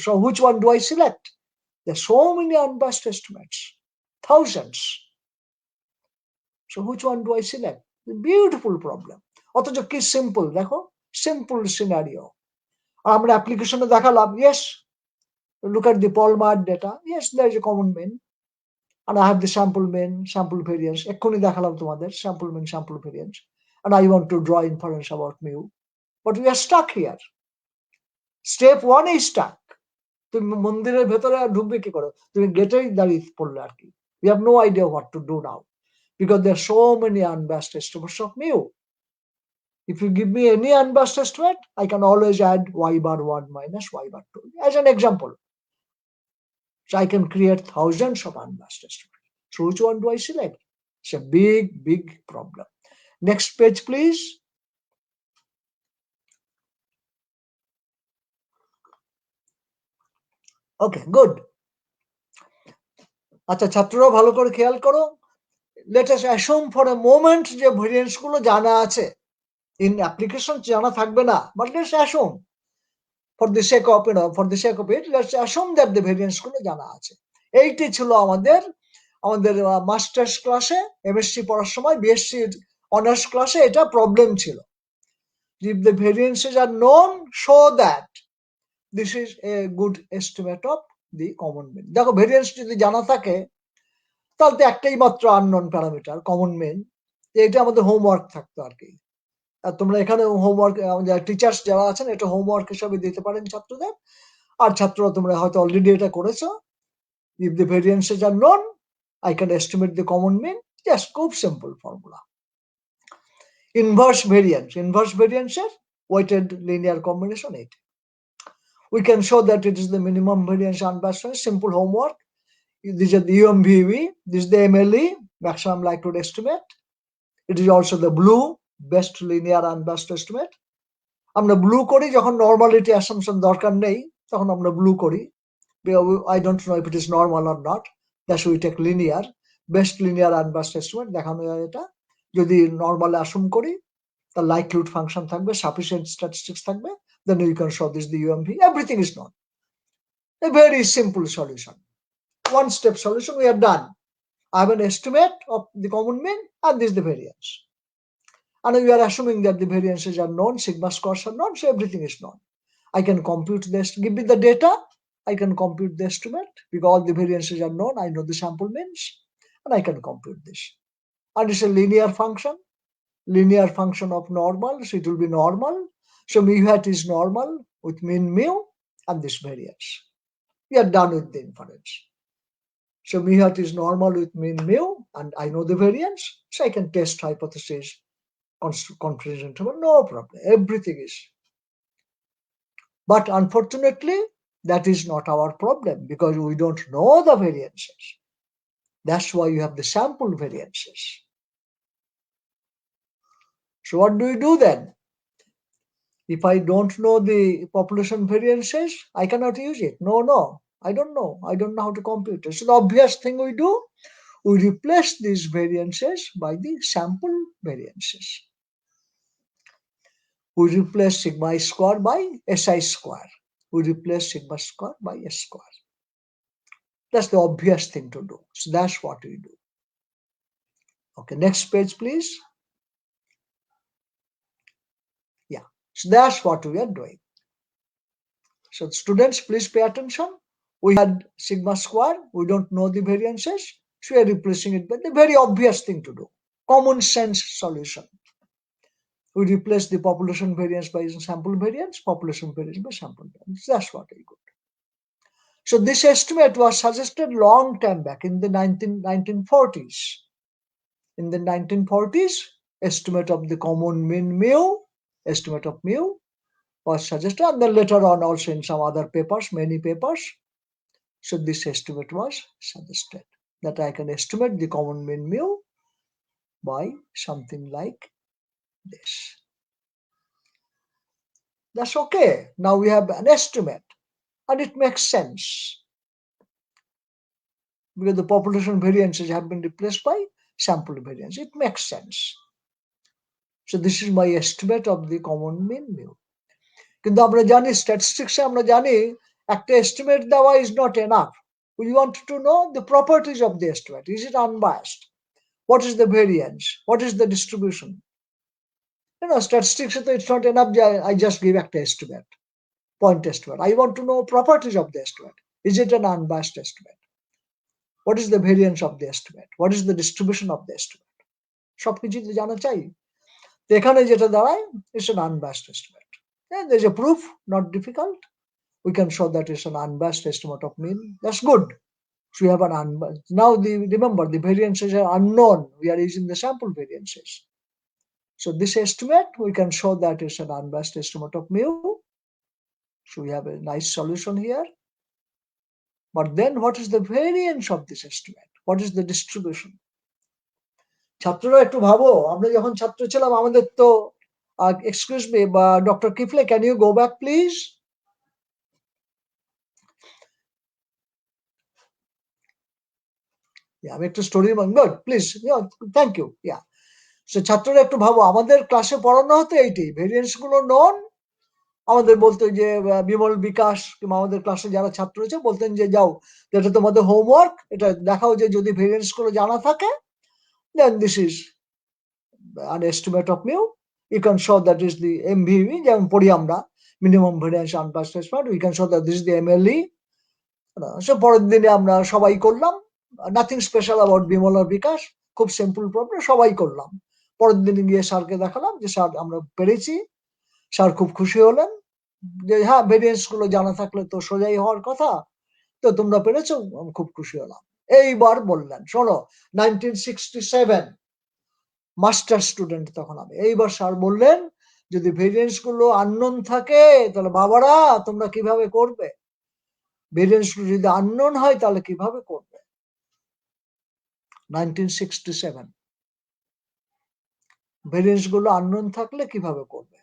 So which one do I select? There are so many unbiased estimates, thousands. So which one do I select? The beautiful problem. অথচ কি simple, দেখো, simple scenario. আর আমরা অ্যাপ্লিকেশনে দেখালাম, yes, look at the Palmer data. Yes, there is a common mean. And I have the sample mean, sample variance. এক্ষুনি দেখালাম তোমাদের sample mean, sample variance. And I want to draw inference about mu. But we are stuck here. Step 1 is stuck. তুমি মন্দিরের ভেতরে ঢুকবে কি করে? তুমি গেটেই দাঁড়িয়ে পড়লে আর কি। We have no idea what to do now because there are so many unbiased estimates of mu. If you give me any unbiased estimate, I can always add y bar 1 minus y bar 2 as an example. So I can create thousands of unbiased estimates. So which one do I select? It's a big, big problem. Next page, please. Okay, good. আচ্ছা, ছাত্ররা ভালো করে খেয়াল করো। Let us assume for a moment যে variance গুলো জানা আছে। In application জানা থাকবে না, but let's assume for the sake of it, let's assume that the variance গুলো জানা আছে। এইটি ছিল আমাদের মাস্টার্স ক্লাসে, এমএসসি পড়ার সময়, বিএসসি অনার্স ক্লাসে এটা প্রবলেম ছিল। If the variances are known, show that this is a good estimate of the common mean. দেখো ভেরিয়েন্স যদি জানা থাকে তাহলে তো একটাই মাত্র আননোন প্যারামিটার, কমন মিন। এটা আমাদের হোমওয়ার্ক থাকতো আর কি। আর তোমরা এখানে হোমওয়ার্ক, টিচার্স যারা আছেন, এটা হোমওয়ার্ক হিসাবে দিতে পারেন ছাত্রদের। আর ছাত্ররা তোমরা হয়তো অলরেডি এটা করেছো। If the variances are known, I can estimate the common mean. Just খুব simple formula. Inverse variances, weighted linear combination 8. We can show that it is the minimum variance unbiased. Simple homework. These are the UMBV. This is the MLE, maximum likelihood estimate. It is also the blue, best linear unbiased estimate. আমরা blue করি যখন normality assumption দরকার নেই, তখন আমরা blue করি। I don't know if it is normal or not. That's why we take linear, best linear unbiased estimate দেখানো যায় এটা। যদি নর্মাল অ্যাসুম করি, the likelihood function থাকবে, sufficient statistics থাকবে, then you can show this the UMV. Everything is known. A very simple solution. One-step solution we have done. I have an estimate of the common mean and this is the variance. And we are assuming that the variances are known, sigma scores are known, so everything is known. I can compute this, give me the data, I can compute the estimate because all the variances are known, I know the sample means, and I can compute this. And it's a linear function of normal, so it will be normal. So mu hat is normal with mean mu and this variance. We are done with the inference. So mu hat is normal with mean mu and I know the variance, so I can test hypothesis, confidence interval, no problem. Everything is. But unfortunately, that is not our problem because we don't know the variances. That's why you have the sample variances. So what do we do then? If I don't know the population variances, I cannot use it. No, I don't know. I don't know how to compute it. So the obvious thing we do, we replace these variances by the sample variances. We replace sigma square by SI square. We replace sigma square by S square. That's the obvious thing to do. So that's what we do. Okay, next page, please. Yeah, so that's what we are doing. So students, please pay attention. We had sigma square. We don't know the variances. So we are replacing it by the very obvious thing to do. Common sense solution. We replace the population variance by sample variance, population variance by sample variance. That's what we got. So this estimate was suggested long time back in the 1940s. In the 1940s, estimate of the common mean mu, estimate of mu was suggested, and then later on also in some other papers, many papers. So this estimate was suggested that I can estimate the common mean mu by something like this. That's okay. Now we have an estimate and it makes sense because the population variances have been replaced by sample variance. It makes sense. So this is my estimate of the common mean mu. কিন্তু আমরা জানি স্ট্যাটিস্টিক্সে আমরা জানি একটা estimate দেওয়া is not enough. We want to know the properties of the estimate. Is it unbiased? What is the variance? What is the distribution? Statistics, it's not enough. I just give an estimate, point estimate. I want to know properties of the estimate. Is it an unbiased estimate? What is the variance of the estimate? What is the distribution of the estimate? সবকিছু জানা চাই। তো এখানে যেটা দাঁড়ায়, it's an unbiased estimate. And there's a proof, not difficult. We can show that it's an unbiased estimate of mean. That's good. So we have an unbiased. Now remember the variances are unknown. We are using the sample variances. So this estimate, we can show that it's an unbiased estimate of mu. So we have a nice solution here. But then what is the variance of this estimate? What is the distribution? ছাত্ররা একটু ভাবো, আমরা যখন ছাত্র ছিলাম আমাদের তো excuse me, Dr. Kifle, can you go back please? Yeah, আমি একটু story good, please. Yeah, thank you. Yeah. So ছাত্ররা একটু ভাবো, আমাদের ক্লাসে পড়ানো হতো এইটি, ভেরিয়েন্স গুলো known, আমাদের বলতো যে বিমল বিকাশ কিংবা আমাদের ক্লাসে যারা ছাত্র আছে বলতেন যে যাও এটা তোমাদের হোমওয়ার্ক, এটা দেখাও যে যদি ভেরিয়েন্স গুলো জানা থাকে, then this is an estimate of mu. You can show that is the MVV, যেমন পড়ি আমরা minimum variance unbiased estimate. We can show that this is the MLE. So পরের দিনে আমরা সবাই করলাম, নাথিং স্পেশাল অ্যাবাউট বিমল আর বিকাশ, খুব সিম্পল প্রবলেম, সবাই করলাম। পরের দিনে গিয়ে স্যারকে দেখালাম যে স্যার আমরা পেরেছি। স্যার খুব খুশি হলেন যে হ্যাঁ ভেরিয়েন্স গুলো জানা থাকলে তো সোজাই হওয়ার কথা, তো তোমরা পেরেছো, আমি খুব খুশি হলাম। এইবার বললেন শোনো 1967 মাস্টার স্টুডেন্ট তখন আমি, এইবার স্যার বললেন যদি ভেরিয়েন্স গুলো আননোন থাকে তাহলে বাবারা তোমরা কিভাবে করবে, ভেরিয়েন্স গুলো যদি আননোন হয় তাহলে কিভাবে করবে। 1967 ভেরিয়েন্স গুলো আননোন থাকলে কিভাবে করবে।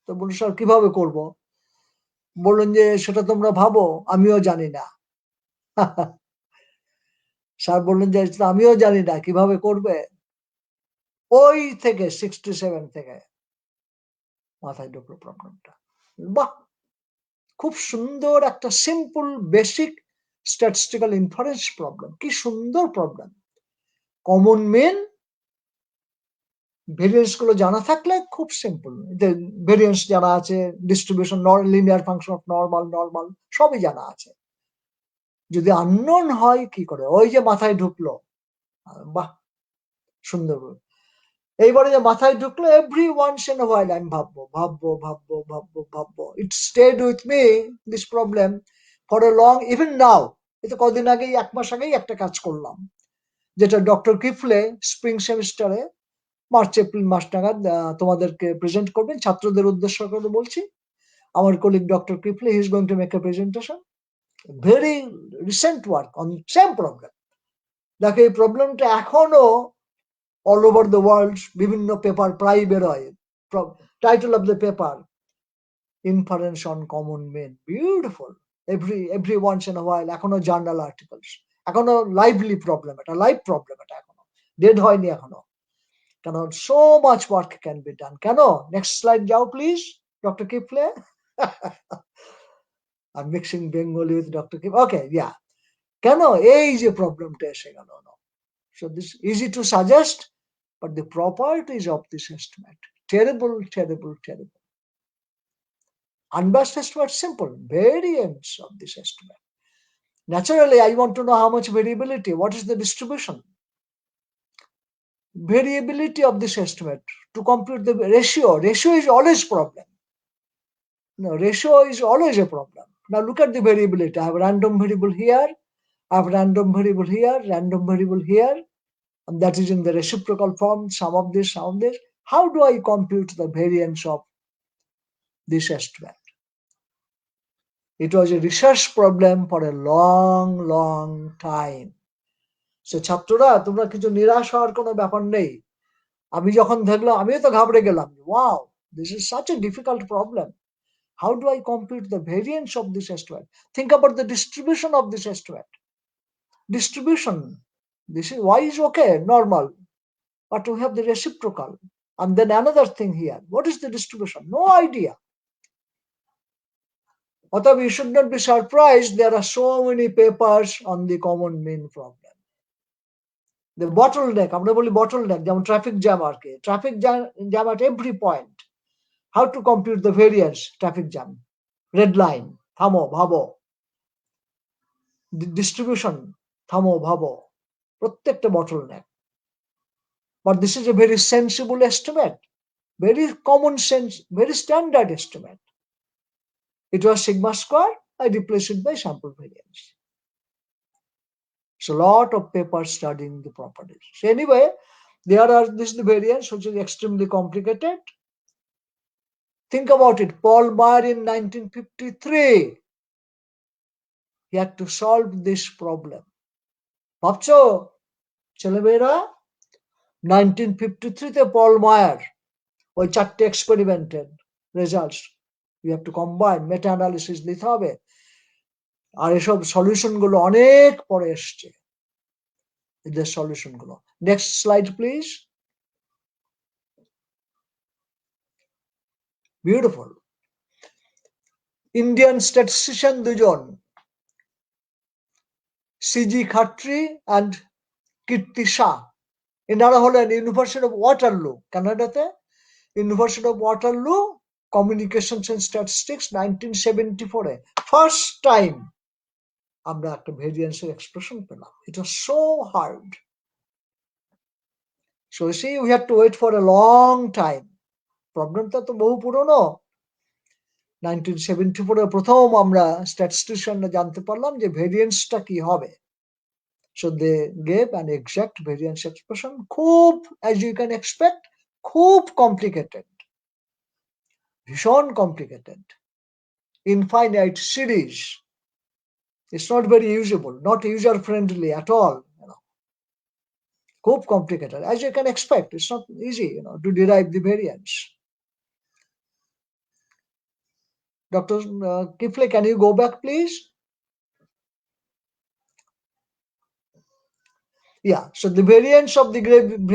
তো বলল স্যার কিভাবে করব, বললেন যে সেটা তোমরা ভাবো, আমিও জানি না। স্যার বললেন যে আমিও জানি না কিভাবে করবে। ওই থেকে 67 থেকে মাথায় ঢুকলো প্রবলেমটা। বাহ, খুব সুন্দর একটা simple basic statistical inference problem, কি সুন্দর প্রবলেম। কমন মিন ভেরিয়েন্স গুলো জানা থাকলে খুব সিম্পল, যে ভেরিয়েন্স জানা আছে, distribution linear function of normal normal সবই জানা আছে, যদি আননোন হয় কি করে, ওই যে মাথায় ঢুকলো। বাহ, সুন্দর। এইবারে যে মাথায় ঢুকলো, every once in a while আমি ভাববো ভাববো ভাববো ভাববো ভাববো, it stayed with me this problem for a long, even now. এটা কদিন আগেই, 1 মাস আগেই একটা কাজ করলাম, যেটা ডক্টর কিফলে স্প্রিং সেমিস্টারে মার্চ এপ্রিল মাস নাগাদ তোমাদেরকে প্রেজেন্ট করবেন, ছাত্রদের উদ্দেশ্য করে বলছি। আমার colleague doctor Kifle, he is going to make a presentation, very recent work on same problem. দেখো এই প্রবলেমটা এখনো অল ওভার দ্য ওয়ার্ল্ড বিভিন্ন পেপার প্রায় বেরোয়। Title of the paper inference on common mean, beautiful. Every once in a while, এখনো journal articles, এখনো lively problem, এটা লাইভ প্রবলেম, এটা এখনো ডেড হয়নি এখনো। কেন so much work can be done. কেন, নেক্সট স্লাইড যাও please doctor Kifle. I'm mixing Bengali with Dr. Kim. Okay, yeah. কেন এই যে প্রবলেমটা এসে গেল। So this is easy to suggest, but the properties of this estimate, terrible, terrible, terrible. Unbiased estimate, simple, variance of this estimate. Naturally, I want to know how much variability, what is the distribution. Variability of this estimate, to compute the ratio is always problem. No, ratio is always a problem. Now look at the variability. I have random variable here, I have random variable here, random variable here, and that is in the reciprocal form, some of this, some of this. How do I compute the variance of this estimate? It was a research problem for a long, long time. So ছাত্ররা তোমরা কিছু নিরাশ হওয়ার কোনো ব্যাপার নেই। আমি যখন দেখলাম আমিও তো ঘাবড়ে গেলাম, wow, this is such a difficult problem. How do I compute the variance of this estimate? Think about the distribution of this estimate. Distribution, this is y is okay, normal, but we have the reciprocal, and then another thing here, what is the distribution? No idea. Although we should not be surprised, there are so many papers on the common mean problem. The bottleneck, আমরা বলি bottleneck, যেমন traffic jam আর কি, traffic jam at every point. How to compute the variance, traffic jam, red line, থামো ভাবো, distribution, থামো ভাবো, প্রত্যেকটা bottleneck. But this is a very sensible estimate, very common sense, very standard estimate. It was sigma square, I replaced it by sample variance. So a lot of papers studying the properties. So anyway, this is the variance, which is extremely complicated. Think about it. Paul Meyer in 1953, he had to solve this problem. ভাবছো ছেলেমেয়েরা, 1953 তে Paul Meier ওই 4টে এক্সপেরিমেন্টের results you have to combine, meta analysis দিতে হবে, আর এসব solution গুলো অনেক পরে এসছে, এদের সলিউশন গুলো। Next slide please. Beautiful. Indian statistician দুজন, সিজি খাট্রি and কীর্তি শাহ, এনারা হলেন ইউনিভার্সিটি অফ ওয়াটারলু, কানাডাতে, university of Waterloo, communications and statistics 1974-এ ফার্স্ট টাইম আমরা একটা ভেরিয়েন্সের এক্সপ্রেশন পেলাম। It was so hard. So you see, we had to wait for a long time. প্রবলেমটা তো বহু পুরনো। 1974-এ প্রথম আমরা স্ট্যাটিস্টিশিয়ানরা জানতে পারলাম যে ভেরিয়েন্সটা কি হবে। So they gave an exact variance expression, খুব, as you can expect, খুব complicated, ভীষণ complicated, infinite series. It's not very usable, not user friendly at all. খুব complicated, as you can expect. It's not easy, to derive the variance. Dr. Kifle, can you go back, please? Yeah. So the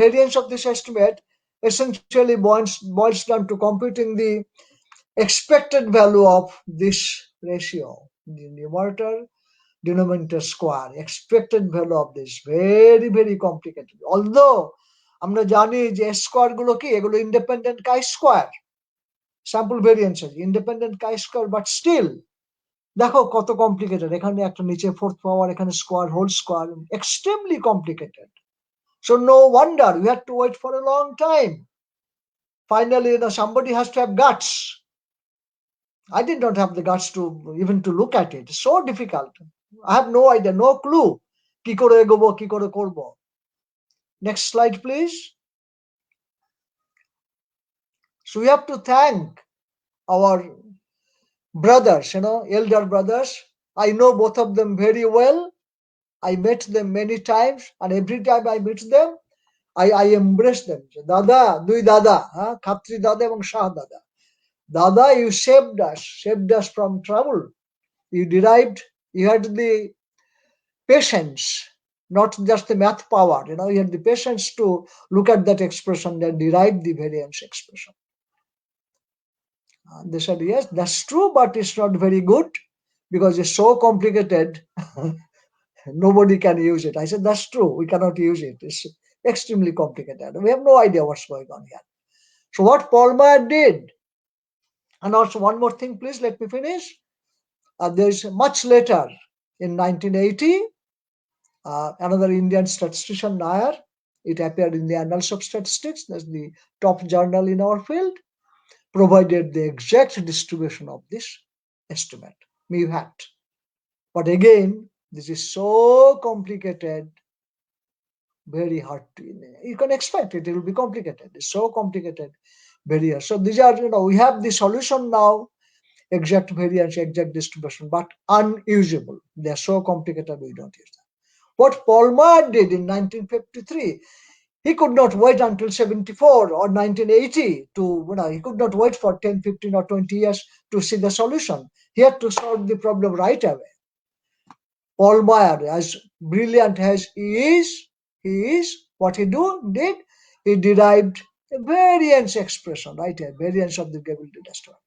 variance of this estimate essentially boils down to computing the expected value of this ratio, the numerator denominator square, expected value of this. Very, very complicated. Although আমরা জানি যে square গুলো কি, এগুলো independent chi square, sample variance independent chi square, but still দেখো কত complicated. এখানে একটা নিচে ফোর্থ পাওয়ার, এখানে square, whole square, extremely complicated. So no wonder we had to wait for a long time. Finally, somebody has to have guts. I did not have the guts to even to look at it. It's so difficult. I have no idea, no clue. কি করে এগোবো, কি করে করব। Next slide, please. So we have to thank our brothers, elder brothers. I know both of them very well. I met them many times, and every time I meet them, I embrace them. দাদা, দুই দাদা, খাত্রি দাদা এবং শাহ দাদা। Dada, you saved us from trouble. You had the patience, not just the math power. You had the patience to look at that expression and derive the variance expression. They said, yes, that's true, but it's not very good because it's so complicated. Nobody can use it. I said, that's true. We cannot use it. It's extremely complicated. We have no idea what's going on here. So what Paul Meyer did, and also one more thing, please, let me finish. There's much later, in 1980, another Indian statistician, Nair, it appeared in the Annals of Statistics, that's the top journal in our field, provided the exact distribution of this estimate, mu hat. But again, this is so complicated, very hard to, you can expect it will be complicated. It's so complicated, very hard. So these are, we have the solution now, exact variance, exact distribution, but unusable. They are so complicated, we don't use them. What Paul Meyer did in 1953, he could not wait until 74 or 1980 to, he could not wait for 10, 15 or 20 years to see the solution. He had to solve the problem right away. Paul Meyer, as brilliant as he is, what he did, he derived a variance expression, right here, variance of the Gable-Did estimate.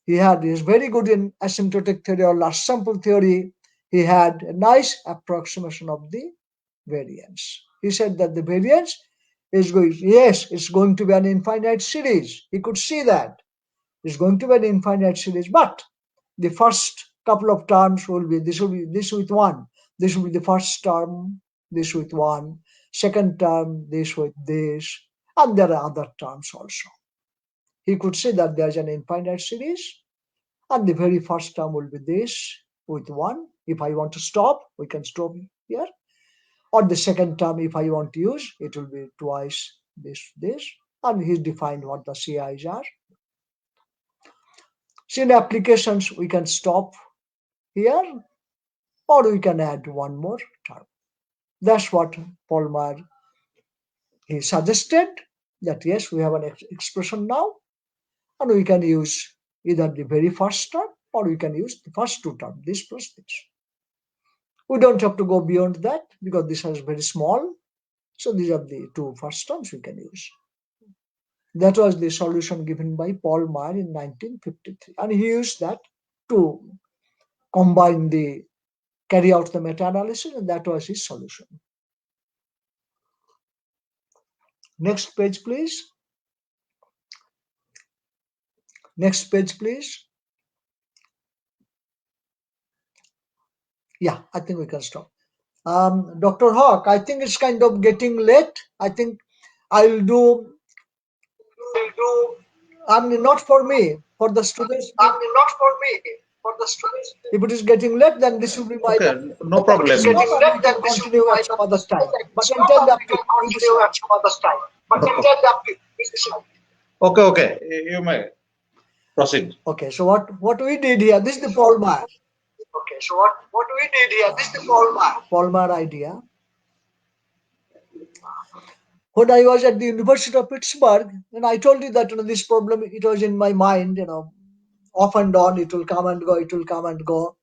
He is very good in asymptotic theory or large sample theory. He had a nice approximation of the variance. He said that the variance is it's going to be an infinite series. He could see that it's going to be an infinite series, but the first couple of terms will be this with one, this will be the first term, this with one, second term, this with this, and there are other terms also. He could see that there's an infinite series, and the very first term will be this with one. If I want to stop, we can stop here. Or the second term, if I want to use, it will be twice this, and he's defined what the CIs are. So in applications, we can stop here, or we can add one more term. That's what Paul Meyer, he suggested, that yes, we have an expression now, and we can use either the very first term, or we can use the first two terms, this plus this. We don't have to go beyond that because this is very small. So these are the two first terms we can use. That was the solution given by Palmer in 1953. And he used that to carry out the meta-analysis, and that was his solution. Next page, please. Next page, please. Yeah, I think we can stop. Dr. Hawk, I think it's kind of getting late. I think I'll do, not for me, for the students. Not for me, for the students. If it is getting late, then this will be my Okay, no problem. If it is getting late, then continue at some other time. But can tell them to continue at some other time. But can tell them to Okay, you may proceed. Okay, so what we did here, this is the Palmer. Okay, so what we did here, this is the Palmer idea. When I was at the University of Pittsburgh, and I told you that this problem, it was in my mind, off and on, it will come and go, it will come and go.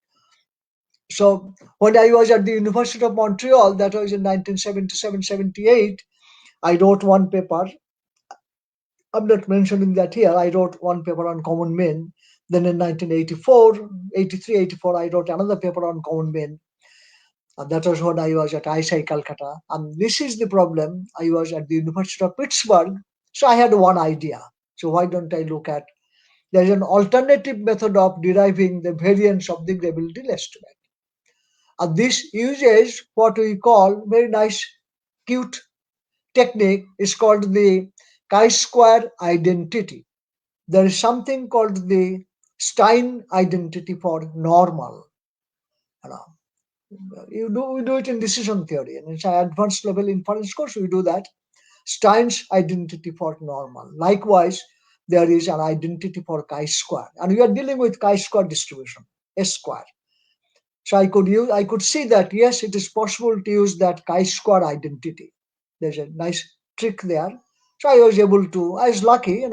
So when I was at the University of Montreal, that was in 1977-78, I wrote one paper. I'm not mentioning that here. I wrote one paper on common mean. Then in 1984, 83, 84, I wrote another paper on common mean. And that was when I was at Rajshahi, Calcutta. And this is the problem. I was at the University of Pittsburgh. So I had one idea. So why don't I look at, there's an alternative method of deriving the variance of the gravity estimate. And this uses what we call, very nice, cute technique, is called the chi-square identity. There is something called the Stein identity for normal. We do it in decision theory, and it's an advanced level inference course. We do that. Stein's identity for normal. Likewise, there is an identity for chi-square, and we are dealing with chi-square distribution, S square. So I could see that yes, it is possible to use that chi-square identity. There's a nice trick there. So I was lucky, I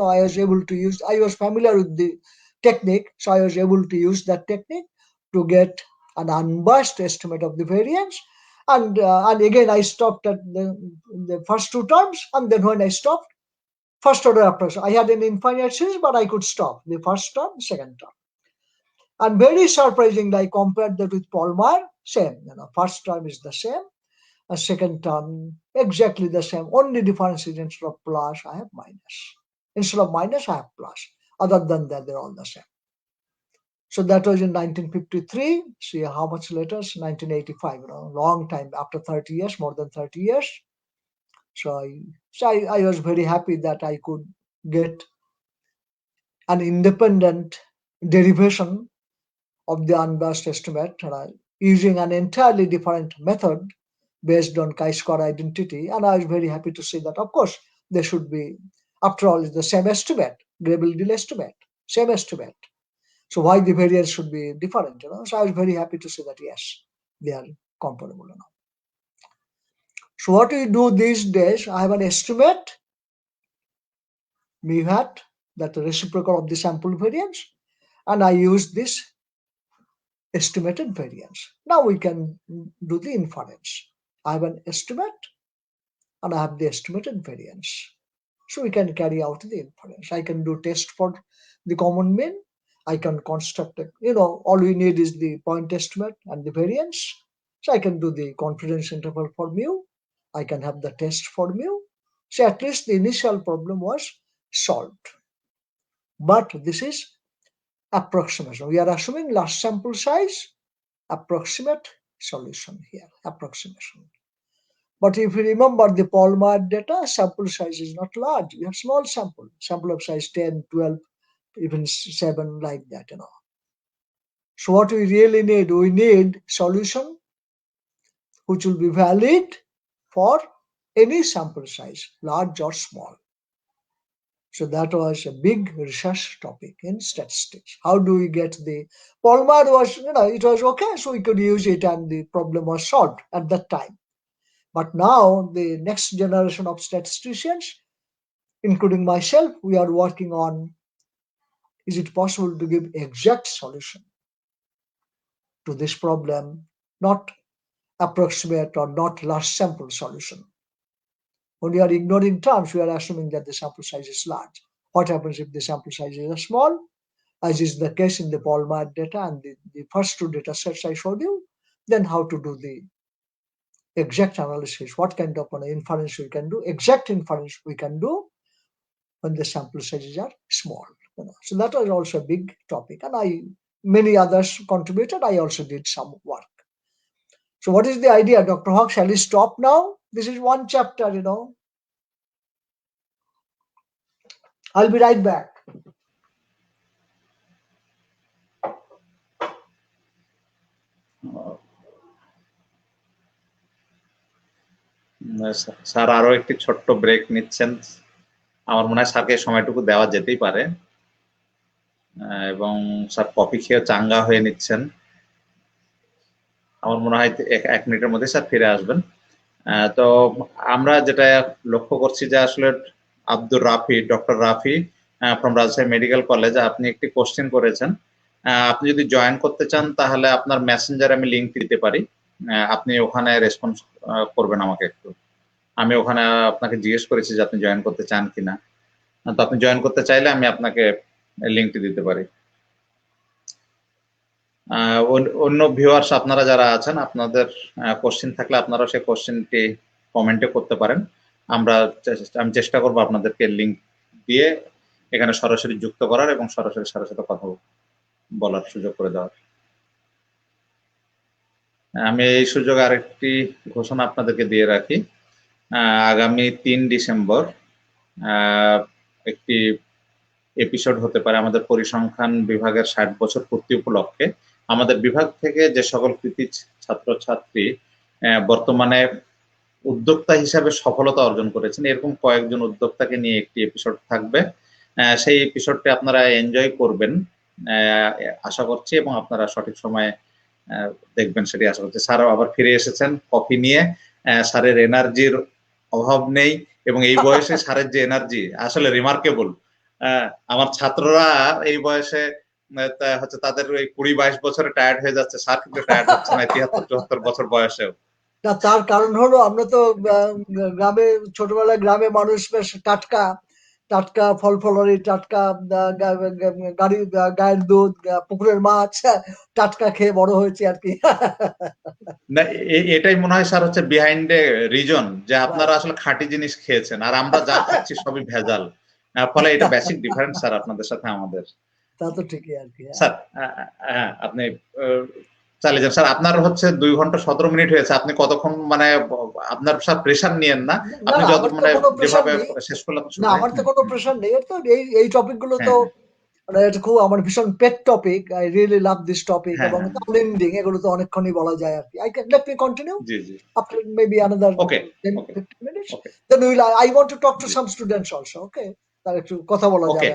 was familiar with the technique, so I was able to use that technique to get an unbiased estimate of the variance. And again, I stopped at the first two terms, and then when I stopped, first order approach, I had an infinite series, but I could stop the first term, second term. And very surprisingly, I compared that with Palmer, same, first term is the same, and second term exactly the same. Only difference is instead of plus, I have minus. Instead of minus, I have plus. Other than that, they're all the same. So that was in 1953. See how much later? 1985. Long time, after 30 years, more than 30 years. So I was very happy that I could get an independent derivation of the unbiased estimate using an entirely different method based on chi-square identity. And I was very happy to see that, of course, there should be, after all, it's the same estimate, Grable-Dill estimate, same estimate. So why the variance should be different? So I was very happy to see that, yes, they are comparable. So what we do these days, I have an estimate, mu hat, that's the reciprocal of the sample variance, and I use this estimated variance. Now we can do the inference. I have an estimate and I have the estimated variance. So we can carry out the inference. I can do test for the common mean. I can construct it. All we need is the point estimate and the variance. So I can do the confidence interval for mu. I can have the test for mu. So at least the initial problem was solved. But this is approximation. We are assuming large sample size, approximate solution here, approximation. But if you remember the Palmer data, sample size is not large. We have small sample of size 10, 12, even 7, like that. So what we really need, we need solution which will be valid for any sample size, large or small. So that was a big research topic in statistics. How do we get the Palmer was, it was okay, so we could use it and the problem was solved at that time. But now the next generation of statisticians, including myself, we are working on, is it possible to give exact solution to this problem, not approximate or not large sample solution. When we are ignoring terms, we are assuming that the sample size is large. What happens if the sample size is small, as is the case in the Ballmeyer data and the first two data sets I showed you? Then how to do the exact analysis, what kind of inference we can do, exact inference we can do when the sample sizes are small. So that was also a big topic, and many others contributed. I also did some work. So what is the idea, Dr. Hawk? Shall we stop now? This is one chapter, I'll be right back. Sir আরো একটি ছোট্ট break নিচ্ছেন। আমার মনে হয় স্যারকে সময়টুকু দেওয়া যেতেই পারে, এবং স্যার কফি খেয়ে চাঙ্গা হয়ে নিচ্ছেন। আমার মনে হয় 1 মিনিটের মধ্যে স্যার ফিরে আসবেন। তো আমরা যেটা লক্ষ্য করছি যে আসলে doctor Rafi from Rajshahi medical college, আপনি একটি কোশ্চেন করেছেন। আপনি যদি জয়েন করতে চান তাহলে আপনার মেসেঞ্জারে আমি লিংক দিতে পারি, আপনি ওখানে রেসপন্স করবেন আমাকে একটু। আমি ওখানে আপনাকে জিজ্ঞেস করেছি যে আপনি জয়েন করতে চান কিনা, তো আপনি জয়েন করতে চাইলে আমি আপনাকে লিংকটি দিতে পারি। অন্য ভিউয়ার্স আপনারা যারা আছেন, আপনাদের কোশ্চেন থাকলে আপনারা সেই কোশ্চেনটি কমেন্টে করতে পারেন। আমি চেষ্টা করব আপনাদেরকে লিংক দিয়ে এখানে সরাসরি যুক্ত করার এবং সরাসরি সাথে সাথে কথা বলার সুযোগ করে দেওয়ার। আমি এই সুযোগে আরেকটি ঘোষণা আপনাদেরকে দিয়ে রাখি। আগামী 3 ডিসেম্বর একটি এপিসোড হতে পারে আমাদের পরিসংখ্যান বিভাগের 60 বছর পূর্তি উপলক্ষে। আমাদের বিভাগ থেকে যে সকল কৃতি ছাত্রছাত্রী বর্তমানে উদ্যোক্তা হিসাবে সফলতা অর্জন করেছেন, এরকম কয়েকজন উদ্যোক্তাকে নিয়ে একটি এপিসোড থাকবে। সেই এপিসোডটি আপনারা এনজয় করবেন আশা করছি, এবং আপনারা সঠিক সময়ে দেখবেন সেটি আশা করছি। স্যার আবার ফিরে এসেছেন কফি নিয়ে। স্যারের এনার্জির অভাব নেই, এবং এই বয়সে স্যারের যে এনার্জি আসলে রিমার্কেবল। আমার ছাত্ররা এই বয়সে হচ্ছে তাদের ওই 20-22 বছরে টায়ার্ড হয়ে যাচ্ছে, স্যার কিন্তু টায়ার্ড হচ্ছে না 73-74 বছর বয়সেও। তার কারণ হলো আমরা তো গ্রামে, ছোটবেলায় গ্রামে মানুষ বেশ টাটকা ফল ফলারি, টাটকা গায়ের দুধ, পুকুরের মাছ টাটকা খেয়ে বড় হয়েছে আর কি। না, এটাই মনে হয় স্যার হচ্ছে বিহাইন্ড এ রিজন যে আপনারা আসলে খাঁটি জিনিস খেয়েছেন, আর আমরা যা খাচ্ছি সবই ভেজাল। ফলে এটা বেসিক ডিফারেন্স স্যার আপনাদের সাথে আমাদের। তা তো ঠিকই আর কি। স্যার আপনি চালিয়ে যান। স্যার আপনার হচ্ছে 2 ঘন্টা 17 মিনিট হয়েছে। আপনি কতক্ষণ আপনার স্যার প্রেসার নিয়েন না, আপনি যত যেভাবে শেষ করলাম। না, আমার তো কোনো প্রেসার নেই। তো এই টপিক গুলো তো এটা খুব আমার ভীষণ pet topic. I really love this topic, এবং আনএন্ডিং, এগুলো তো অনেকক্ষণই বলা যায় আর কি। Let me continue after maybe another 10-15 minutes. Then I want to talk to some students also. Okay, তার একটু কথা বলা যাবে।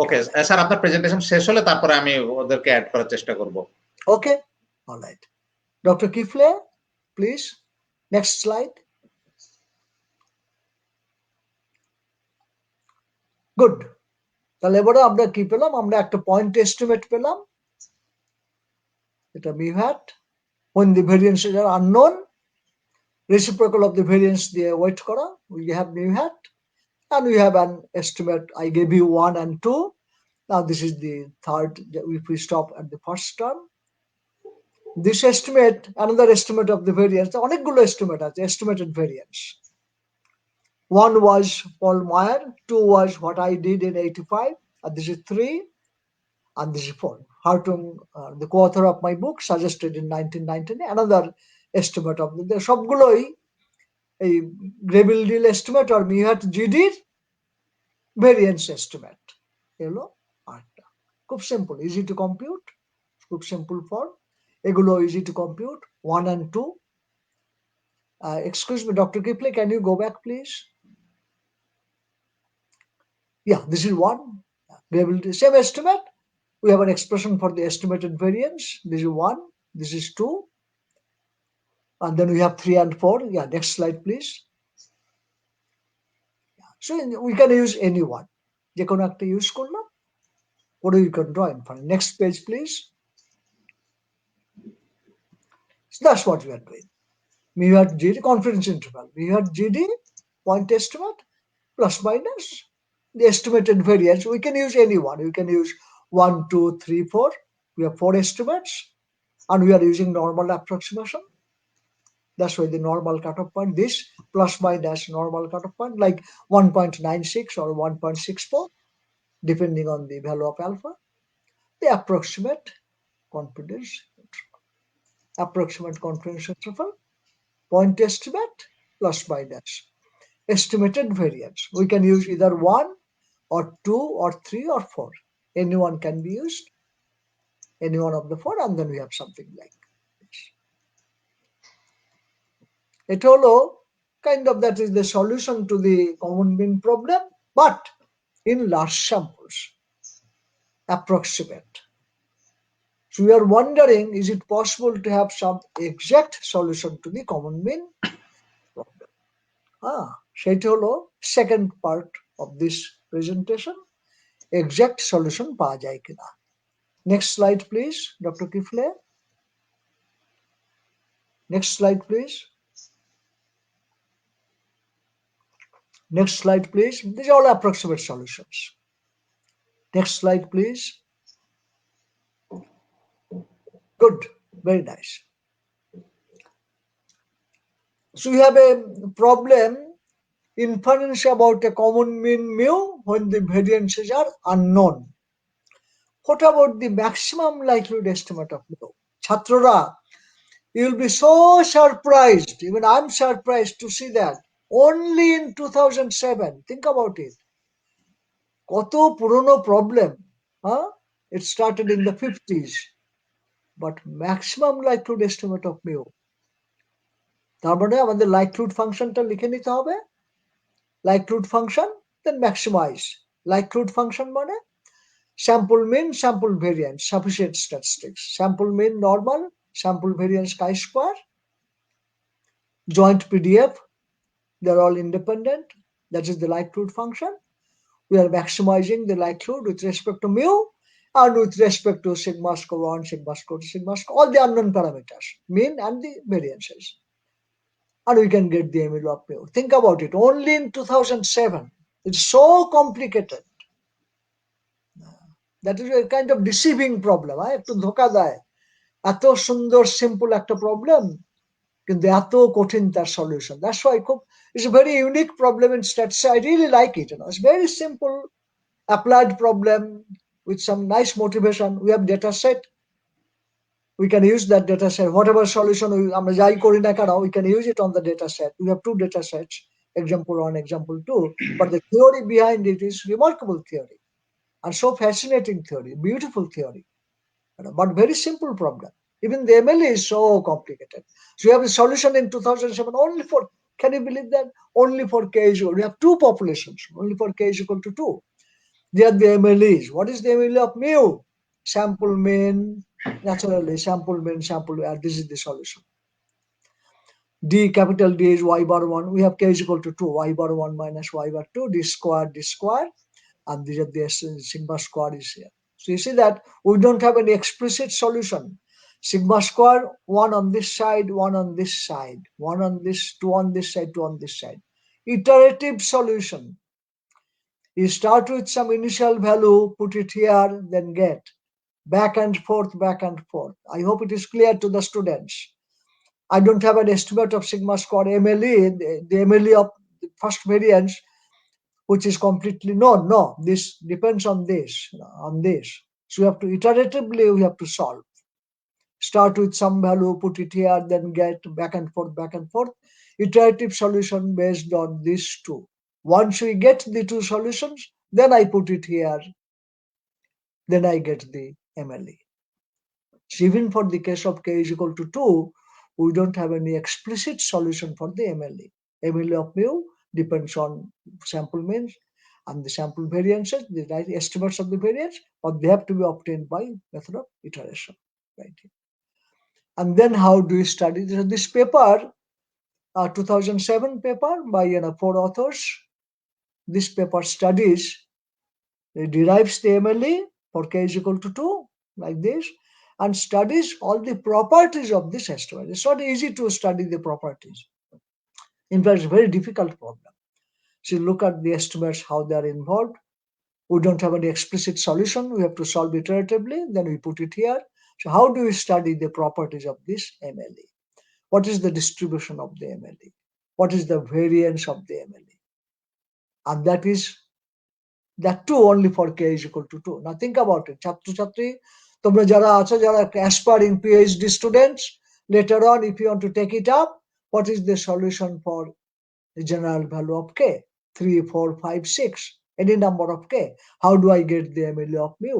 ওকে স্যার, আপনার প্রেজেন্টেশন শেষ হলে তারপরে আমি ওদেরকে অ্যাড করার চেষ্টা করব। Okay, alright. Doctor Kifle, please next slide. Good. তাহলে এবারে আমরা কি পেলাম? আমরা একটা পয়েন্ট এস্টিমেট পেলাম, এটা mu hat, when the variances are unknown, reciprocal of the variance দিয়ে ওয়েট করা, we have mu hat, and we have an estimate. I gave you 1 and 2. Now this is the third. If we stop at the first term, this estimate, another estimate of the variance, অনেকগুলো estimate আছে, estimated variance. 1 was Ballmeyer, 2 was what I did in 85, and this is 3, and this is 4. Hartung, the co-author of my book, suggested in 1990 another estimate of the সবগুলোই এই গ্রেভিল-ডিল estimate or mu hat GD variance estimate এলো আটটা। খুব simple, easy to compute, খুব simple form. এগুলো easy to compute, 1 and 2. Excuse me, Dr. Kipley, can you go back, please? Yeah, this is 1. Same estimate. We have an expression for the estimated variance. This is 1. This is 2. And then we have 3 and 4. Yeah, next slide, please. So we can use any one. যে কোনো একটা use করলাম, or you can draw in front. Next page, please. So that's what we are doing. mu hat GD, confidence interval, mu hat GD, point estimate, plus minus the estimated variance. We can use any one. We can use 1, 2, 3, 4. We have 4 estimates, and we are using normal approximation. That's why the normal cutoff point, this plus minus normal cutoff point, like 1.96 or 1.64, depending on the value of alpha. The approximate confidence interval, point estimate plus minus estimated variance. We can use either 1 or 2 or 3 or 4. Any one can be used, any one of the 4, and then we have something like this. It holo kind of that is the solution to the common mean problem, but in large samples, approximate. So we are wondering, is it possible to have some exact solution to the common mean problem? সেটা হলো second part of this presentation. Exact solution পাওয়া যায় কিনা? Next slide, please, Dr. Kifle. Next slide, please. Next slide, please. These are all approximate solutions. Next slide, please. Good, very nice. So we have a problem, inference about a common mean mu when the variances are unknown. What about the maximum likelihood estimate of mu? Chatrara, you will be so surprised, even I'm surprised to see that only in 2007, think about it. কত পুরনো problem, it started in the 50s, but maximum likelihood estimate of mu. তার মানে আমাদের likelihood ফাংশনটা লিখে নিতে হবে, likelihood function, then maximize. Likelihood function মানে sample mean, sample variance, sufficient statistics. Sample mean normal, sample variance chi-square, joint PDF, they're all independent. That is the likelihood function. We are maximizing the likelihood with respect to mu and with respect to sigma score 1, sigma score 2, sigma score, all the unknown parameters, mean and the variances. And we can get the MLO of mu. Think about it, only in 2007. It's so complicated. That is a kind of deceiving problem. একটু ধোকা দেয়, এত সুন্দর simple একটা problem, কিন্তু এত কঠিন তার solution. That's why it's a very unique problem in statistics. I really like it. It's very simple, applied problem with some nice motivation. We have data set. We can use that data set. Whatever solution আমরা যাই করি না কেন, we can use it on the data set. We have 2 data sets, example 1, example 2. But the theory behind it is remarkable theory. And so fascinating theory, beautiful theory, but very simple problem. Even the MLE is so complicated. So you have a solution in 2007 only for, can you believe that? Only for K is equal. We have 2 populations, only for K is equal to 2. They are the MLEs. What is the MLE of mu? Sample mean, naturally, sample mean, sample, this is the solution. D, capital D is y bar 1. We have K is equal to 2, y bar 1 minus y bar 2, d square. And these are the sigma square is here. So you see that we don't have any explicit solution. Sigma square, 1 on this side, 1 on this side, 1 on this, 2 on this side, 2 on this side. Iterative solution. You start with some initial value, put it here, then get back and forth, back and forth. I hope it is clear to the students. I don't have an estimate of sigma square MLE, the MLE of the first variance, which is completely known. No, this depends on this, So we have to iteratively, we have to solve. Start with some value, put it here, then get back and forth, back and forth. Iterative solution based on these 2. Once we get the 2 solutions, then I put it here, then I get the MLE. So even for the case of K is equal to 2, we don't have any explicit solution for the MLE. MLE of mu depends on sample means and the sample variances, the right estimates of the variance, or they have to be obtained by method of iteration. Right. And then how do we study this paper? 2007 paper by 4 authors. This paper studies, it derives the MLE for K is equal to 2, like this, and studies all the properties of this estimate. It's not easy to study the properties. In fact, it's a very difficult problem. So look at the estimates, how they are involved. We don't have any explicit solution. We have to solve iteratively. Then we put it here. So how do we study the properties of this MLE? What is the distribution of the MLE? What is the variance of the MLE? And that too only for k is equal to 2. Now think about it. Chhatri, তোমরা যারা আছো যারা aspiring PhD students, later on if you want to take it up, what is the solution for the general value of k? 3, 4, 5, 6, any number of k. How do I get the MLE of mu?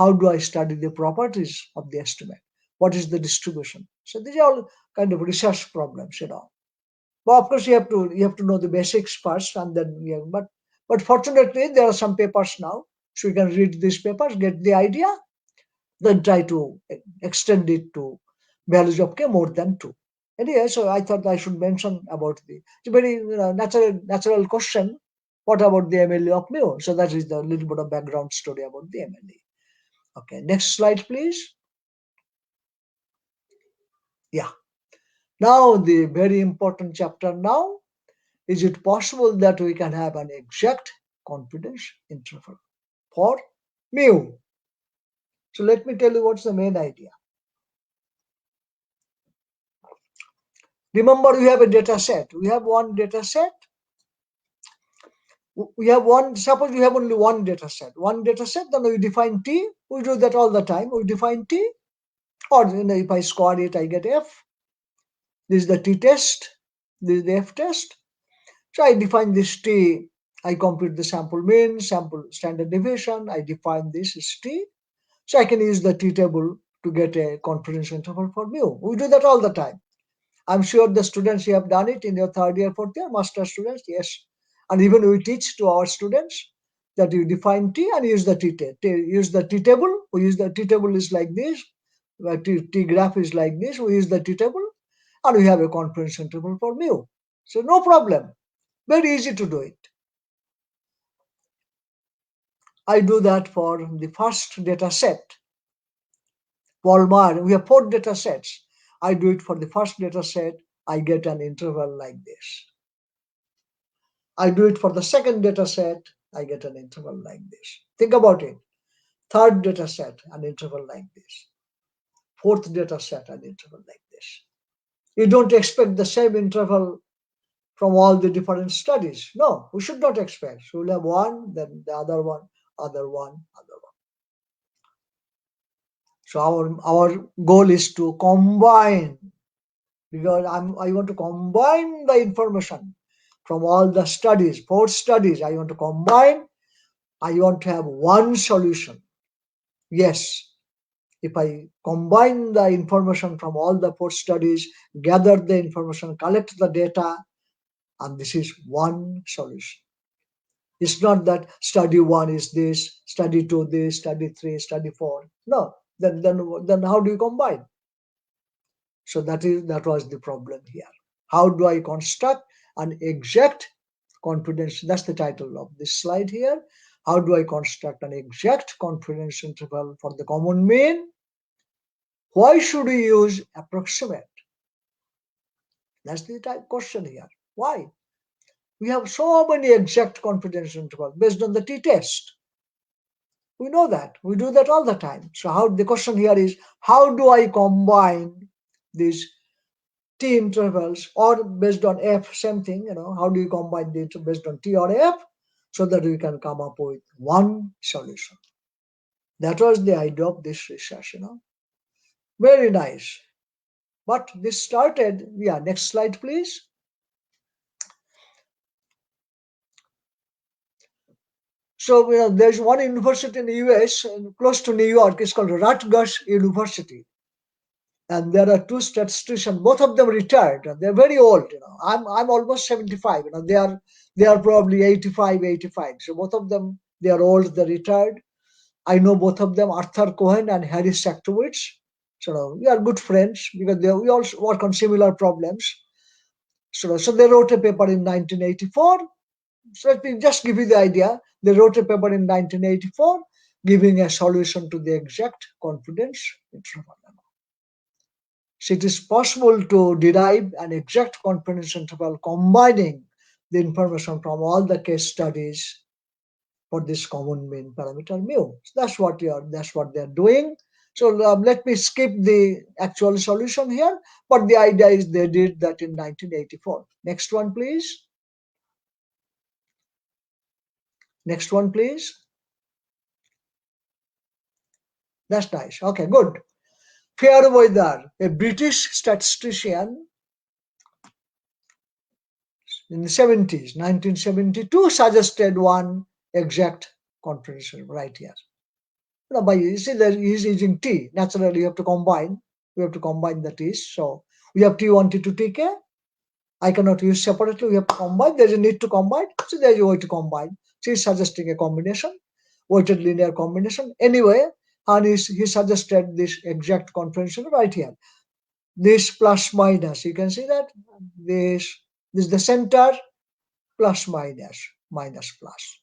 How do I study the properties of the estimate? What is the distribution? So these are all kind of research problems, But of course you have to know the basics first, and then but fortunately there are some papers now, so you can read these papers, get the idea, then try to extend it to values of k more than 2. Anyway, so I thought I should mention about it's a very natural question. What about the MLE of mu? So that is the little bit of background story about the MLE. Okay, next slide, please. Yeah. Now the very important chapter now. Is it possible that we can have an exact confidence interval for mu? So let me tell you what's the main idea. Remember, we have a data set. We have one data set. Suppose we have only one data set. One data set, then we define t. We do that all the time. We define t. Or if I square it, I get f. This is the t test. This is the f test. So I define this t, I compute the sample mean, sample standard deviation, I define this as t. So I can use the t table to get a confidence interval for mu. We do that all the time. I'm sure the students, you have done it in your third year, fourth year, master students, yes. And even we teach to our students that you define t and use the use the t table. We use the t table is like this, t graph is like this, we use the t table and we have a confidence interval for mu. So no problem. Very easy to do it. I do that for the first data set. Walmart, we have 4 data sets. I do it for the first data set. I get an interval like this. I do it for the second data set. I get an interval like this. Think about it. Third data set, an interval like this. Fourth data set, an interval like this. You don't expect the same interval from all the different studies. No, we should not expect. So we'll have one, then the other one, other one, other one. So our goal is to combine, because I want to combine the information from all the studies, 4 studies. I want to combine. I want to have one solution. Yes, if I combine the information from all the 4 studies, gather the information, collect the data, and this is one solution. It's not that study 1 is this, study 2 this, study 3, study 4. No, then how do you combine? So that was the problem here. How do I construct an exact confidence? That's the title of this slide here. How do I construct an exact confidence interval for the common mean? Why should we use approximate? That's the question here. Why? We have so many exact confidence intervals based on the t-test. We know that. We do that all the time. So the question here is, how do I combine these t intervals, or based on f, same thing, how do you combine the based on t or f, so that we can come up with one solution? That was the idea of this research, Very nice. But this started, next slide, please. So there's one university in the US, close to New York, it's called Rutgers University. And there are 2 statisticians, both of them retired. They're very old, I'm almost 75, they are probably 85. So both of them, they are old, they're retired. I know both of them, Arthur Cohen and Harry Saktowitz. So we are good friends because we also work on similar problems. So they wrote a paper in 1984. So let me just give you the idea. They wrote a paper in 1984. giving a solution to the exact confidence interval. So it is possible to derive an exact confidence interval combining the information from all the case studies for this common mean parameter mu. So that's what they are doing. So let me skip the actual solution here, but the idea is they did that in 1984. Next one, please. Next one, please. That's nice. Okay, good. Fairweather, a British statistician in the 70s, 1972, suggested one exact confidence interval right here. You see that he's using T. Naturally, you have to combine. We have to combine the T's. So we have T1, T2, Tk. I cannot use separately. We have to combine. There's a need to combine. So there's a way to combine. So he's suggesting a combination, weighted linear combination. Anyway, and he suggested this exact confidence interval right here. This plus minus. You can see that this is the center plus minus, minus plus.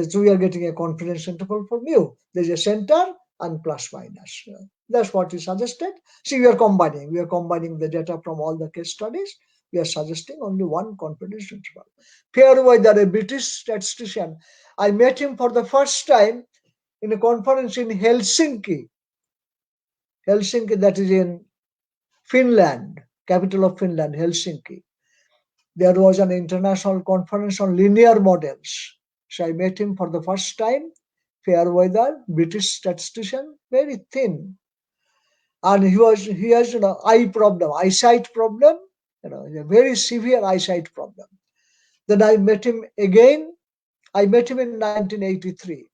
So we are getting a confidence interval for mu. There's a center and plus minus. That's what he suggested. See, we are combining. We are combining the data from all the case studies. We are suggesting only one confidence interval. Fairweather, a British statistician. I met him for the first time in a conference in Helsinki. Helsinki, that is in Finland, capital of Finland, Helsinki. There was an international conference on linear models. So I met him for the first time. Fairweather, British statistician, very thin, and he has eyesight problem, a very severe eyesight problem. Then I met him again. I met him in 1983.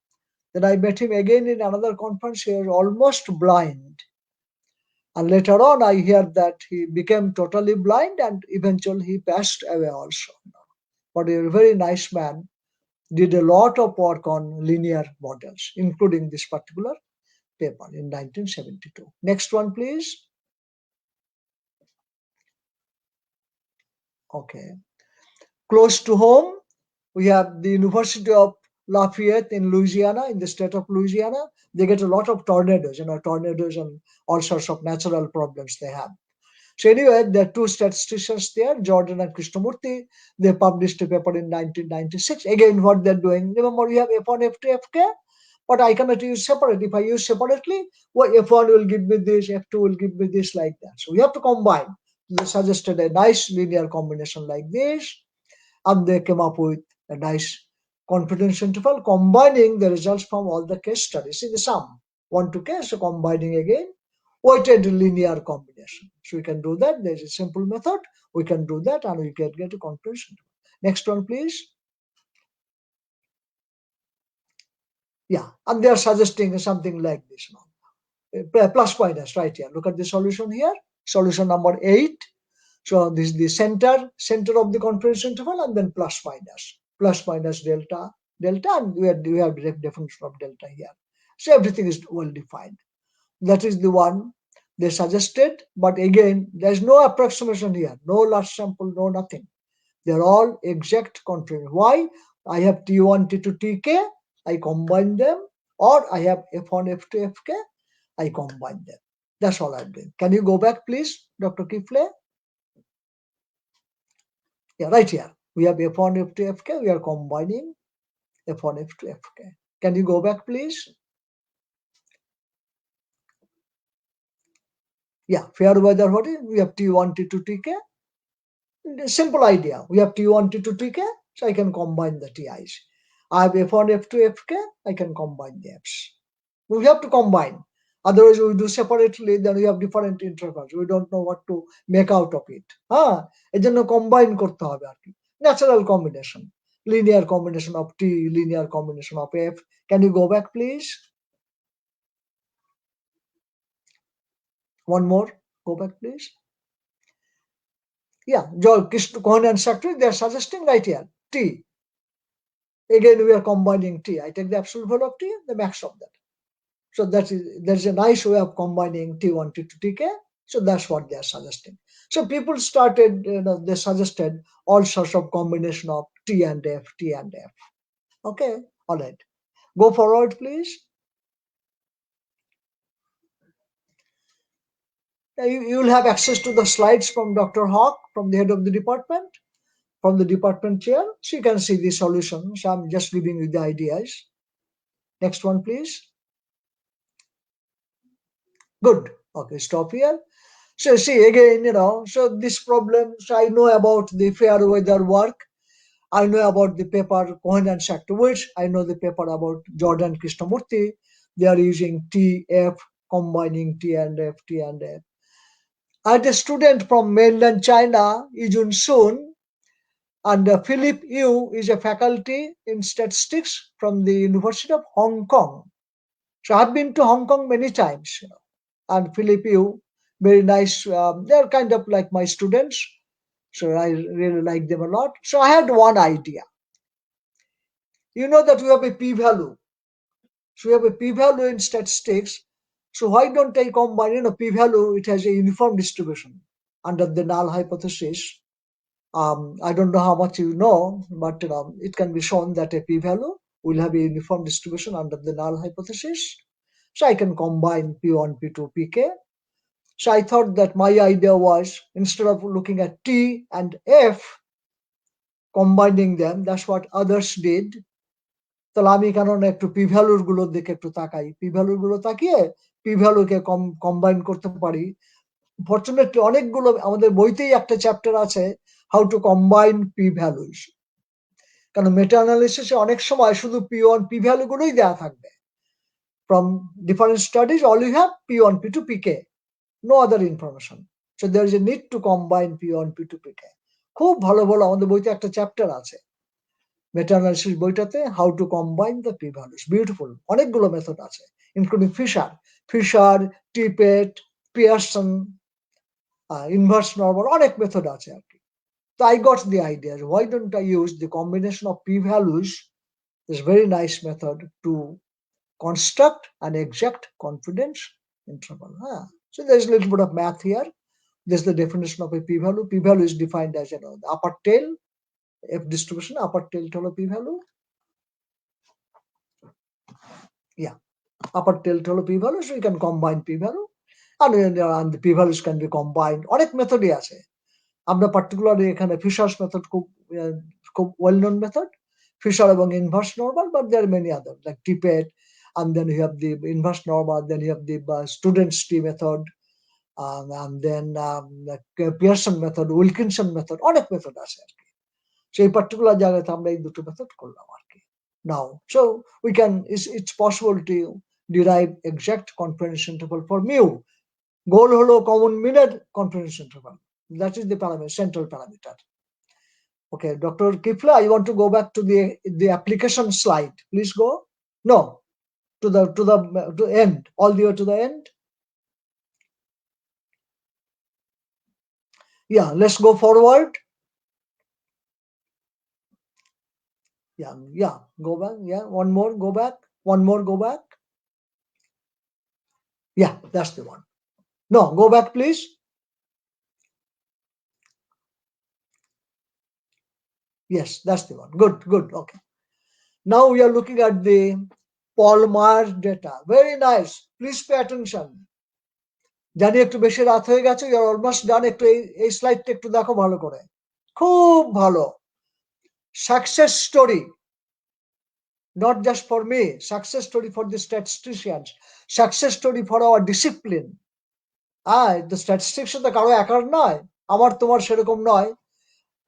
Then I met him again in another conference. He was almost blind. And later on, I hear that he became totally blind and eventually he passed away also. But a very nice man, did a lot of work on linear models, including this particular paper in 1972. Next one, please. Okay. Close to home, we have the University of Lafayette in Louisiana, in the state of Louisiana. They get a lot of tornadoes, tornadoes and all sorts of natural problems they have. So anyway, there are two statisticians there, Jordan and Krishnamurti. They published a paper in 1996. Again, what they're doing, remember we have F1, F2, Fk, but I cannot use separate. If I use separately, well, F1 will give me this, F2 will give me this, like that. So we have to combine. They suggested a nice linear combination like this, and they came up with a nice confidence interval, combining the results from all the case studies in the sum. 1 to k, so combining again, weighted linear combination. So we can do that. There's a simple method. We can do that and we can get a confidence interval. Next one, please. Yeah, and they are suggesting something like this now. Plus minus right here. Look at the solution here. Solution number 8. So this is the center of the confidence interval, and then plus minus delta, and we have direct definition of delta here. So everything is well defined. That is the one they suggested, but again, there's no approximation here, no large sample, no nothing. They're all exact confidence. Why? I have T1, T2, Tk, I combine them, or I have F1, F2, Fk, I combine them. That's all I'm doing. Can you go back, please, Dr. Kifle? Yeah, right here. We have F1, F2, Fk. We are combining F1, F2, Fk. Can you go back, please? Yeah, Fairweather, what is? We have T1, T2, Tk. Simple idea. We have T1, T2, Tk, so I can combine the Ti's. I have F1, F2, Fk, I can combine the F's. We have to combine. Otherwise, we do separately, then we have different intervals. We don't know what to make out of it. এই জন্য combine করতে হবে আর কি. Natural combination. Linear combination of T, linear combination of F. Can you go back, please? One more. Go back, please. Yeah, Cohen and Sartre, they are suggesting right here, T. Again, we are combining T. I take the absolute value of T, the max of that. So there's a nice way of combining T1, T2, Tk. So that's what they are suggesting. So people started, they suggested all sorts of combination of T and F, T and F. Okay, all right. Go forward, please. You will have access to the slides from Dr. Hawk, from the head of the department, from the department chair. So you can see the solutions. I'm just giving you the ideas. Next one, please. Good. Okay, stop here. So see again, so this problem, so I know about the fair weather work. I know about the paper Cohen and Shaktowitz. I know the paper about Jordan Krishnamurthy. They are using TF, combining T and F, T and F. I had a student from mainland China, Yijun Sun, and Philip Yu is a faculty in statistics from the University of Hong Kong. So I've been to Hong Kong many times, and Philip Yu, very nice. They're kind of like my students, so I really like them a lot. So I had one idea. You know that we have a p-value. So we have a p-value in statistics. So why don't I combine, p-value, it has a uniform distribution under the null hypothesis. I don't know how much you know, but it can be shown that a p-value will have a uniform distribution under the null hypothesis. So I can combine P1, P2, Pk. So I thought that my idea was, instead of looking at T and F, combining them, that's what others did. তাহলে আমি কেন না একটু P ভ্যালুর গুলোর দিকে একটু তাকাই, পি ভ্যালুর গুলো তাকিয়ে পি ভ্যালুকে কম্বাইন করতে পারি। ফরচুনেটলি অনেকগুলো আমাদের বইতেই একটা চ্যাপ্টার আছে how to combine P values, কারণ মেটা অ্যানালিসিসে অনেক সময় শুধু P1 পি ভ্যালু গুলোই দেওয়া থাকবে। From different studies all you have P1, P2, Pk, no other information. So there is a need to combine P1, P2, Pk. খুব ভালো ভালো আমাদের বইতে একটা চ্যাপ্টার আছে মেটা অ্যানালিসিস বইটাতে, how to combine the p values. Beautiful, অনেকগুলো method আছে, including Fisher, Tippett, Pearson, inverse normal, অনেক মেথড আছে আর কি। So I got the idea, why don't I use the combination of p-values, this very nice method, to construct an exact confidence interval. So there's a little bit of math here. This is the definition of a p-value. P-value is defined as, the upper tail, F distribution, upper tail to p-value. Yeah, upper tail to p-value, so you can combine p-value, and the p-values can be combined. অনেক মেথডই আছে। আমরা particularly এখানে Fisher's method খুব well known method, Fisher এবং inverse normal, but there many other like Tippett, and then you have the inverse normal, then you have the student's T method, and then the Pearson method, Wilkinson method, অনেক method আছে আর কি। সেই particular জায়গাতে আমরা এই দুটো method করলাম আর কি। Now, so we can, it's possible to derive exact confidence interval for mu. Goal হলো common mean confidence interval. That is the parameter, central parameter. Okay, Dr. Kifla, I want to go back to the application slide. Please go. No, to end, all the way to the end. Yeah, let's go forward. Yeah, go back. Yeah, one more, go back. One more, go back. Yeah, that's the one. No, go back, please. Yes, that's the one. Good. Okay. Now we are looking at the Palmer data. Very nice. Please pay attention. জানি একটু বেশি রাত হয়ে গেছে, you are almost done. একটু এই স্লাইডটা একটু দেখো ভালো করে, খুব ভালো। Success story, not just for me, success story for the statisticians, success story for our discipline. The statistics তো কারো একার নয়, আমার তোমার সেরকম নয়।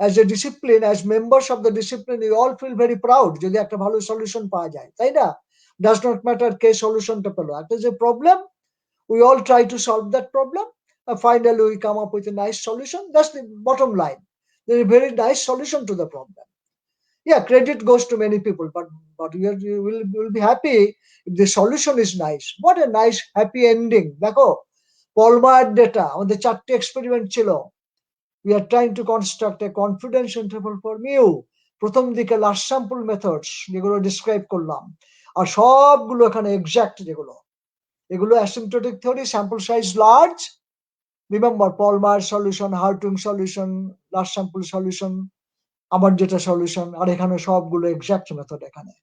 As a discipline, as members of the discipline, you all feel very proud যদি একটা ভালো সলিউশন পাওয়া যায়, তাই না? Does not matter কে সলিউশনটা পেলো, একটা যে problem, we all try to solve that problem, and finally we come up with a nice solution. That's the bottom line. There's a very nice solution to the problem. Yeah, credit goes to many people, but you will be happy if the solution is nice. What a nice happy ending. দেখো Palmer data, আমাদের 4টে experiment ছিল। We are trying to construct a confidence interval for mu. প্রথম দিকে large sample methods যেগুলো describe করলাম, আর সবগুলো এখানে এক্সাক্ট যেগুলো, এগুলো asymptotic theory, sample size large. Remember Palmer solution, Hartung solution, large sample solution, আমার যেটা সলিউশন, আর এখানে সবগুলো এক্সাক্ট মেথড এখানে।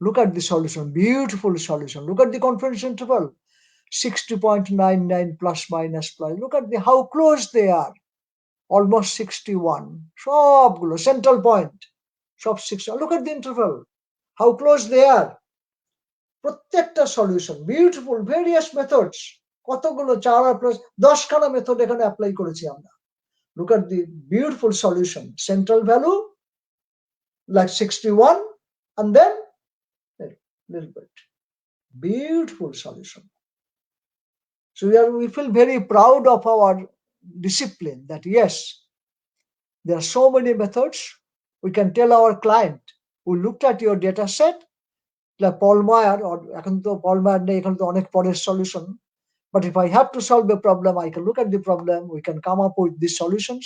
Look at the solution, beautiful solution. Look at the confidence interval. 60.99 plus minus plus. Look at how close they are. Almost 61. Shabgulo, central point. Sub 6. Look at the interval. How close they are. Protector solution. Beautiful. Various methods. কতগুলো 4 plus 10 খানা method এখানে apply করেছি আমরা। Look at the beautiful solution. Central value like 61 and then a little bit. Beautiful solution. So we feel very proud of our discipline that yes, there are so many methods. We can tell our client who looked at your data set, like Paul Meyer, or এখন তো Paul Meyer নেই, এখন তো অনেক পরের solution. But if I have to solve a problem, I can look at the problem. We can come up with these solutions.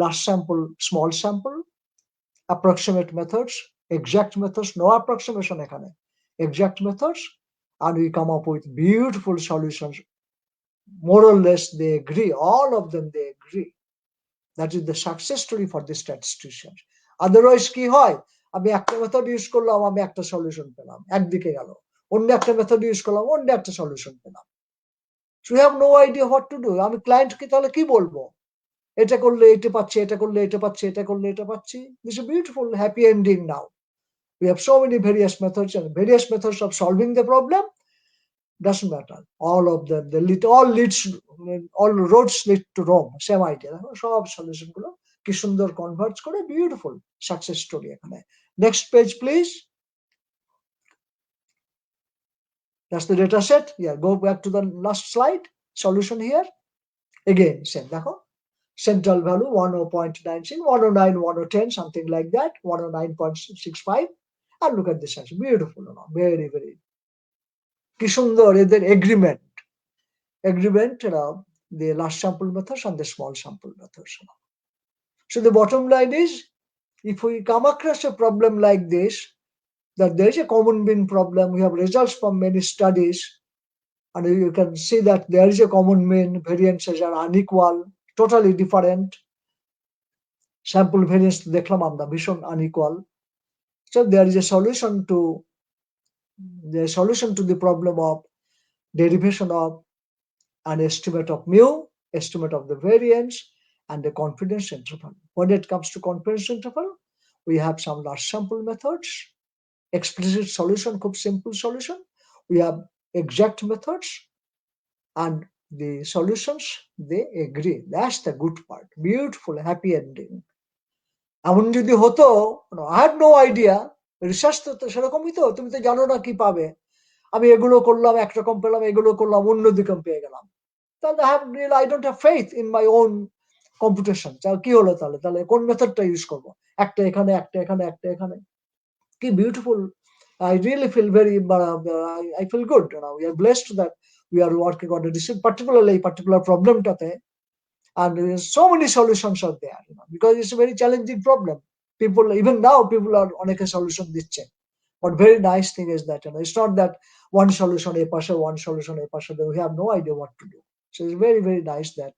Large sample, small sample, approximate methods, exact methods, no approximation এখানে, exact methods, and we come up with beautiful solutions. More or less they agree, all of them they agree. That is the success story for the statisticians. Otherwise কি হয়, আমি একটা method use করলাম, আমি একটা solution পেলাম, একদিকে গেল, অন্য একটা মেথড ইউজ করলাম, অন্য একটা সলিউশন পেলাম। So we have no idea what to do. আমি ক্লায়েন্টকে তাহলে কি বলবো, এটা করলে এটা পাচ্ছি, এটা করলে এটা পাচ্ছি, এটা করলে এটা পাচ্ছি। This is a beautiful happy ending now. We have so many various methods and various methods of solving the problem. Doesn't matter. All of them, all roads lead to Rome. Same idea. সব solution গুলো কি সুন্দর converge করে, beautiful success story এখানে। Next page please. That's the data set. Yeah, go back to the last slide. Solution here. Again, same. দেখো, central value 10.96, 109, 110, something like that, 109.65. And look at this. Beautiful. Very, very. কি সুন্দর এদের agreement, the large sample methods and the small sample methods. So the bottom line is, if we come across a problem like this, that there is a common mean problem, we have results from many studies, and you can see that there is a common mean, variances are unequal, totally different. Sample variance দেখলাম আমরা ভীষণ unequal. So there is a solution to the problem of derivation of an estimate of mu, estimate of the variance, and the confidence interval. When it comes to confidence interval, we have some large sample methods, explicit solution, খুব simple solution. We have exact methods, and the solutions, they agree. That's the good part. Beautiful, happy ending. এমন যদি হতো, I had no idea, research তো সেরকমই তো, তুমি তো জানো না কি পাবে, আমি এগুলো করলাম একরকম পেলাম, এগুলো করলাম অন্যদিকে পেয়ে গেলাম, তাহলে I don't have faith in my own computation. কি হলো তাহলে কোন মেথডটা ইউজ করব, একটা এখানে, একটা এখানে, একটা এখানে। কি beautiful. I really feel very, I feel good. We are blessed that we are working on a particular problemটাতে, and so many solutions are there, because it's a very challenging problem. Even now people are অনেকে solution দিচ্ছে, but very nice thing is that it's not that one solution a পাশে, one solution a পাশে, we have no idea what to do. So it's very, very nice that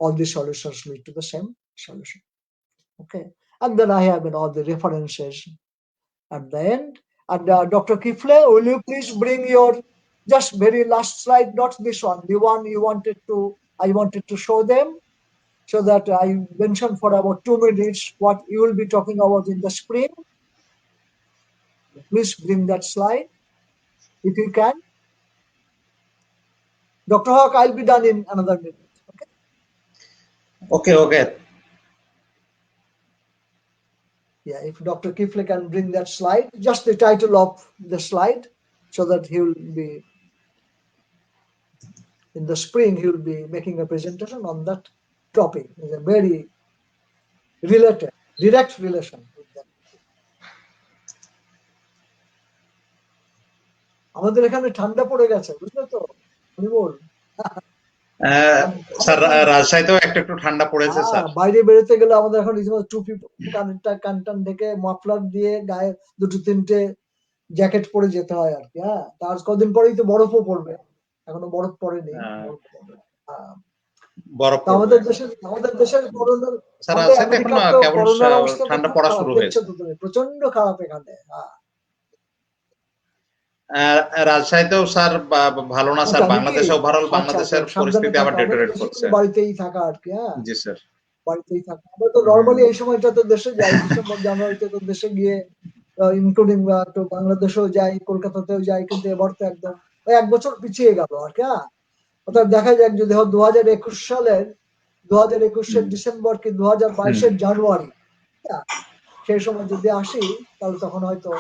all these solutions lead to the same solution. Okay, and then I have all the references at the end. And Dr. Kifle, will you please bring your just very last slide, not this one, the one I wanted to show them, so that I mentioned for about 2 minutes what you will be talking about in the spring. Please bring that slide if you can. Dr. Hawk, I'll be done in another minute. Okay. Yeah, if Dr. Kifle can bring that slide, just the title of the slide, so that he will be, in the spring, he will be making a presentation on that topic. It's a very direct relation with that. আমাদের এখানে ঠান্ডা পড়ে গেছে, বুঝলে তো Bimal? Sir রাজশাহীতেও একটু ঠান্ডা পড়েছে স্যার। বাইরে বেরোতে গেলে আমাদের এখন টুপি, কান দিয়ে, মাফলার দিয়ে, গায়ে 2-3টে জ্যাকেট পরে যেতে হয় আর কি। হ্যাঁ, তার কদিন পরেই তো বরফও পড়বে, এখনো বরফ পড়েনি। আমাদের দেশের করোনার অবস্থা ঠান্ডা পড়া শুরু হয়েছে, প্রচন্ড খারাপ এখানে। রাজশাহীতেও স্যার ভালো না স্যার, আচ্ছা, নাকি? বাংলাদেশে ওভারঅল আচ্ছা, বাংলাদেশের আচ্ছা, সাবধানে পরিস্থিতি আবার থাকা। আমাদের ডেটোরেট বেশি করছে। করে বাড়িতেই থাকা আর কি, হ্যাঁ, জি স্যার। বাড়িতেই থাকা। আমরা তো নর্মালি এই সময়টাতে দেশে যাই, ডিসেম্বর জানুয়ারিতে তো দেশে গিয়ে ইনক্লুডিং তো বাংলাদেশেও যাই, কলকাতাতেও যাই, কিন্তু এবার তো একদম ওই 1 বছর পিছিয়ে গেল আর কি, হ্যাঁ। অর্থাৎ দেখা যাক যদি 2021 সালের 2021-এর ডিসেম্বর কি 2022-এর জানুয়ারি, হ্যাঁ, সেই সময় যদি আসি তাহলে তখন হয়তো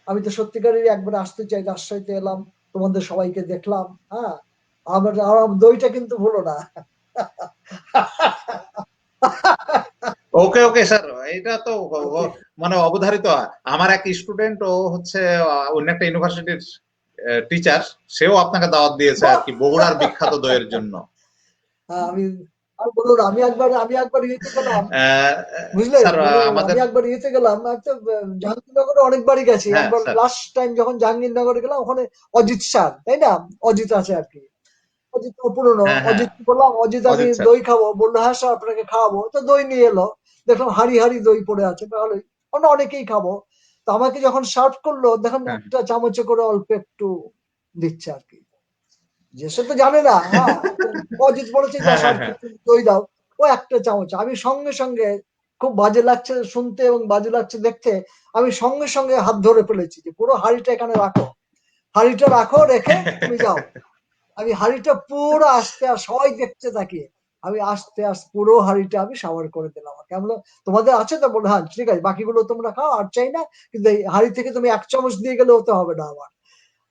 আমি তো সত্যিকারেরই একবার আসতে চাই, রাজশাহীতে এলাম, তোমাদের সবাইকে দেখলাম, হ্যাঁ, আমার দইটা কিন্তু ভুলো না। ওকে ওকে স্যার, এটা তো মানে অবধারিত। আমার এক স্টুডেন্ট, ও হচ্ছে অন্য একটা ইউনিভার্সিটির টিচার, সেও আপনাকে দাওয়াত দিয়েছে আর কি, বগুড়ার বিখ্যাত দইয়ের জন্য। আমি আর বলো না, আমি একবার ইয়েতে গেলাম, বুঝলে, স্যার মানে আমাদের, আমি একবার ইয়েতে গেলাম, একটা জাহাঙ্গীরনগরে অনেকবারই গেছি, হ্যাঁ একবার স্যার, লাস্ট টাইম যখন জাহাঙ্গীরনগরে গেলাম, ওখানে অজিত স্যার, তাই না, অজিত আছে আর কি, অজিত তো পুরনো, হ্যাঁ হ্যাঁ, অজিত বললাম, অজিত আমি অজিত স্যার। দই খাবো, বললো হ্যাঁ স্যার আপনাকে খাওয়াবো, তো দই নিয়ে এলো, দেখলাম হাড়ি হাড়ি দই পড়ে আছে, তাহলে আমরা অনেকেই খাবো। তো আমাকে যখন সার্ভ করলো, দেখলাম হ্যাঁ। একটা চামচে করে অল্প একটু দিচ্ছে আর কি, যে সে তো জানে না, হ্যাঁ, অজিত বলেছে যা হ্যাঁ স্যার হ্যাঁ হ্যাঁ। কিছু দই দাও, ও একটা চামচ, আমি সঙ্গে সঙ্গে, খুব বাজে লাগছে শুনতে এবং বাজে লাগছে দেখতে, আমি সঙ্গে সঙ্গে হাত ধরে ফেলেছি যে পুরো হাঁড়িটা এখানে রাখো, হাঁড়িটা রাখো, রেখে তুমি যাও। আমি হাঁড়িটা পুরো আস্তে, আর সবাই দেখতে তাকিয়ে, আমি আস্তে আস্তে পুরো হাঁড়িটা আমি সাবার করে দিলাম। কেমন তোমাদের আছে তো, বলে হ্যাঁ ঠিক আছে, বাকিগুলো তোমরা খাও, আর চাই না, কিন্তু এই হাঁড়ি থেকে তুমি 1 চামচ দিয়ে গেলে হতে হবে না আমার।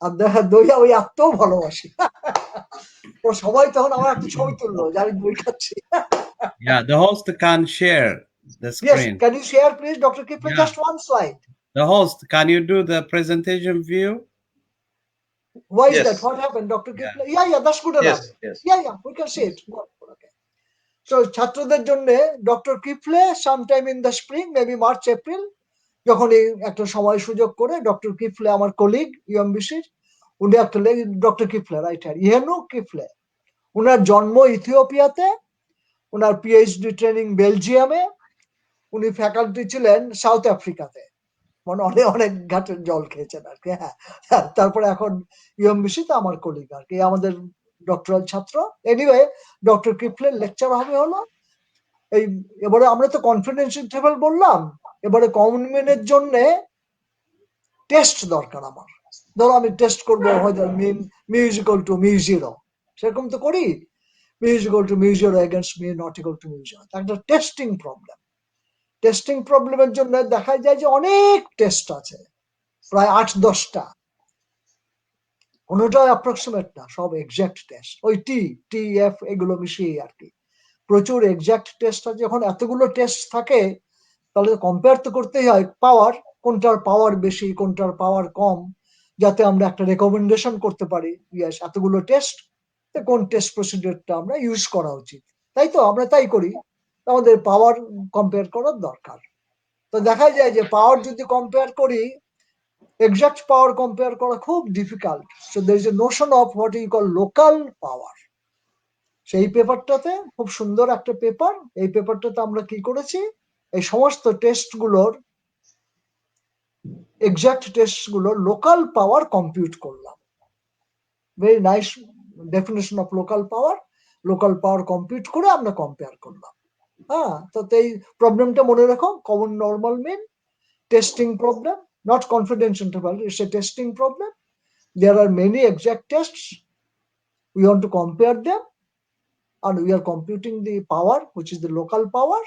আর দেখা দই আমি এত ভালোবাসি, ও সবাই তখন আমার একটা ছবি তুললো যে আমি দই খাচ্ছি। Yeah, the host can share the Yes, screen. can you share please, Dr. Kipling, Yeah. just one slide? The host, can you do the presentation view? Why is Yes. that? What happened, Dr. Yeah. Kipling? Yeah, that's good Yes, enough. yes. Yeah, we can see it. Okay. So ছাত্রদের জন্য doctor Kifle sometime in the spring, maybe March April, যখনই একটা সময় সুযোগ করে, doctor কিফলে আমার colleague ইউএমবিসির, উনি একটা ডক্টর কিফলে, রাইট হ্যান্ড, ইহেনু কিফলে, উনার জন্ম ইথিওপিয়াতে, উনার পিএইচডি ট্রেনিং বেলজিয়ামে, উনি ফ্যাকাল্টি ছিলেন সাউথ আফ্রিকাতে, মানে অনেক অনেক ঘাটের জল খেয়েছেন আর কি, হ্যাঁ। তারপরে এখন ইউএমবিসিতে আমার কলিগ আর কি, আমাদের ডক্টরাল ছাত্র। এনিওয়ে, ডক্টর কিফলের লেকচার হবে হলো এই, এবারে আমরা তো কনফিডেন্সিয়াল টেবিল বললাম, এবারে কমন মিনের জন্য টেস্ট দরকার আমার। ধরো আমি টেস্ট করবো হয়তো মিন মিউজিক্যাল টু মিউ0, সেরকম তো করি, মিউজিক্যাল টু মিউ0 against mu not equal to মিউ0, একটা টেস্টিং প্রবলেম। টেস্টিং প্রবলেমের জন্য দেখা যায় যে অনেক টেস্ট আছে, প্রায় 8-10টা, কোনোটাও অ্যাপ্রক্সিমেট না, সব এক্সাক্ট টেস্ট, ওই টি এফ এগুলো মিশিয়ে আর কি, প্রচুর এক্সাক্ট টেস্ট আছে। যখন এতগুলো টেস্ট থাকে, তাহলে কম্পেয়ার তো করতেই হয় পাওয়ার, কোনটার পাওয়ার বেশি, কোনটার পাওয়ার কম, যাতে আমরা একটা রেকমেন্ডেশন করতে পারি, ইয়েস এতগুলো টেস্ট, কোন টেস্ট প্রসিডিউরটা আমরা ইউজ করা উচিত, তাই তো আমরা তাই করি, আমাদের পাওয়ার কম্পেয়ার করার দরকার। তো দেখা যায় যে পাওয়ার যদি কম্পেয়ার করি, এক্সাক্ট পাওয়ার কম্পেয়ার করা খুব difficult. So there is a notion of what you call local power. সেই পেপারটাতে খুব সুন্দর একটা পেপার, এই পেপারটাতে আমরা কি করেছি, এই সমস্ত টেস্টগুলোর, এক্সাক্ট টেস্টগুলোর লোকাল পাওয়ার কম্পিউট করলাম। Very nice definition of local power, local power compute করে আমরা কম্পেয়ার করলাম। হ্যাঁ, তো এই প্রবলেমটা মনে রাখো, common normal mean, testing problem, not confidential interval, it's a testing problem. There are many exact tests, we want to compare them, and we are computing the power, which is the local power,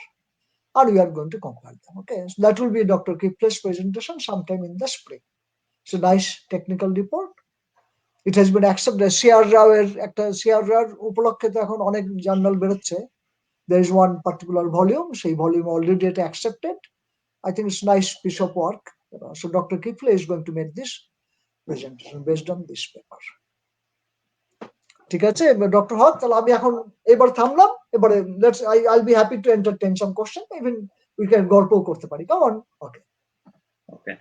and we are going to compare them. Okay, so that will be Dr. Kiple's presentation sometime in the spring. It's a nice technical report. It has been accepted. CR Rao উপলক্ষে তো এখন অনেক journal বেরোচ্ছে, there is one particular volume, সেই volume already এটা accepted. I think it's a nice piece of work. So Dr. Kifle is going to make this presentation based on this paper. ঠিক আছে doctor হক, তাহলে আমি এখন এবার থামলাম, এবারে I'll be happy to entertain some question, even we can গল্প করতে পারি, come on. Okay. Okay.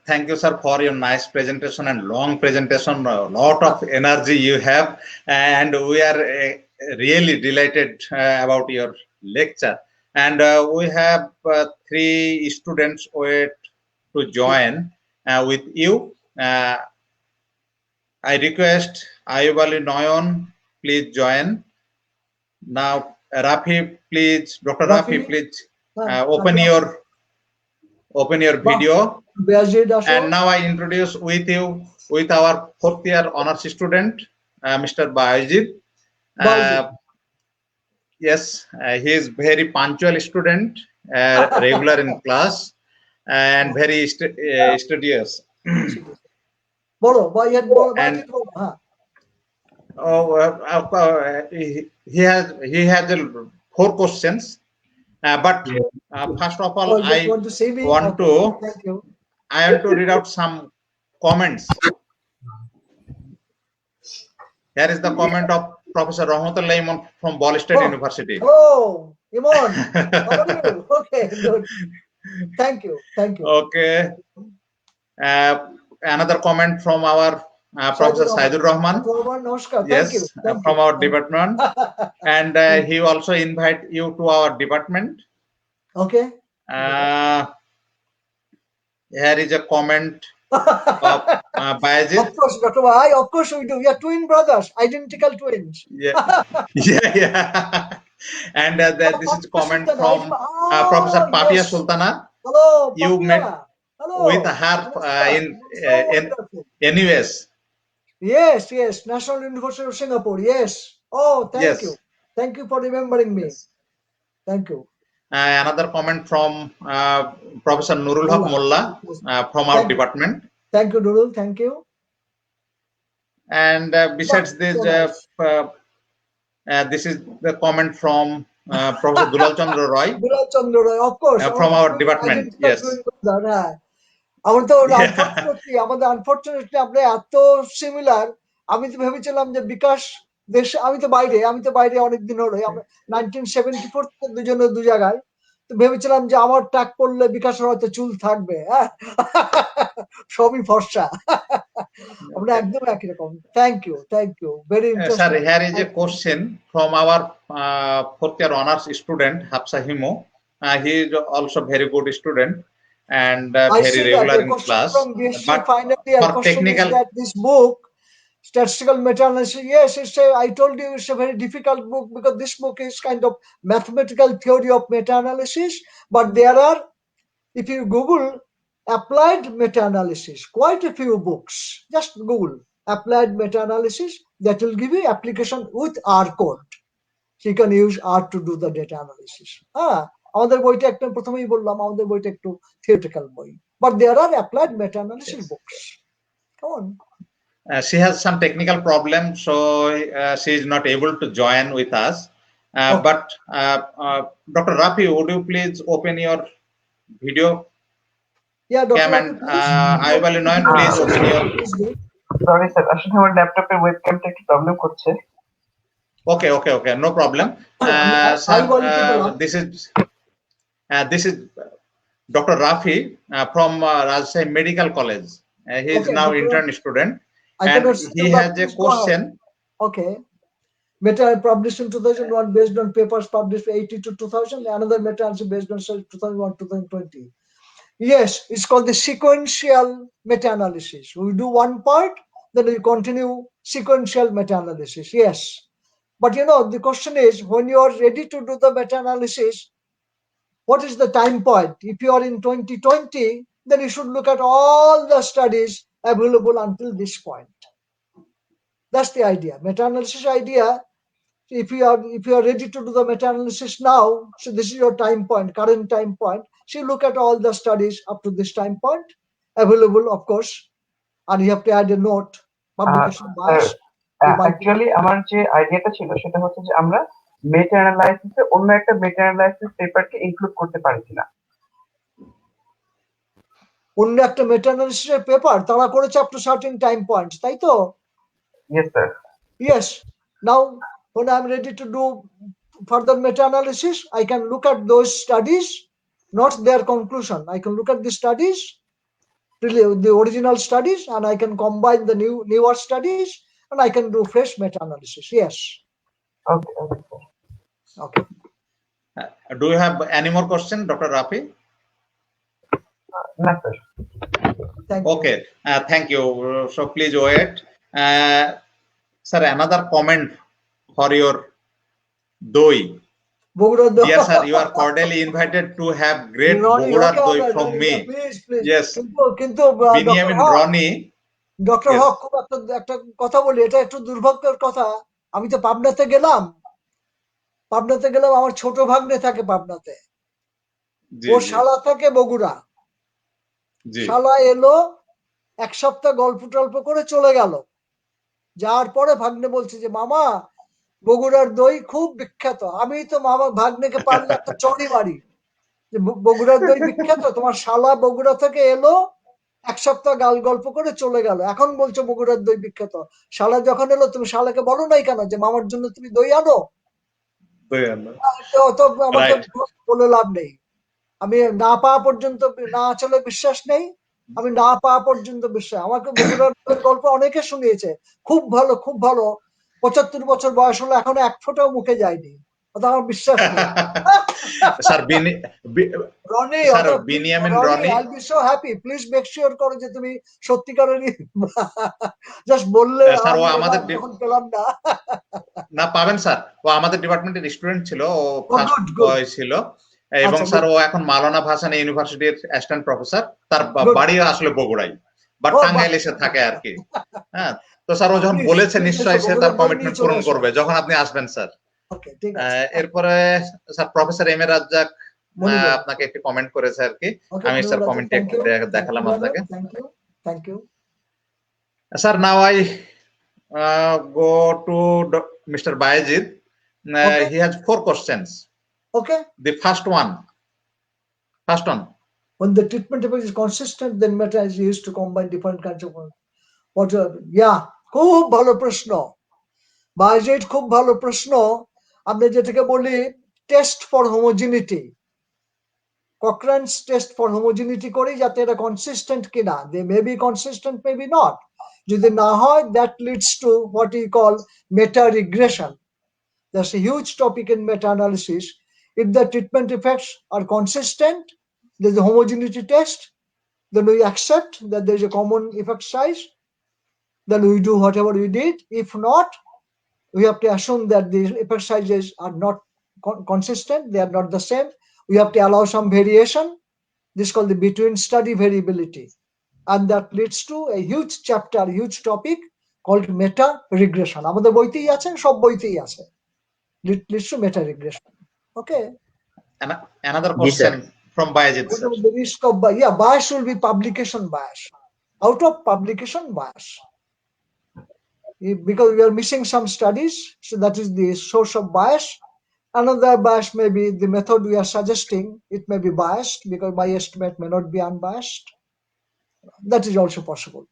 Thank you, sir, for your nice presentation and long presentation. A lot of energy you have, and we are really delighted about your lecture. And we have 3 students wait to join with you. I request Ayub Ali Noyon, please join. Now, Rafi, please, Dr. Rafi, please open your video. And now I introduce with our fourth year honors student, Mr. Bayajid. Yes, he is very punctual student, regular in class, and very studious. And he has 4 questions, but first of all, I want to read out some comments. Here is the comment of Professor Rahmatullah Imam from Ball State University. Hello, Imam. How are you? Okay, good. Thank you. Okay. Another comment from our Professor Saidur Rahman. Yes, from our department. And he also invite you to our department. Okay. Here is a comment of Bayajid. Of course, Dr. Bhai, of course we do. We are twin brothers, identical twins. Yeah. And this is a comment from Professor Papia Sultana. Hello, you Papia. met Hello. with her in US. Yes, National University of Singapore. Yes. Oh, thank you. Thank you for remembering me. Thank you. Another comment from Professor Nurul Haq Molla from our department. Thank you, Nurul. Thank you. And besides this, this is the comment from Professor Dulal Chandra Roy. Dulal Chandra Roy, of course. From our department. Yes. Unfortunately, আমরা এত similar. আমি তো ভেবেছিলাম যে বিকাশ দেশ, আমি তো বাইরে অনেকদিন হলো, 1974 দুজনে দু জায়গায়, তো ভেবেছিলাম যে আমার ট্যাগ পড়লে বিকাশের হয়তো চুল থাকবে, সবই ফর্সা। আমরা একদম একই রকম। Thank you very interesting. Sir, here is a question from our fourth year honors student Hafsa Himo. He is also very good student and very regular in class. But for technical, that this book, Statistical Meta-analysis, yes, I told you it's a very difficult book because this book is kind of mathematical theory of meta-analysis. But there are, if you Google applied meta-analysis, quite a few books. Just Google applied meta-analysis, that will give you application with R code. So you can use R to do the data analysis. আমাদের বইটা একটা প্রথমেই বললাম, আমাদের বইটা একটু theoretical বই, but there are applied meta-analysis books. Come on. She has some technical problem, so she is not able to join with us. But Dr. Rafi, would you please open your video? Yeah, Dr. Cam and Ayub Ali Noyan, please open your. Sorry, sir. আসলে আমার ল্যাপটপের ওয়েবক্যামটা একটু problem করছে। Okay, no problem. Sir, this is Dr. Rafi from Rajshahi Medical College. He is now intern student, and he has a question. Okay. Meta published in 2001 based on papers published 80 to 2000. Another meta based on 2001-2020. Yes, it's called the sequential meta-analysis. We do one part, then we continue sequential meta-analysis. Yes. But the question is, when you are ready to do the meta-analysis, what is the time point? If you are in 2020, then you should look at all the studies available until this point. That's the idea. Meta-analysis idea, if you are ready to do the meta-analysis now, so this is your time point, current time point. So you look at all the studies up to this time point, available, of course, and you have to add a note, publication bias. Actually, আমার যে আইডিয়াটা ছিল সেটা হচ্ছে যে আমরা মেটা অ্যানালাইসিসে অন্য একটা মেটা অ্যানালাইসিস পেপারকে ইনক্লুড করতে পারি কিনা। অন্য একটা মেটা অ্যানালাইসিসের পেপার তারা করেছে up to certain time points, তাই তো? Yes, sir. Yes. Now, when I'm ready to do further meta analysis, I can look at those studies, not their conclusion. I can look at the studies, the original studies, and I can combine the newer studies, and I can do fresh meta-analysis. Yes. Okay. Do you have any more questions, Dr. Rafi? No, sir. Thank you. Okay. Thank you. So please wait. Sir, another comment for your doi. Bogura doi. Dear sir, you are cordially invited to have great Bogura doi from me. Please. Yes. কিন্তু Binyamin Ronnie. Doctor Yes. হক খুব একটা কথা বলি, এটা একটু দুর্ভাগ্যের কথা। আমি তো পাবনাতে গেলাম আমার ছোট ভাগ্নে থাকে পাবনাতে, ও শালা থাকে বগুড়া। শালা এলো, এক সপ্তাহ গল্প টল্প করে চলে গেল। যাওয়ার পরে ভাগ্নে বলছে যে মামা বগুড়ার দই খুব বিখ্যাত। আমি তো মামা ভাগ্নেকে পারলে একটা চড়ি মারি যে বগুড়ার দই বিখ্যাত, তোমার শালা বগুড়া থেকে এলো, এক সপ্তাহ গল্প করে চলে গেল, এখন বলছো বগুড়ার দই বিখ্যাত। শালা যখন এলো তুমি শালাকে বলো নাই কেন যে মামার জন্য তুমি দই আনো? তো আমাকে বলে লাভ নেই। আমি না পাওয়া পর্যন্ত, না চলে বিশ্বাস নেই, আমি না পাওয়া পর্যন্ত বিশ্বাস। আমাকে বগুড়ার গল্প অনেকে শুনিয়েছে, খুব ভালো খুব ভালো। 75 বছর বয়স হলো, এখনো এক ফোঁটাও মুখে যায়নি, ওটা আমার বিশ্বাস নেই। Sir Roni, Binyamin Roni, I'll be so happy. Please make sure করো যে তুমি সত্যিকারেরই জাস্ট বললে। স্যার ও আমাদের পেলাম না পাবেন স্যার, ও আমাদের ডিপার্টমেন্টের স্টুডেন্ট ছিল, ও ফার্স্ট বয় ছিল, এবং স্যার ও এখন মাওলানা ভাসানী ইউনিভার্সিটির অ্যাসিস্ট্যান্ট প্রফেসর। তার বাড়ি আসলে বগুড়াই, বাট টাঙ্গাইল এসে থাকে আর কি। হ্যাঁ, তো স্যার ও যখন বলেছে নিশ্চয়ই সে তার কমিটমেন্ট পূরণ করবে যখন আপনি আসবেন স্যার। এরপরে sir professor M A Razzak আপনাকে একটু কমেন্ট করেছে আর কি, আমি স্যার কমেন্টে একটু দেখালাম আপনাকে। Thank you sir. Now I go to Mr. Bayajid. He has 4 questions. Okay. The first one. When the treatment approach is consistent, then meta is used to combine different kinds of water. Yeah, খুব ভালো প্রশ্ন budget, খুব ভালো প্রশ্ন। আমরা যেটাকে বলি test for homogeneity, Cochrane's test for homogeneity করি যাতে এটা কনসিস্টেন্ট কিনা। They may be consistent, may be not. যদি না হয়, that leads to what we call meta regression. That's a huge topic in meta analysis. If the treatment effects are consistent, there's a homogeneity test, then we accept that there's a common effect size, then we do whatever we did. If not, we have to assume that the effect sizes are not consistent, they are not the same. We have to allow some variation. This is called the between study variability, and that leads to a huge chapter, huge topic called meta regression. আমাদের বইতেই আছে, সব বইতেই আছে, leads to meta regression. Okay. Another question from Bayajid. The risk of bias will be publication bias, out of publication bias, because we are missing some studies, so that is the source of bias. Another bias may be the method we are suggesting, it may be biased because my estimate may not be unbiased. That is also possible.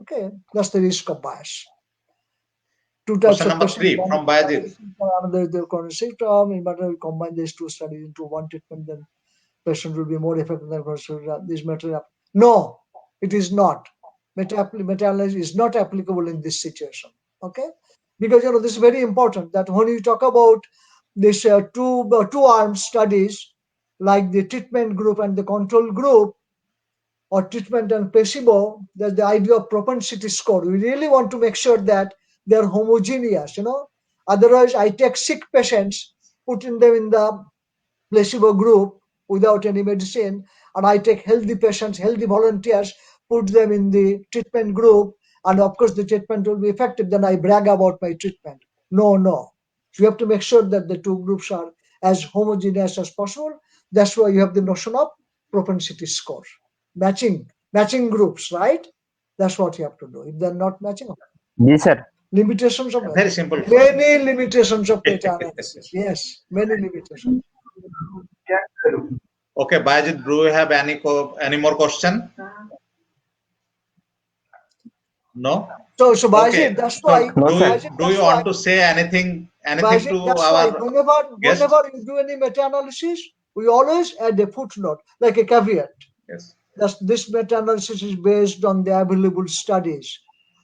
Okay, that's the risk of bias. 2 types question of number 3 from Bayajid. Another the symptom, in matter we combine these 2 studies into one treatment, then patient will be more effective than this method. No, it is not. Meta-analysis is not applicable in this situation. Okay, because this is very important, that when you talk about this two arm studies like the treatment group and the control group, or treatment and placebo, there's the idea of propensity score. We really want to make sure that they're homogeneous, otherwise I take sick patients, putting them in the placebo group without any medicine, and I take healthy patients, healthy volunteers, put them in the treatment group, and of course the treatment will be effective, then I brag about my treatment. No. So you have to make sure that the 2 groups are as homogeneous as possible. That's why you have the notion of propensity score. Matching groups, right? That's what you have to do. If they're not matching, yes sir. Limitations of very simple, many limitations of meta-analysis. Yes, many limitations. Okay, Bayajid, do you have any more question? No. So Bayajid, that's why. Do you want to say anything Bayajid, to that's our why whenever you do any meta-analysis, we always add a footnote, like a caveat. Yes. This meta-analysis is based on the available studies.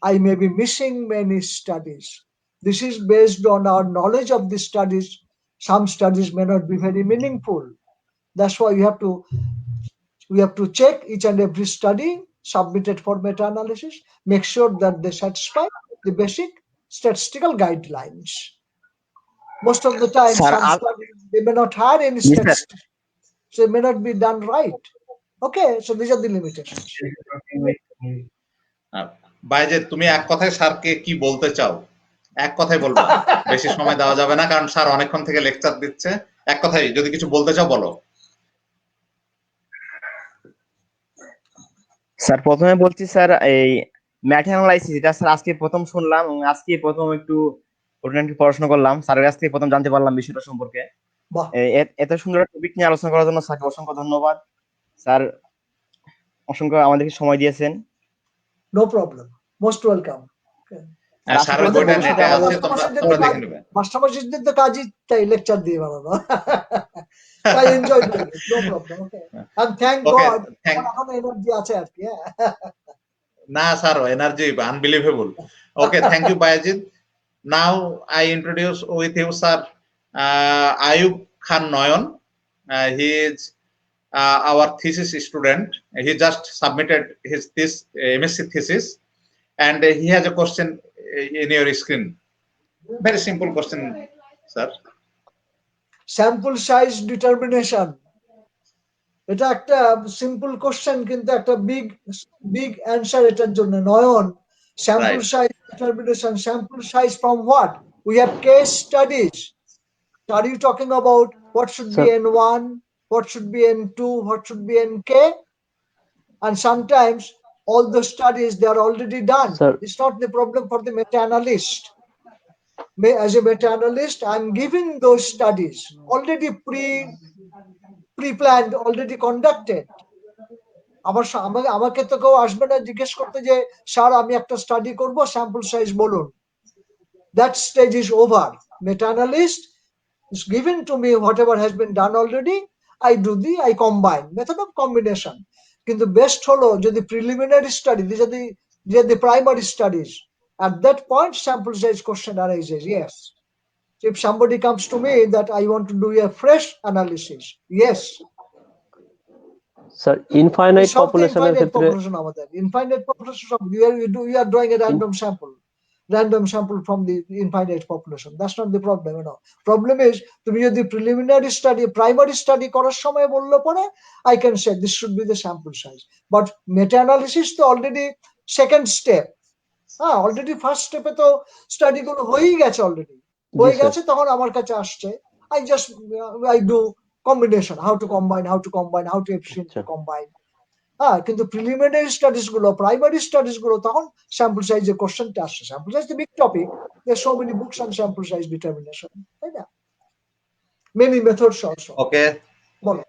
I may be missing many studies. This is based on our knowledge of the studies. Some studies may not be very meaningful. That's why we have to check each and every study submitted for meta-analysis, make sure that they satisfy the basic statistical guidelines. Most of the time, Sir, some studies, they may not have any Yes, sir. statistics, so it may not be done right. Okay, so these are the limitations. বাইজে তুমি এক কথায় স্যারকে কি বলতে চাও? এক কথায় বলবা, বেশি সময় দেওয়া যাবে না, কারণ স্যার অনেকক্ষণ থেকে লেকচার দিচ্ছে। এক কথায় যদি কিছু বলতে চাও বলো। স্যার প্রথমে বলছি স্যার, এই ম্যাথ অ্যানালাইসিস এটা স্যার আজকে প্রথম শুনলাম এবং আজকে প্রথম একটু ওটা নিয়ে পড়াশোনা করলাম, স্যারের কাছ থেকে প্রথম জানতে পারলাম বিষয়টা সম্পর্কে। বাহ। এত সুন্দর একটা টপিক নিয়ে আলোচনা করার জন্য স্যারকে অসংখ্য ধন্যবাদ। স্যার অসংখ্য আমাদেরকে সময় দিয়েছেন। No problem. Most welcome. স্যারের বইটা নেটে আছে, তোমরা দেখে নেবে। মাস্টারমশাইদের তো কাজই তাই লেকচার দিয়ে বানানো। I enjoyed it. No problem. Okay. And thank God, এখন এনার্জি আছে আর কি। না স্যার, energy unbelievable. Okay, thank you Bayazid. Now I introduce with you sir Ayub Khan Noyon. He is our thesis student. He just submitted his MSc thesis, and he has a question in your screen. Very simple question, sir. Sample size determination. এটা একটা simple question, কিন্তু একটা big answer এটার জন্য। নয়ন, sample size determination. Sample size from what? We have case studies. Are you talking about what should be N1, what should be N2, what should be NK? And sometimes all the studies, they are already done. Sir. It's not the problem for the meta-analyst. As a meta-analyst, I'm giving those studies already pre-planned, already conducted. আমাকে তো কেউ আসবে না জিজ্ঞেস করতে যে sir আমি একটা স্টাডি করব, স্যাম্পল সাইজ বলুন। That stage is over. Meta-analyst is given to me whatever has been done already. I combine, method of combination. কিন্তু বেস্ট হলো যদি preliminary study, the primary studies, at that point sample size question arises. Yes, if somebody comes to me that I want to do a fresh analysis, yes. Sir, infinite population আমাদের infinite population, you are doing a random sample from the infinite population. That's not the problem, you know. Problem is তুমি যদি preliminary study, primary study করার সময় বললে পরে I can say this should be the sample size. But meta-analysis তো already second step. Already first স্টেপে তো study গুলো হয়েই গেছে, অলরেডি হয়ে গেছে, তখন আমার কাছে আসছে। I do combination, how to combine, how to efficiently combine. কিন্তু প্রিলিমিনারি স্টাডিজ গুলো, প্রাইমারি স্টাডিজ গুলো, তখন স্যাম্পল সাইজের কোশ্চেনটা আসছে। Sample size the big topic, there so many books on sample size determination, তাই না? Many methods also. ওকে, বলো।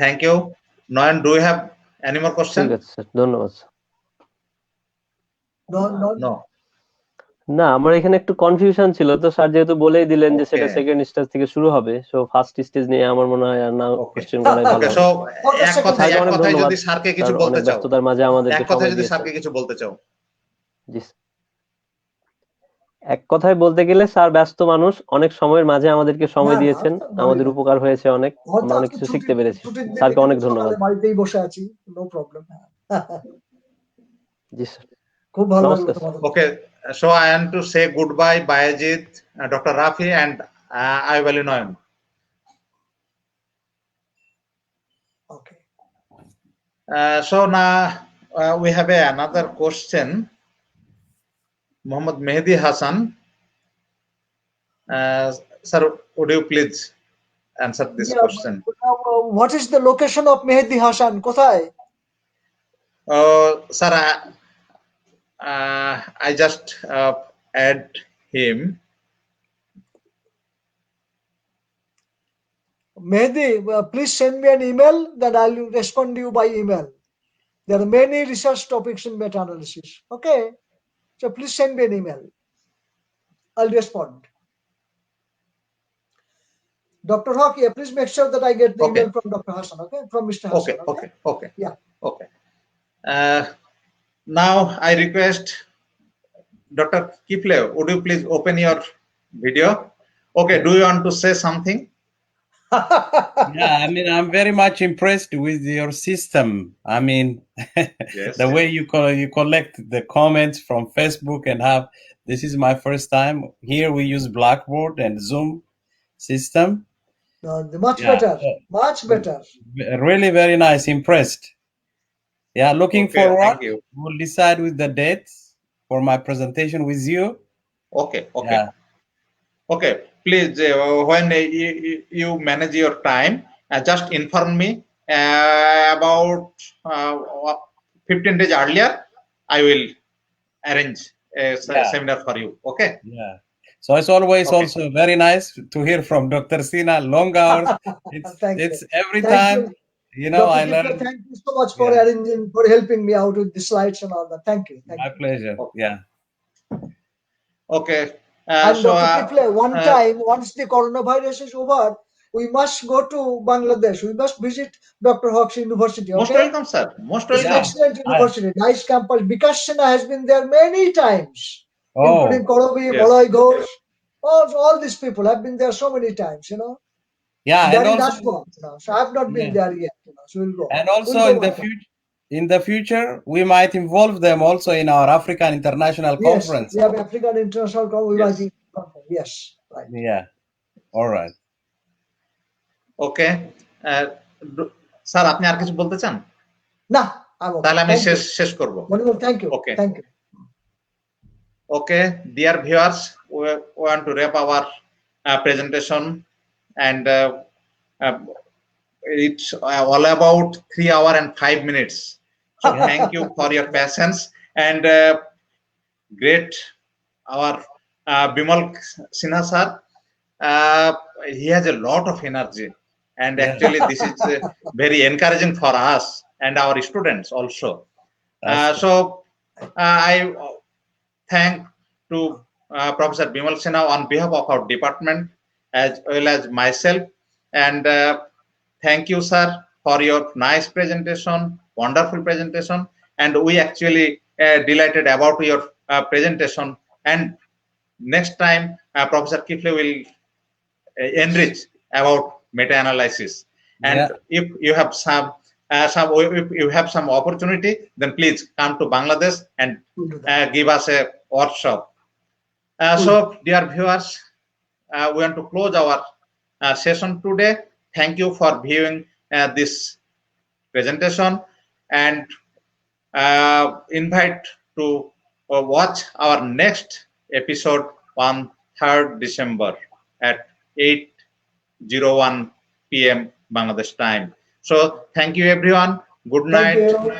Thank you. Nayan, do you have any more question? ঠিক আছে স্যার, ধন্যবাদ। নো, না, আমার এখানে একটু কনফিউশন ছিল, তো স্যার যেহেতু বলেই দিলেন যে সেটা সেকেন্ড স্টেজ থেকে শুরু হবে, সো ফার্স্ট স্টেজ নিয়ে আমার মনে হয় আর না কোশ্চেন করাই ভালো। সো এক কথায় যদি স্যারকে কিছু বলতে চাও, ব্যস্ততার মাঝে আমাদেরকে এক কথায় সময় যদি দিয়েছেন। স্যারকে কিছু বলতে চাও। জি, এক কথায় বলতে গেলে স্যার ব্যস্ত মানুষ, অনেক সময়ের মাঝে আমাদেরকে সময় দিয়েছেন, আমাদের উপকার হয়েছে অনেক, আমরা অনেক কিছু শিখতে পেরেছি। স্যারকে অনেক ধন্যবাদ। বাড়িতেই বসে আছি, নো প্রবলেম। জি স্যার, খুব ভালো নমস্কার। ওকে, so I am to say goodbye, Bayajit, Dr. Rafi, and Ayub Ali Noyan. Okay. So now we have another question. Muhammad Mehdi Hassan. Sir, would you please answer this question? What is the location of Mehdi Hassan? কোথায়? Sir, I just add him. Mehdi, please send me an email, then I'll respond to you by email. There are many research topics in meta-analysis. Okay, so please send me an email. I'll respond. Dr. Hawk, yeah, please make sure that I get the email from Dr. Hassan. Okay, from Mr. Hassan. Okay. Yeah. Okay. Now I request Dr. Kifle, would you please open your video? Okay, do you want to say something? Yeah, I mean, I'm very much impressed with your system. I mean, Yes. the way you collect the comments from Facebook and have This is my first time. Here we use Blackboard and Zoom system. Much Yeah. better, much better. Really very nice. Impressed. Yeah, looking Okay, forward. thank you. We'll decide with the dates for my presentation with you. Okay, okay. Yeah. Okay, please, when you manage your time, just inform me about 15 days earlier. I will arrange a seminar for you. Okay. Yeah. So it's always Okay. also very nice to hear from Dr. Sinha. Long hours. Thank you. It's every Thank time, you know, Dr. I Kipler, learn. thank you so much for Yeah. arranging, for helping me out with the slides and all that. Thank you. Thank My you. pleasure. Yeah. Okay. And So, Dr. Kipler, one time, once the coronavirus is over, we must go to Bangladesh. We must visit Dr. Hawk's University. most Okay? welcome, sir. Most It's an welcome. excellent university, nice campus. Vikas Sinha has been there many times, Oh, including Korobi, Yes. Molloy Ghosh. All these people have been there so many times, you know. yeah. They're And in also, Nashville, you know, so I have not been Yeah. there yet, you know. So we'll go. and We'll also go in the one time. future, we might involve them also in our African International Yes, Conference. we have African International Conference. Yes, right. Yeah. All right. Okay. Sir আপনি আর কিছু বলতে চান? না, I'm okay. তাহলে আমি Thank you. শেষ করব। Wonderful, thank you. Okay. Thank you. Okay, dear viewers, we want to wrap our presentation, and it's all about 3 hours and 5 minutes. So thank you for your patience, and great, our Bimal Sinha sir, he has a lot of energy, and actually this is very encouraging for us and our students also. So I thank to Professor Bimal Sinha on behalf of our department as well as myself, and thank you, sir, for your nice presentation, wonderful presentation, and we actually delighted about your presentation. And next time, Professor Kifle will enrich about meta-analysis. And if you have if you have some opportunity, then please come to Bangladesh and give us a workshop. So, dear viewers, we want to close our session today. Thank you for viewing this presentation, and invite to watch our next episode on 3rd December at 8:01 p.m. Bangladesh time. So, thank you everyone. Good night. Thank you.